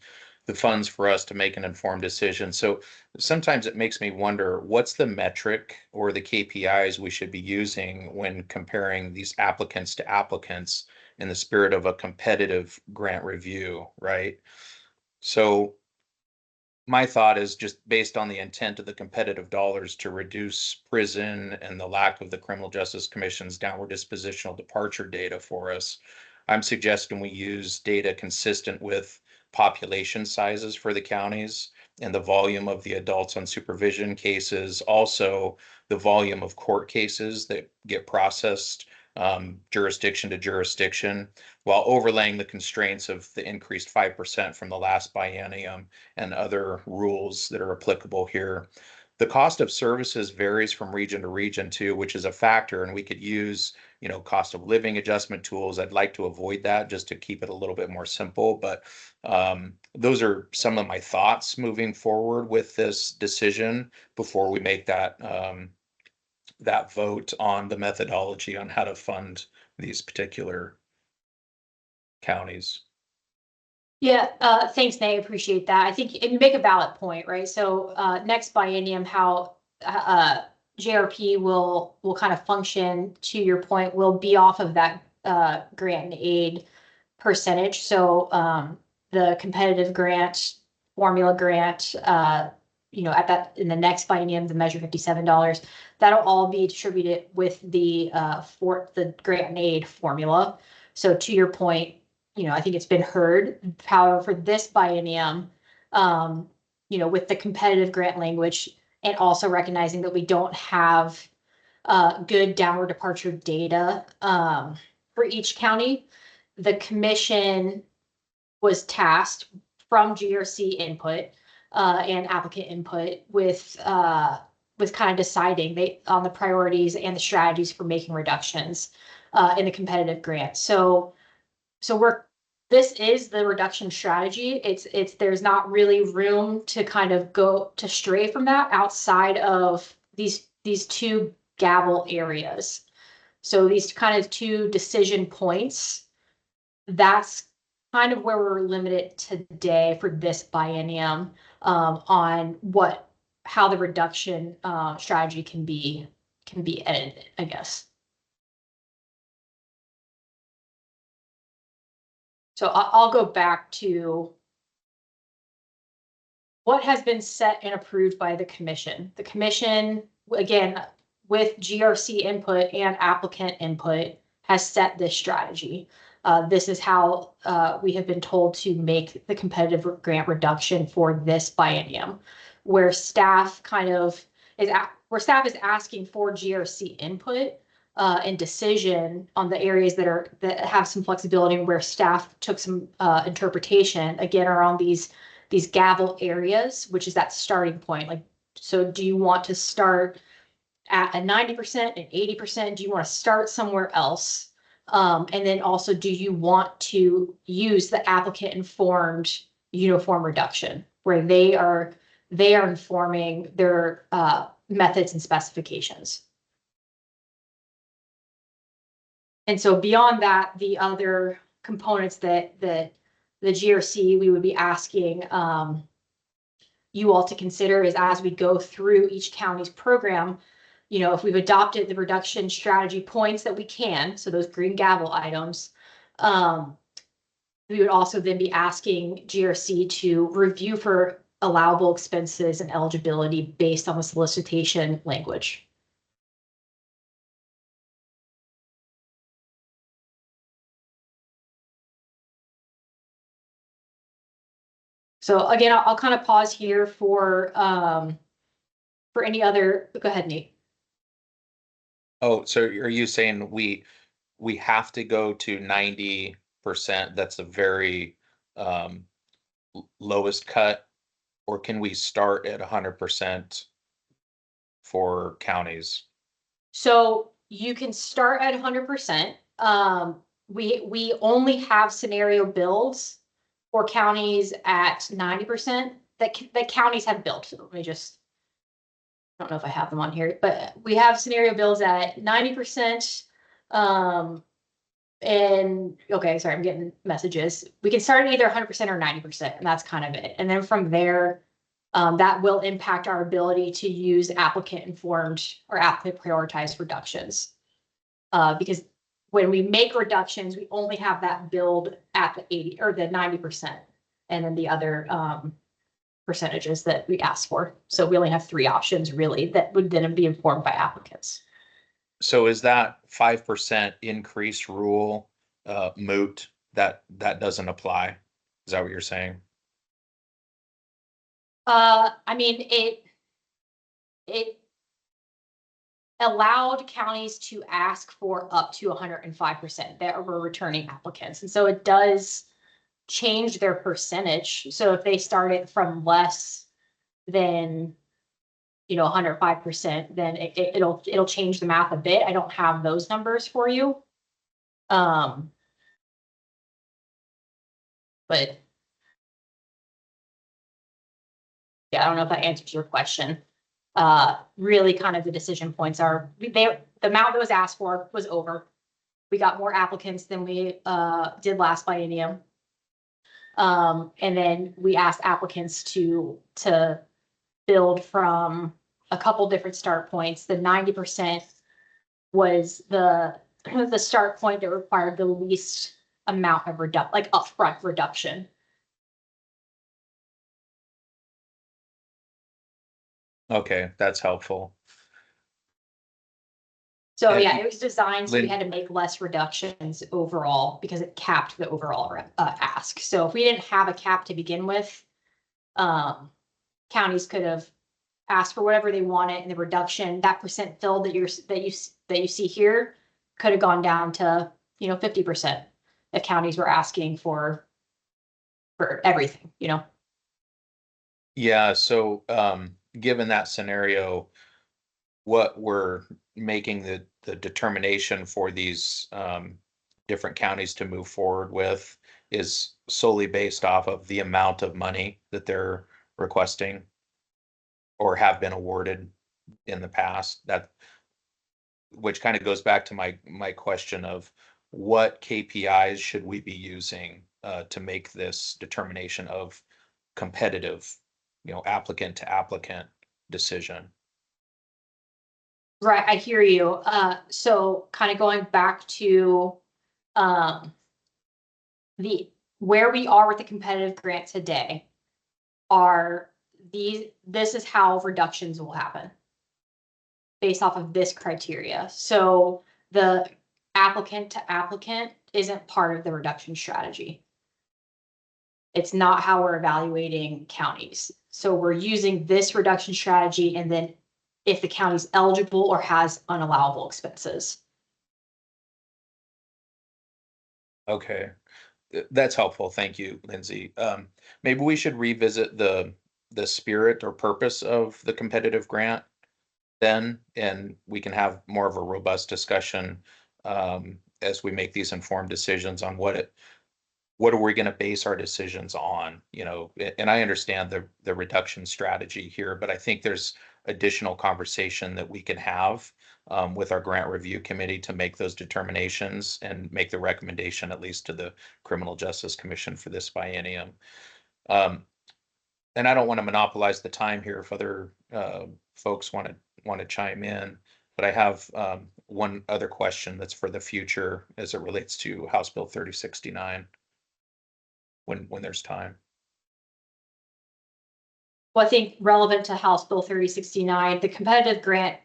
the funds for us to make an informed decision. So sometimes it makes me wonder, what's the metric or the KPIs we should be using when comparing these applicants to applicants in the spirit of a competitive grant review, right? So my thought is, just based on the intent of the competitive dollars to reduce prison and the lack of the Criminal Justice Commission's downward dispositional departure data for us, I'm suggesting we use data consistent with population sizes for the counties and the volume of the adults on supervision cases, also the volume of court cases that get processed jurisdiction to jurisdiction, while overlaying the constraints of the increased 5% from the last biennium and other rules that are applicable here. The cost of services varies from region to region too, which is a factor, and we could use, cost of living adjustment tools. I'd like to avoid that just to keep it a little bit more simple, but those are some of my thoughts moving forward with this decision before we make that that vote on the methodology on how to fund these particular counties. Yeah, thanks, Nate. Appreciate that. I think and you make a valid point, right? So next biennium, how JRP will kind of function, to your point, will be off of that grant and aid percentage. So the competitive grant, formula grant, at that in the next biennium, the measure $57, that'll all be distributed with the for the grant and aid formula. So to your point, I think it's been heard. However, for this biennium, with the competitive grant language and also recognizing that we don't have good downward departure data for each county, the commission was tasked from GRC input and applicant input with kind of deciding on the priorities and the strategies for making reductions in the competitive grant. So this is the reduction strategy. There's not really room to kind of go to stray from that outside of these two gavel areas. So these kind of two decision points, that's kind of where we're limited today for this biennium. on how the reduction strategy can be edited, I guess. So I'll go back to what has been set and approved by the commission. The commission, again, with GRC input and applicant input, has set this strategy. This is how we have been told to make the competitive grant reduction for this biennium, where staff is asking for GRC input and decision on the areas that have some flexibility, where staff took some interpretation again around these gavel areas, which is that starting point. Like, so do you want to start at a 90% and 80%? Do you want to start somewhere else? And then also, do you want to use the applicant informed uniform reduction, where they are informing their methods and specifications? And so beyond that, the other components that the GRC we would be asking you all to consider is, as we go through each county's program, if we've adopted the reduction strategy points that we can, so those green gavel items, we would also then be asking GRC to review for allowable expenses and eligibility based on the solicitation language. So again, I'll kind of pause here for any other. Go ahead, Nate. Oh, so are you saying we have to go to 90%? That's the very lowest cut, or can we start at 100% for counties? So you can start at 100%. We only have scenario builds for counties at 90% that counties have built. So let me just, I don't know if I have them on here, but we have scenario builds at 90%. And okay, sorry, I'm getting messages. We can start at either 100% or 90%, and that's kind of it. And then from there, that will impact our ability to use applicant informed or applicant prioritized reductions. Because when we make reductions, we only have that build at the 80 or the 90%, and then the other percentages that we ask for. So we only have 3 options really that would then be informed by applicants. So is that 5% increase rule moot? That doesn't apply? Is that what you're saying? I mean, it allowed counties to ask for up to 105% that were returning applicants. And so it does change their percentage. So if they started from less than 105%, then it'll change the math a bit. I don't have those numbers for you. But yeah, I don't know if that answers your question. Really kind of the decision points are, the amount that was asked for was over. We got more applicants than we did last biennium. And then we asked applicants to build from a couple different start points. The 90% was the start point that required the least amount of upfront reduction. Okay, that's helpful. So And yeah, it was designed so we Lynn- had to make less reductions overall because it capped the overall ask. So if we didn't have a cap to begin with, counties could have asked for whatever they wanted, and the reduction, that percent filled that you see here, could have gone down to 50% if counties were asking for everything. Yeah, so given that scenario, what we're making the determination for these different counties to move forward with is solely based off of the amount of money that they're requesting or have been awarded in the past. That, which kind of goes back to my question of what KPIs should we be using to make this determination of competitive applicant to applicant decision. Right, I hear you. So kind of going back to where we are with the competitive grant today are this is how reductions will happen based off of this criteria. So the applicant to applicant isn't part of the reduction strategy. It's not how we're evaluating counties. So we're using this reduction strategy, and then if the county's eligible or has unallowable expenses. Okay, that's helpful. Thank you, Lindsay. Maybe we should revisit the spirit or purpose of the competitive grant then, and we can have more of a robust discussion as we make these informed decisions on what are we going to base our decisions on, and I understand the reduction strategy here, but I think there's additional conversation that we can have with our grant review committee to make those determinations and make the recommendation, at least to the Criminal Justice Commission for this biennium. And I don't want to monopolize the time here if other folks want to chime in, but I have one other question that's for the future as it relates to House Bill 3069. When there's time. Well, I think relevant to House Bill 3069, the competitive grant,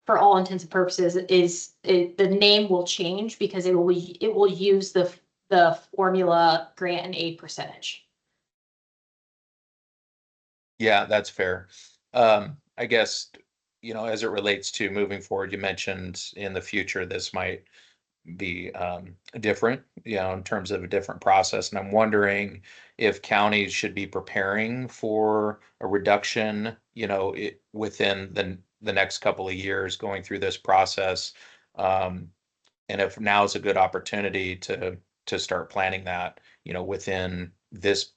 for all intents and purposes, the name will change because it will use the formula grant and aid percentage. Yeah, that's fair. I guess, as it relates to moving forward, you mentioned in the future this might be different, in terms of a different process. And I'm wondering if counties should be preparing for a reduction, within the next couple of years going through this process. And if now is a good opportunity to start planning that, within this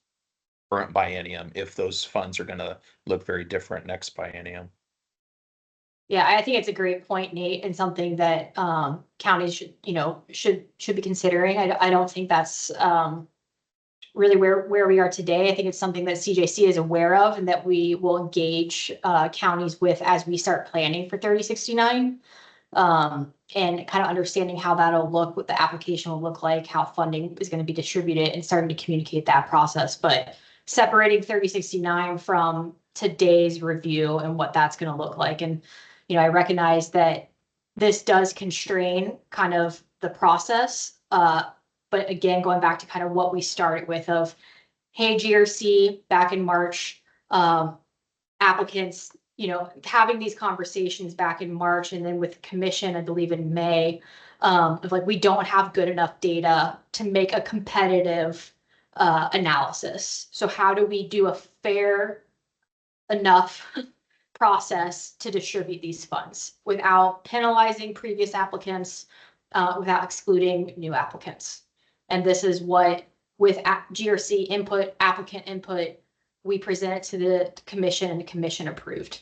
current biennium, if those funds are going to look very different next biennium. Yeah, I think it's a great point, Nate, and something that counties should be considering. I don't think that's really where we are today. I think it's something that CJC is aware of and that we will engage counties with as we start planning for 3069, and kind of understanding how that'll look, what the application will look like, how funding is going to be distributed, and starting to communicate that process. But separating 3069 from today's review and what that's going to look like. And I recognize that this does constrain kind of the process. But again, going back to kind of what we started with of, hey, GRC, back in March, applicants, having these conversations back in March, and then with the commission, I believe in May, of like, we don't have good enough data to make a competitive analysis. So how do we do a fair enough process to distribute these funds without penalizing previous applicants, without excluding new applicants? And this is what, with GRC input, applicant input, we presented to the commission, and the commission approved.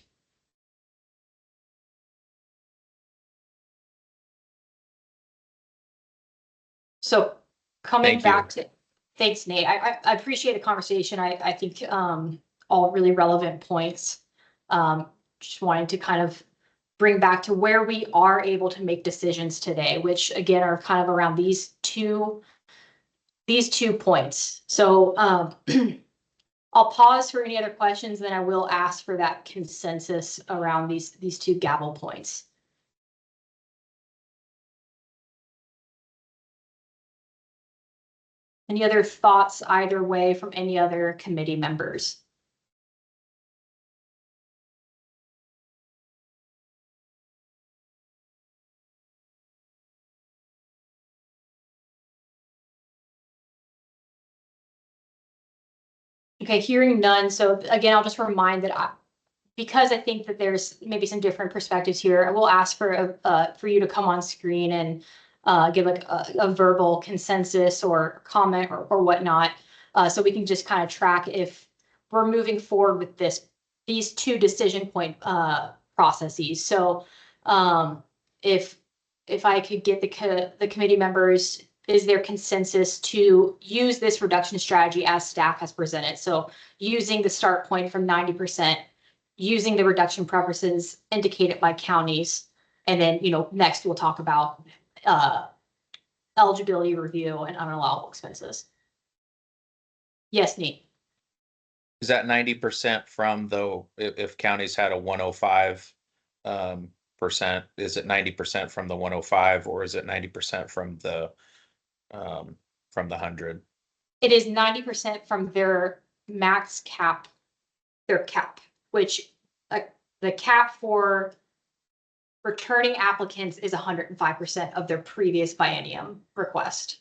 So coming back to, thanks, Nate. I appreciate the conversation. I think all really relevant points. Just wanted to kind of bring back to where we are able to make decisions today, which again are kind of around these two points. So I'll pause for any other questions, then I will ask for that consensus around these two gavel points. Any other thoughts either way from any other committee members? Okay, hearing none. So again, I'll just remind that because I think that there's maybe some different perspectives here, I will ask for you to come on screen and give like a verbal consensus or comment or whatnot, so we can just kind of track if we're moving forward with these two decision point processes. So if I could get the committee members is there consensus to use this reduction strategy as staff has presented? So using the start point from 90%, using the reduction preferences indicated by counties. And then, next we'll talk about eligibility review and unallowable expenses. Yes, Nate. Is that 90% from if counties had a 105 percent, is it 90% from the 105 or is it 90% from the 100? It is 90% from their max cap, their cap, which the cap for returning applicants is 105% of their previous biennium request.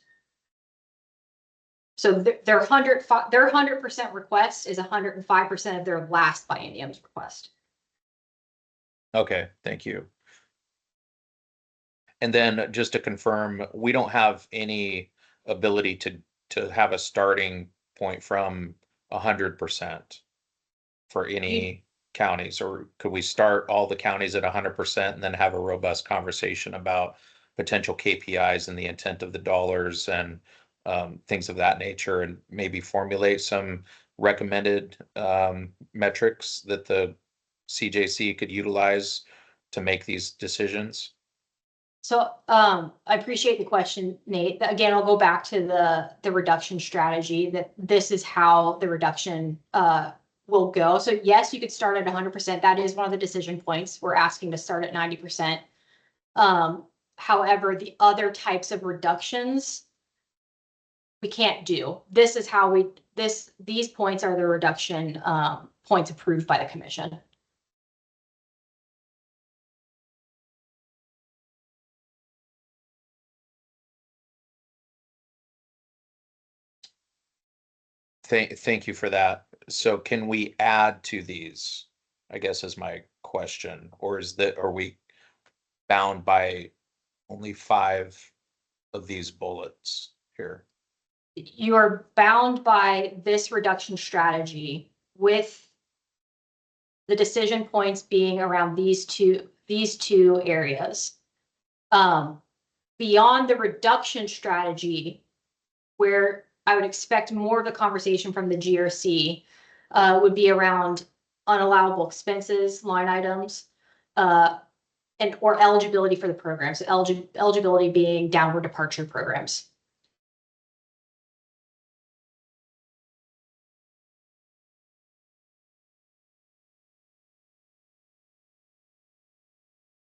So their 100% request is 105% of their last biennium's request. Okay, thank you. And then just to confirm, we don't have any ability to have a starting point from 100% for any counties, or could we start all the counties at 100% and then have a robust conversation about potential KPIs and the intent of the dollars and things of that nature, and maybe formulate some recommended metrics that the CJC could utilize to make these decisions? So I appreciate the question, Nate. Again, I'll go back to the reduction strategy, that this is how the reduction will go. So yes, you could start at 100%. That is one of the decision points. We're asking to start at 90%. However, the other types of reductions we can't do. This is how these points are the reduction points approved by the commission. Thank you for that. So can we add to these, I guess is my question, or are we bound by only 5 of these bullets here? You are bound by this reduction strategy, with the decision points being around these two areas. Beyond the reduction strategy, where I would expect more of the conversation from the GRC would be around unallowable expenses, line items, or eligibility for the programs. Eligibility being downward departure programs.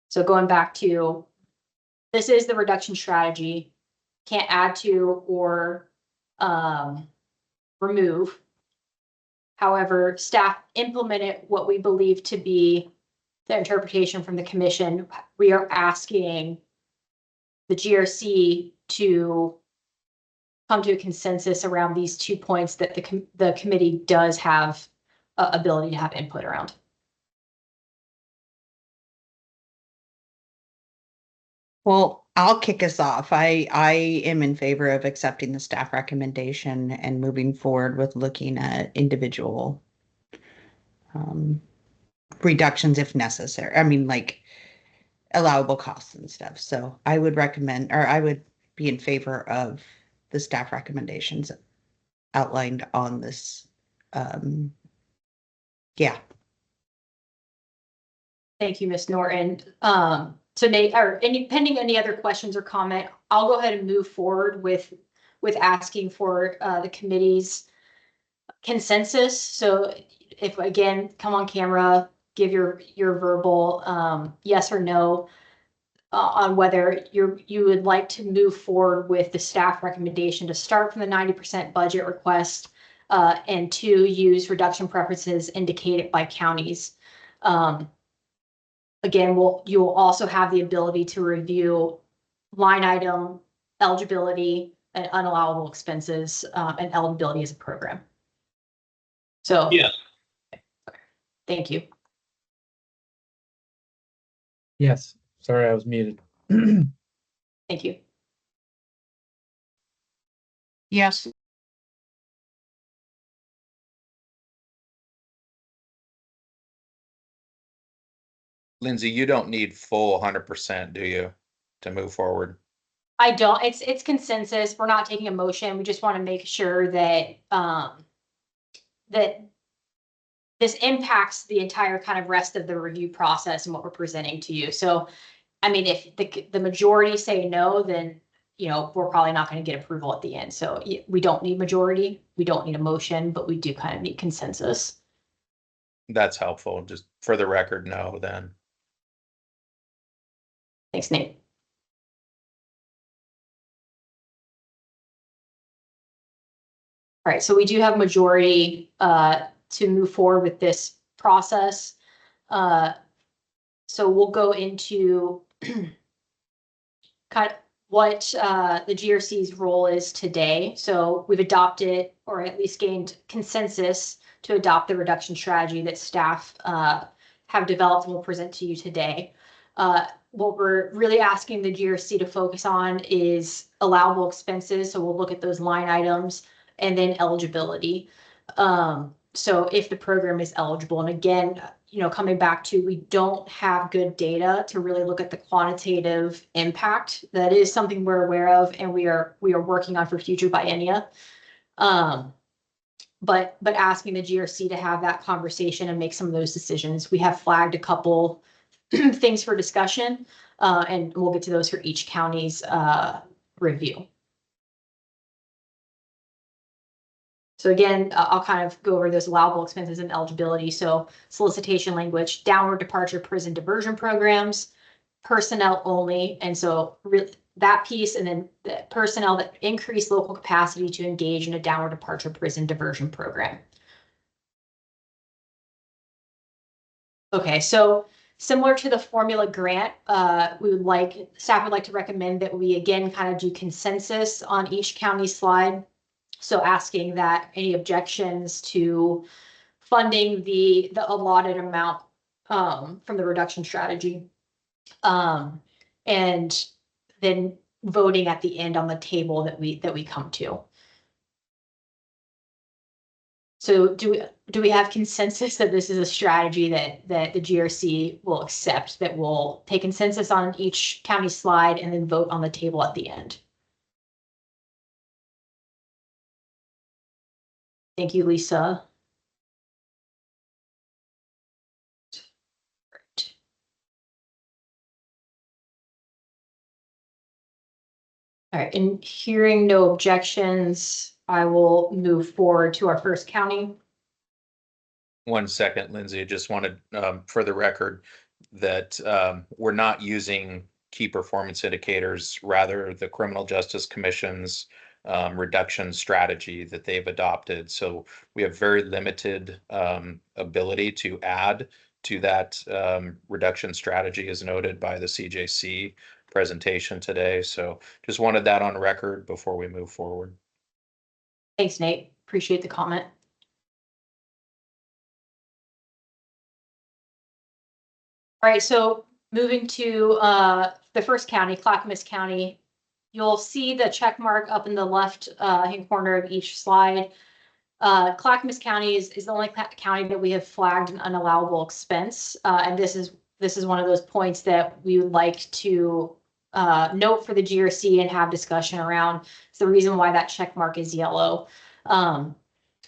So going back to, this is the reduction strategy. Can't add to or remove. However, staff implemented what we believe to be the interpretation from the commission. We are asking the GRC to come to a consensus around these 2 points that the committee does have ability to have input around. Well, I'll kick us off. I am in favor of accepting the staff recommendation and moving forward with looking at individual reductions if necessary. I mean, like allowable costs and stuff. So I would recommend, or I would be in favor of the staff recommendations outlined on this. Yeah. Thank you, Ms. Norton. So Nate, or pending any other questions or comment, I'll go ahead and move forward with asking for the committee's consensus. So if, again, come on camera, give your verbal yes or no on whether you would like to move forward with the staff recommendation to start from the 90% budget request and to use reduction preferences indicated by counties. Again, you will also have the ability to review line item eligibility and unallowable expenses and eligibility as a program. So Yes. Thank you. Yes, sorry, I was muted. Thank you. Yes. Lindsay, you don't need full 100%, do you, to move forward? I don't, it's consensus. We're not taking a motion. We just want to make sure that, that this impacts the entire kind of rest of the review process and what we're presenting to you. So, I mean, if the majority say no, then, you know, we're probably not going to get approval at the end. So we don't need majority. We don't need a motion, but we do kind of need consensus. That's helpful. Just for the record, no, then. Thanks, Nate. All right, so we do have majority to move forward with this process. So we'll go into kind of what the GRC's role is today. So we've adopted, or at least gained consensus to adopt the reduction strategy that staff have developed and will present to you today. What we're really asking the GRC to focus on is allowable expenses. So we'll look at those line items and then eligibility. So if the program is eligible, and again, you know, coming back to, we don't have good data to really look at the quantitative impact. That is something we're aware of, and we are working on for future biennia. But asking the GRC to have that conversation and make some of those decisions. We have flagged a couple things for discussion, and we'll get to those for each county's review. So again, I'll kind of go over those allowable expenses and eligibility. So solicitation language, downward departure prison diversion programs, personnel only. And so that piece, and then the personnel that increase local capacity to engage in a downward departure prison diversion program. Okay, so similar to the formula grant, staff would like to recommend that we again kind of do consensus on each county slide. So asking that any objections to funding the allotted amount from the reduction strategy, and then voting at the end on the table that we come to. So do we have consensus that this is a strategy that the GRC will accept, that will take consensus on each county slide and then vote on the table at the end? Thank you, Lisa. All right, and hearing no objections, I will move forward to our first county. 1 second, Lindsay. I just wanted, for the record, that we're not using key performance indicators, rather the Criminal Justice Commission's reduction strategy that they've adopted. So we have very limited ability to add to that reduction strategy, as noted by the CJC presentation today. So just wanted that on record before we move forward. Thanks, Nate. Appreciate the comment. All right, so moving to the first county, Clackamas County, you'll see the check mark up in the left hand corner of each slide. Clackamas County is the only county that we have flagged an unallowable expense, and this is one of those points that we would like to note for the GRC and have discussion around. It's the reason why that check mark is yellow.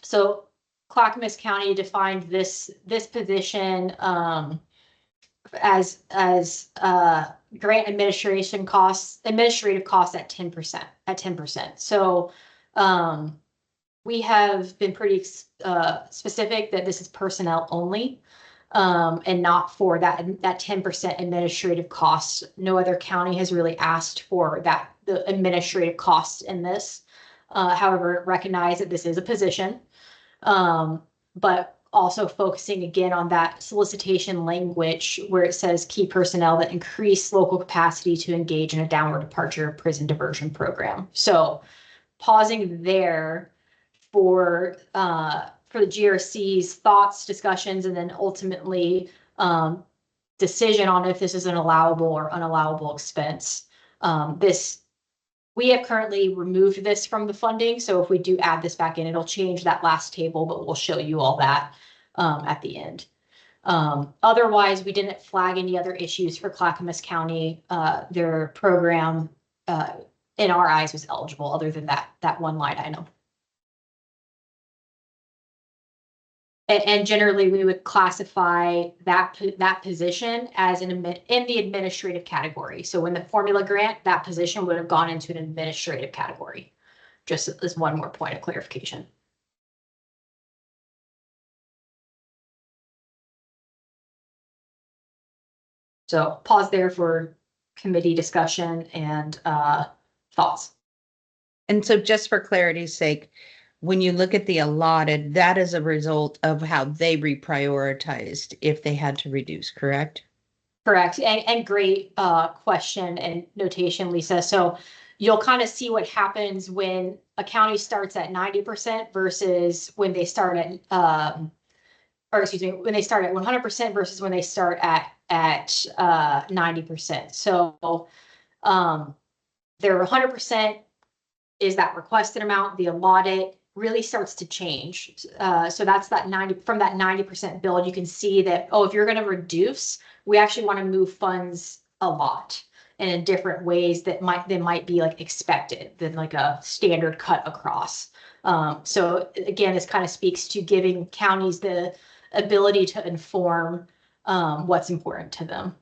So Clackamas County defined this position as grant administrative costs at 10%. So we have been pretty specific that this is personnel only, and not for that 10% administrative costs. No other county has really asked for the administrative costs in this. However, recognize that this is a position, but also focusing again on that solicitation language where it says key personnel that increase local capacity to engage in a downward departure prison diversion program. So pausing there for the GRC's thoughts, discussions, and then ultimately decision on if this is an allowable or unallowable expense. We have currently removed this from the funding, so if we do add this back in, it'll change that last table, but we'll show you all that at the end. Otherwise, we didn't flag any other issues for Clackamas County. Their program in our eyes was eligible, other than that one line item. And generally, we would classify that position as in the administrative category. So when the formula grant, that position would have gone into an administrative category. Just as one more point of clarification. So pause there for committee discussion and thoughts. And so just for clarity's sake, when you look at the allotted, that is a result of how they reprioritized if they had to reduce, correct? Correct. And great question and notation, Lisa. So you'll kind of see what happens when a county starts at 90% versus when they start at, or excuse me, when they start at 100% versus when they start at 90%. So their 100% is that requested amount. The allotted really starts to change. So that's that 90% build. You can see that, oh, if you're going to reduce, we actually want to move funds a lot and in different ways that might be like expected than like a standard cut across. So again, this kind of speaks to giving counties the ability to inform what's important to them.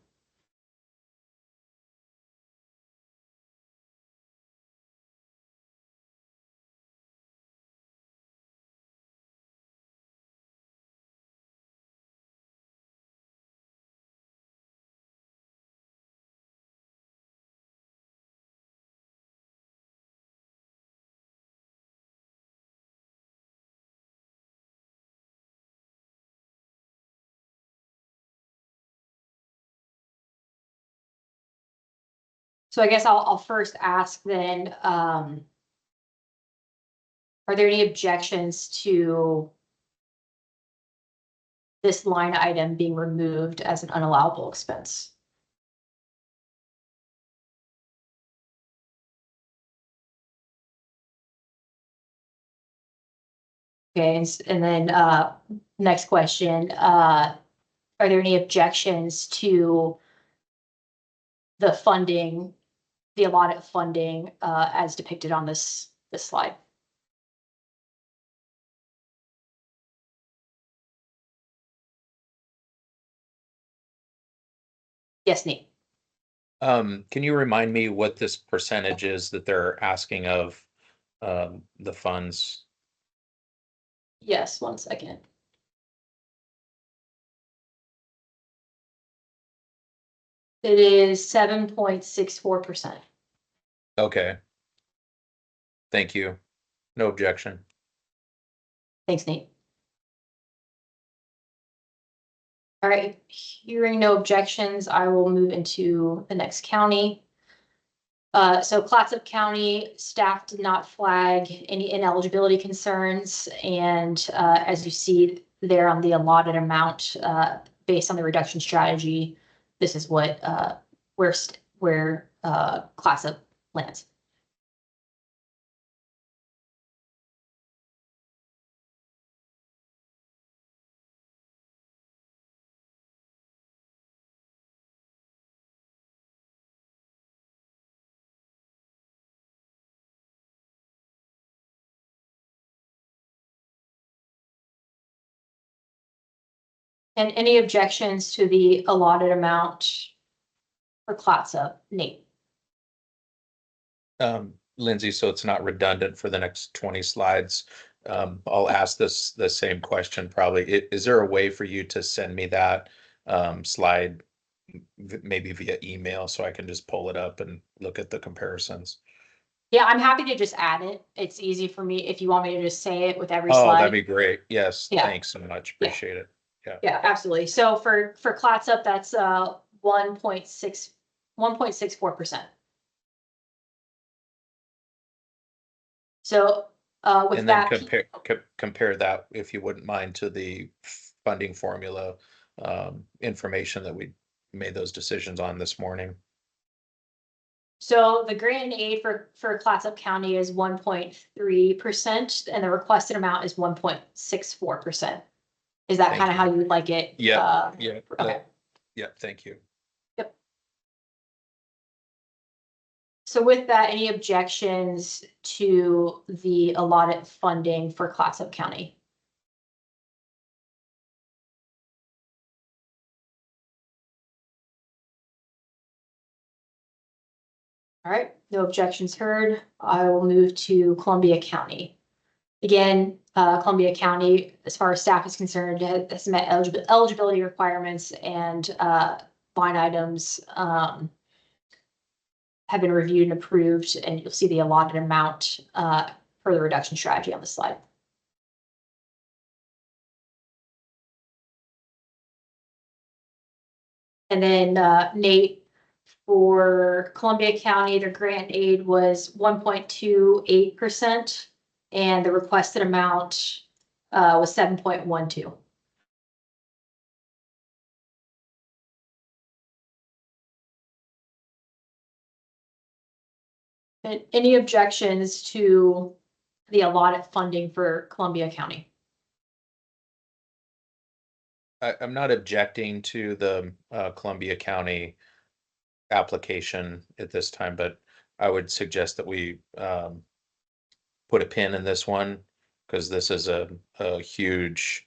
So I guess I'll first ask then, are there any objections to this line item being removed as an unallowable expense? Okay, and then next question, are there any objections to the funding, the allotted funding as depicted on this slide? Yes, Nate. Can you remind me what this percentage is that they're asking of the funds? Yes, 1 second. It is 7.64%. Okay. Thank you. No objection. Thanks, Nate. All right, hearing no objections, I will move into the next county. So Clatsop County staff did not flag any ineligibility concerns. And as you see there on the allotted amount, based on the reduction strategy, this is what where Clatsop lands. And any objections to the allotted amount for Clatsop, Nate? Lindsay, so it's not redundant for the next 20 slides. I'll ask this the same question probably. Is there a way for you to send me that slide maybe via email so I can just pull it up and look at the comparisons? Yeah, I'm happy to just add it. It's easy for me if you want me to just say it with every Oh, slide. that'd be great. Yes, Yeah. thanks so much. Appreciate it. Yeah, absolutely. So for Clatsop, that's 1.64%. So with And then that, compare that, if you wouldn't mind, to the funding formula information that we made those decisions on this morning. so the grant and aid for Clatsop County is 1.3%, and the requested amount is 1.64%. Is that Thank kind of you. how you would like it? Yeah, yeah. Okay. Yeah, thank you. So with that, any objections to the allotted funding for Clatsop County? All right, no objections heard. I will move to Columbia County. Again, Columbia County, as far as staff is concerned, has met eligibility requirements and line items have been reviewed and approved, and you'll see the allotted amount for the reduction strategy on the slide. And then Nate, for Columbia County, their grant aid was 1.28%, and the requested amount was 7.12. And any objections to the allotted funding for Columbia County? I'm not objecting to the Columbia County application at this time, but I would suggest that we put a pin in this one because this is a huge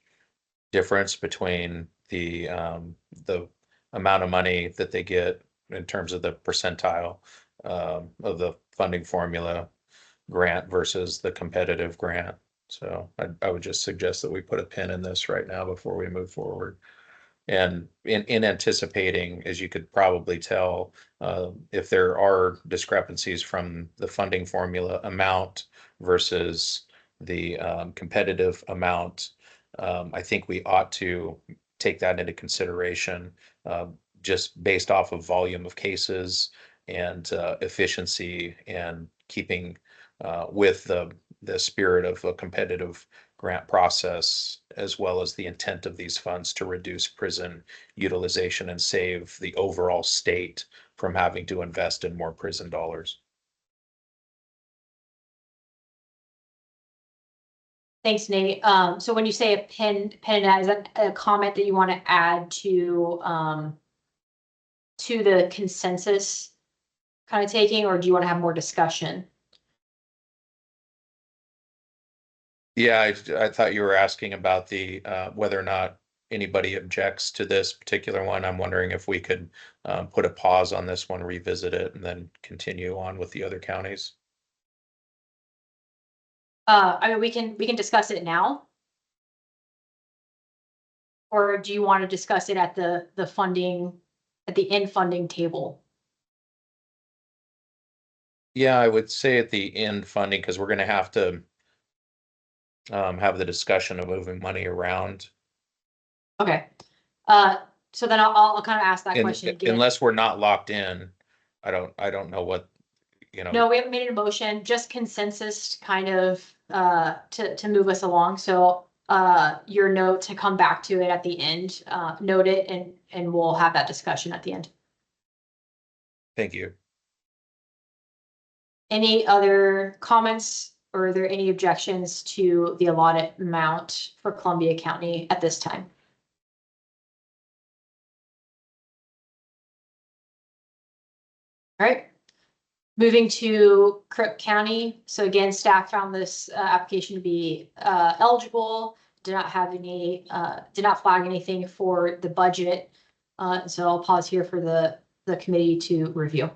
difference between the amount of money that they get in terms of the percentile of the funding formula grant versus the competitive grant. So I would just suggest that we put a pin in this right now before we move forward. And in anticipating, as you could probably tell, if there are discrepancies from the funding formula amount versus the competitive amount, I think we ought to take that into consideration just based off of volume of cases and efficiency and keeping with the spirit of a competitive grant process, as well as the intent of these funds to reduce prison utilization and save the overall state from having to invest in more prison dollars. Thanks, Nate. So when you say a pin in that, is that a comment that you want to add to the consensus kind of taking, or do you want to have more discussion? Yeah, I thought you were asking about the whether or not anybody objects to this particular one. I'm wondering if we could put a pause on this one, revisit it, and then continue on with the other counties. I mean, we can discuss it now. Or do you want to discuss it at the funding, at the end funding table? Yeah, I would say at the end funding, because we're going to have to have the discussion of moving money around. Okay. So then I'll kind of ask that question again. Unless we're not locked in, I don't know what, you know. No, we haven't made a motion, just consensus kind of to move us along. So your note to come back to it at the end, note it and we'll have that discussion at the end. Thank you. Any other comments or are there any objections to the allotted amount for Columbia County at this time? All right. Moving to Crook County. So again, staff found this application to be eligible, did not have any, did not flag anything for the budget. So I'll pause here for the committee to review.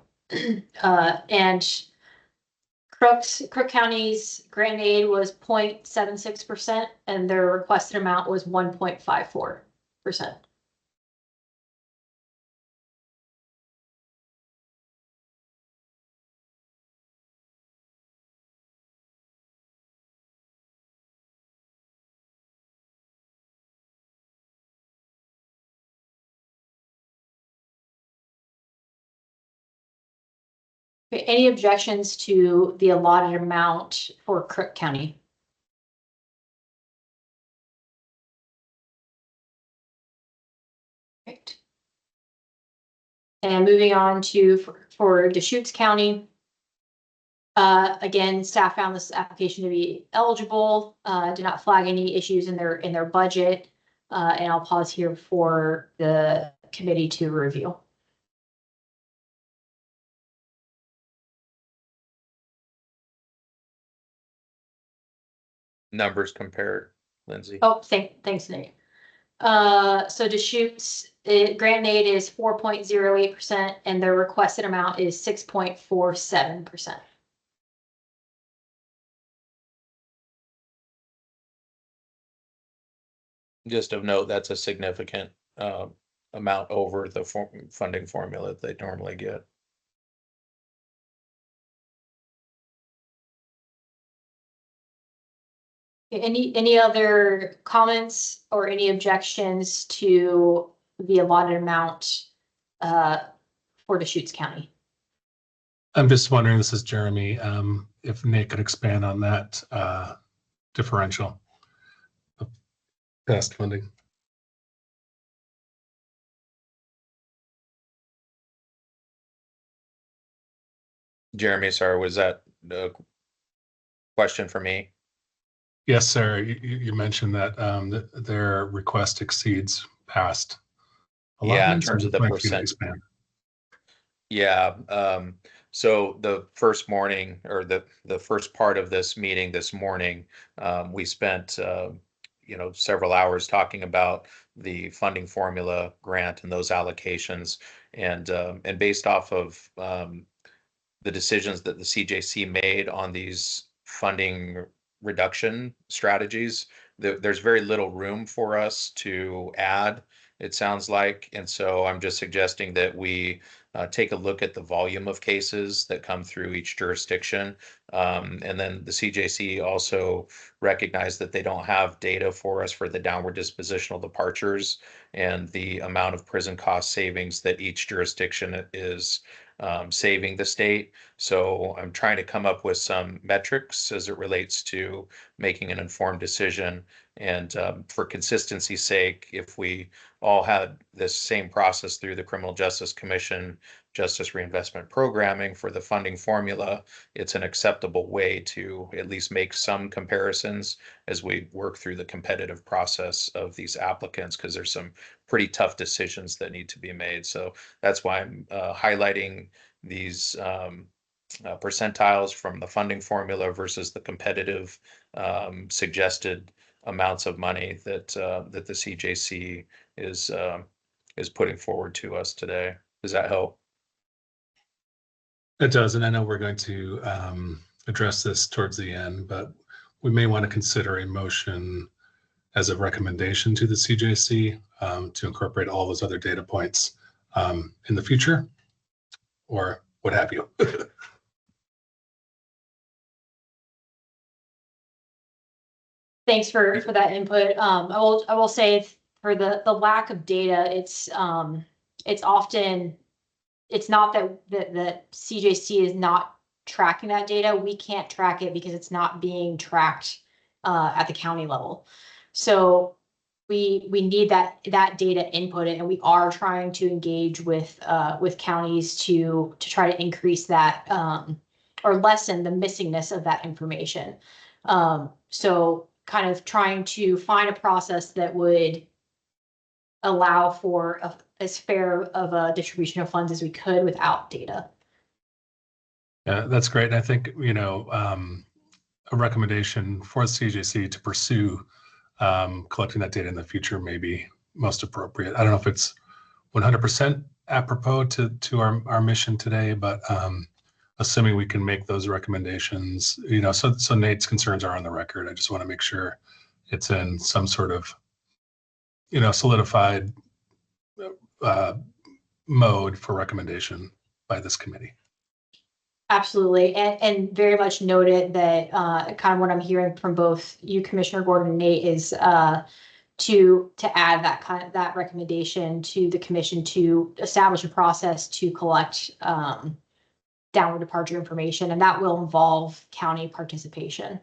And Crook County's grant aid was 0.76% and their requested amount was 1.54%. Okay, any objections to the allotted amount for Crook County? Right. And moving on to for Deschutes County. Again, staff found this application to be eligible, did not flag any issues in their budget. And I'll pause here for the committee to review. numbers compared, Lindsay? Oh, thanks, Nick. So Deschutes, grant aid is 4.08% and their requested amount is 6.47%. Just of note, that's a significant amount over the funding formula that they normally get. Any other comments or any objections to the allotted amount for Deschutes County? I'm just wondering, this is Jeremy, if Nate could expand on that differential of past funding. Jeremy, sorry, was that a question for me? Yes, sir. You mentioned that their request exceeds past Yeah, in allotments. terms of the percent. Expand. Yeah, so the first morning or the first part of this meeting this morning, we spent several hours talking about the funding formula grant and those allocations, and based off of the decisions that the CJC made on these funding reduction strategies, there's very little room for us to add, it sounds like. And so I'm just suggesting that we take a look at the volume of cases that come through each jurisdiction. And then the CJC also recognized that they don't have data for us for the downward dispositional departures and the amount of prison cost savings that each jurisdiction is saving the state. So I'm trying to come up with some metrics as it relates to making an informed decision. And for consistency's sake, if we all had this same process through the Criminal Justice Commission, Justice Reinvestment Programming for the funding formula, it's an acceptable way to at least make some comparisons as we work through the competitive process of these applicants, because there's some pretty tough decisions that need to be made. So that's why I'm highlighting these percentiles from the funding formula versus the competitive suggested amounts of money that that the CJC is putting forward to us today. Does that help? It does, and I know we're going to address this towards the end, but we may want to consider a motion as a recommendation to the CJC to incorporate all those other data points in the future, or what have you. Thanks for that input. I will say for the lack of data, it's often, it's not that the CJC is not tracking that data. We can't track it because it's not being tracked at the county level. So we need that data input, and we are trying to engage with counties to try to increase that or lessen the missingness of that information. So kind of trying to find a process that would allow for as fair of a distribution of funds as we could without data. Yeah, that's great. And I think, a recommendation for the CJC to pursue collecting that data in the future may be most appropriate. I don't know if it's 100% apropos to our mission today, but assuming we can make those recommendations, so Nate's concerns are on the record. I just want to make sure it's in some sort of, solidified mode for recommendation by this committee. Absolutely, and very much noted that kind of what I'm hearing from both you, Commissioner Gordon, and Nate, is to add that recommendation to the commission to establish a process to collect downward departure information, and that will involve county participation.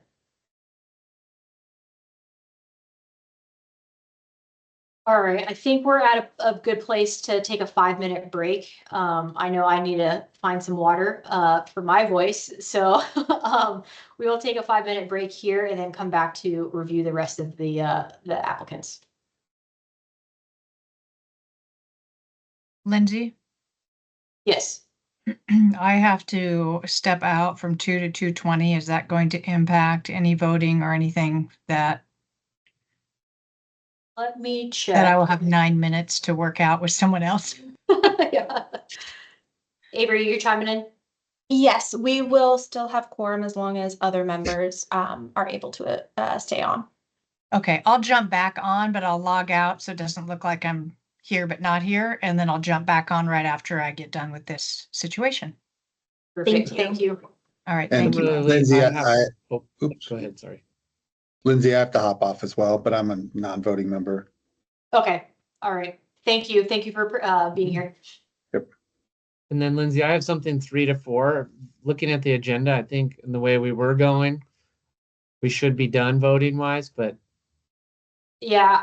All right, I think we're at a good place to take a 5-minute break. I know I need to find some water for my voice, so we will take a 5-minute break here and then come back to review the rest of the applicants. Lindsay, Yes. I have to step out from 2 to 2:20. Is that going to impact any voting or anything that Let me I check. will have 9 minutes to work out with someone else? Yeah. Avery, you're chiming in? Yes, we will still have quorum as long as other members are able to stay on. Okay, I'll jump back on, but I'll log out so it doesn't look like I'm here but not here, and then I'll jump back on right after I get done with this situation. Perfect, you. thank you. All right, And thank you. Similarly, Lindsay, I have, oh, oops. go ahead, sorry. Lindsay, I have to hop off as well, but I'm a non-voting member. Okay, all right. Thank you. Thank you for being here. And then Lindsay, I have something 3 to 4. Looking at the agenda, I think in the way we were going, we should be done voting wise, but Yeah,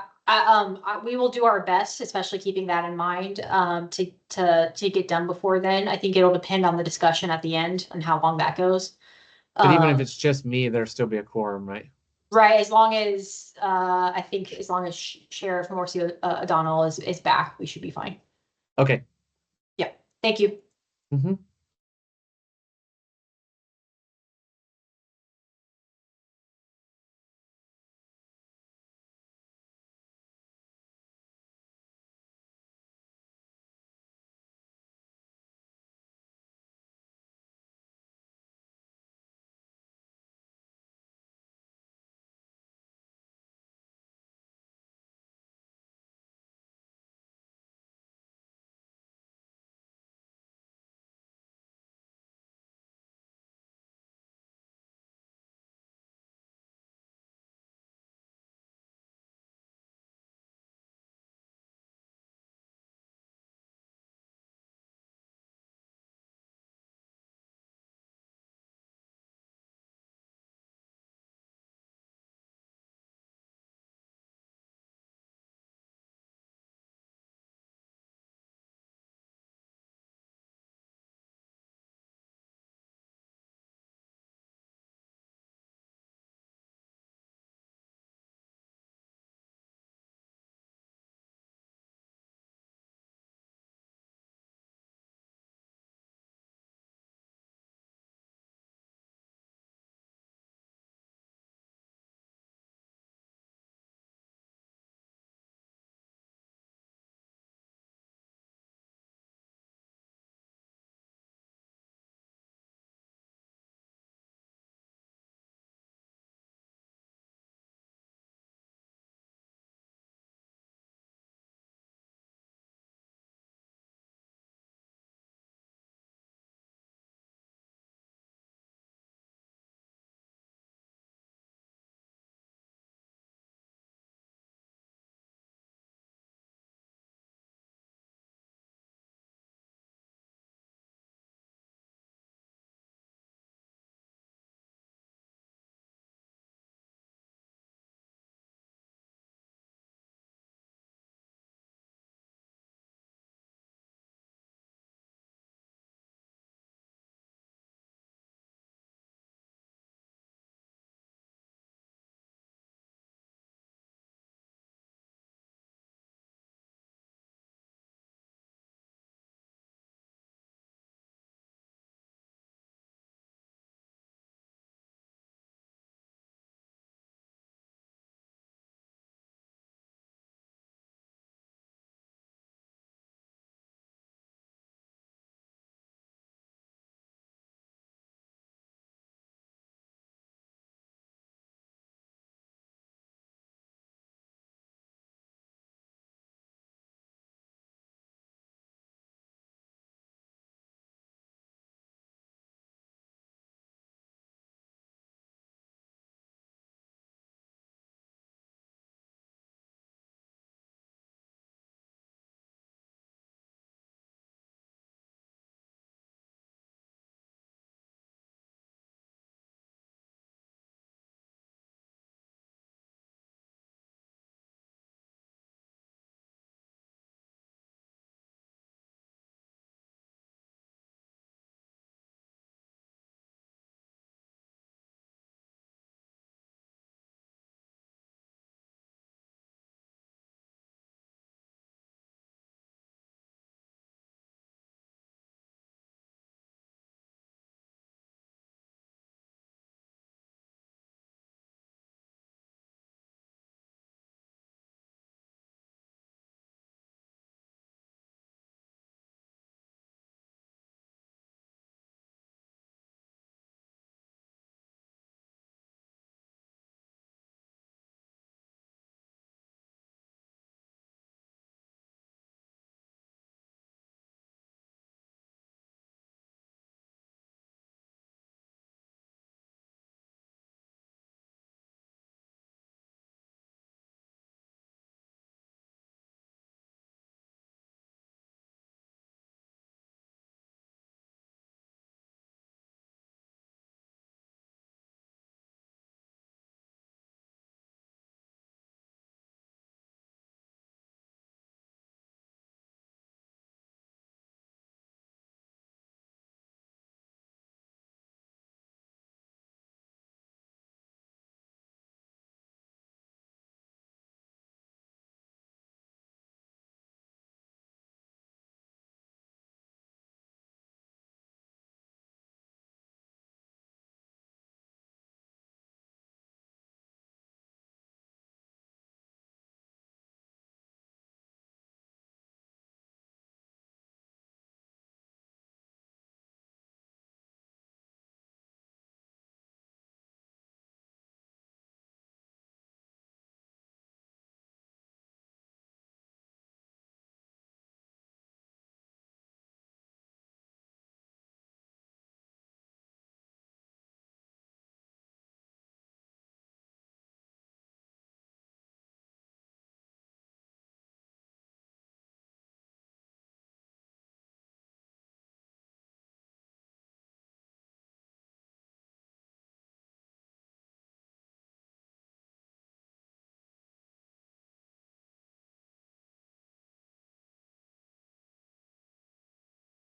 we will do our best, especially keeping that in mind, to get done before then. I think it'll depend on the discussion at the end and how long that goes. even if Um, it's just me, there'll still be a quorum, right? Right, as long as, I think as long as Sheriff Morcio O'Donnell is back, we should be fine. Okay. Yeah, thank you. Mm-hmm.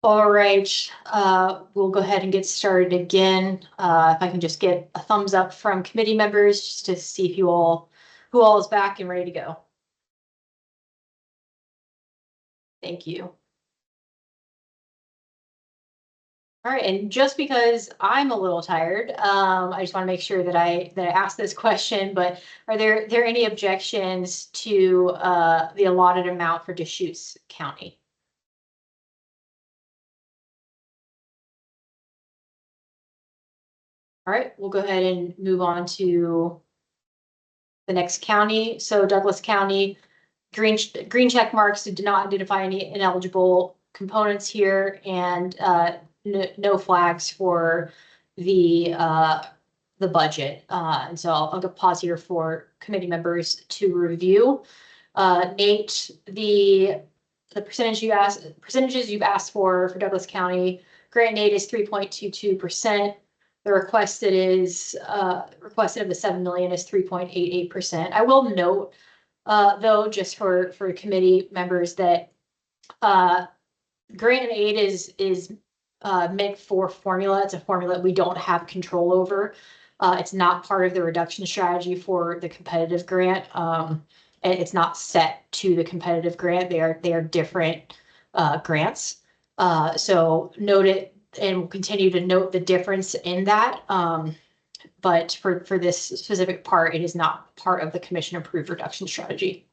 All right, we'll go ahead and get started again. If I can just get a thumbs up from committee members just to see if who all is back and ready to go. Thank you. All right, and just because I'm a little tired, I just want to make sure that I ask this question, but are there any objections to the allotted amount for Deschutes County? All right, we'll go ahead and move on to the next county. So Douglas County, green check marks did not identify any ineligible components here, and no flags for the budget. And so I'll pause here for committee members to review. Nate, the percentages you've asked for Douglas County, grant Nate is 3.22%. The requested of the 7 million is 3.88%. I will note, though, just for committee members, that grant and aid is meant for formula. It's a formula we don't have control over. It's not part of the reduction strategy for the competitive grant. And it's not set to the competitive grant. They are different grants. So note it, and we'll continue to note the difference in that. But for this specific part, it is not part of the commission approved reduction strategy.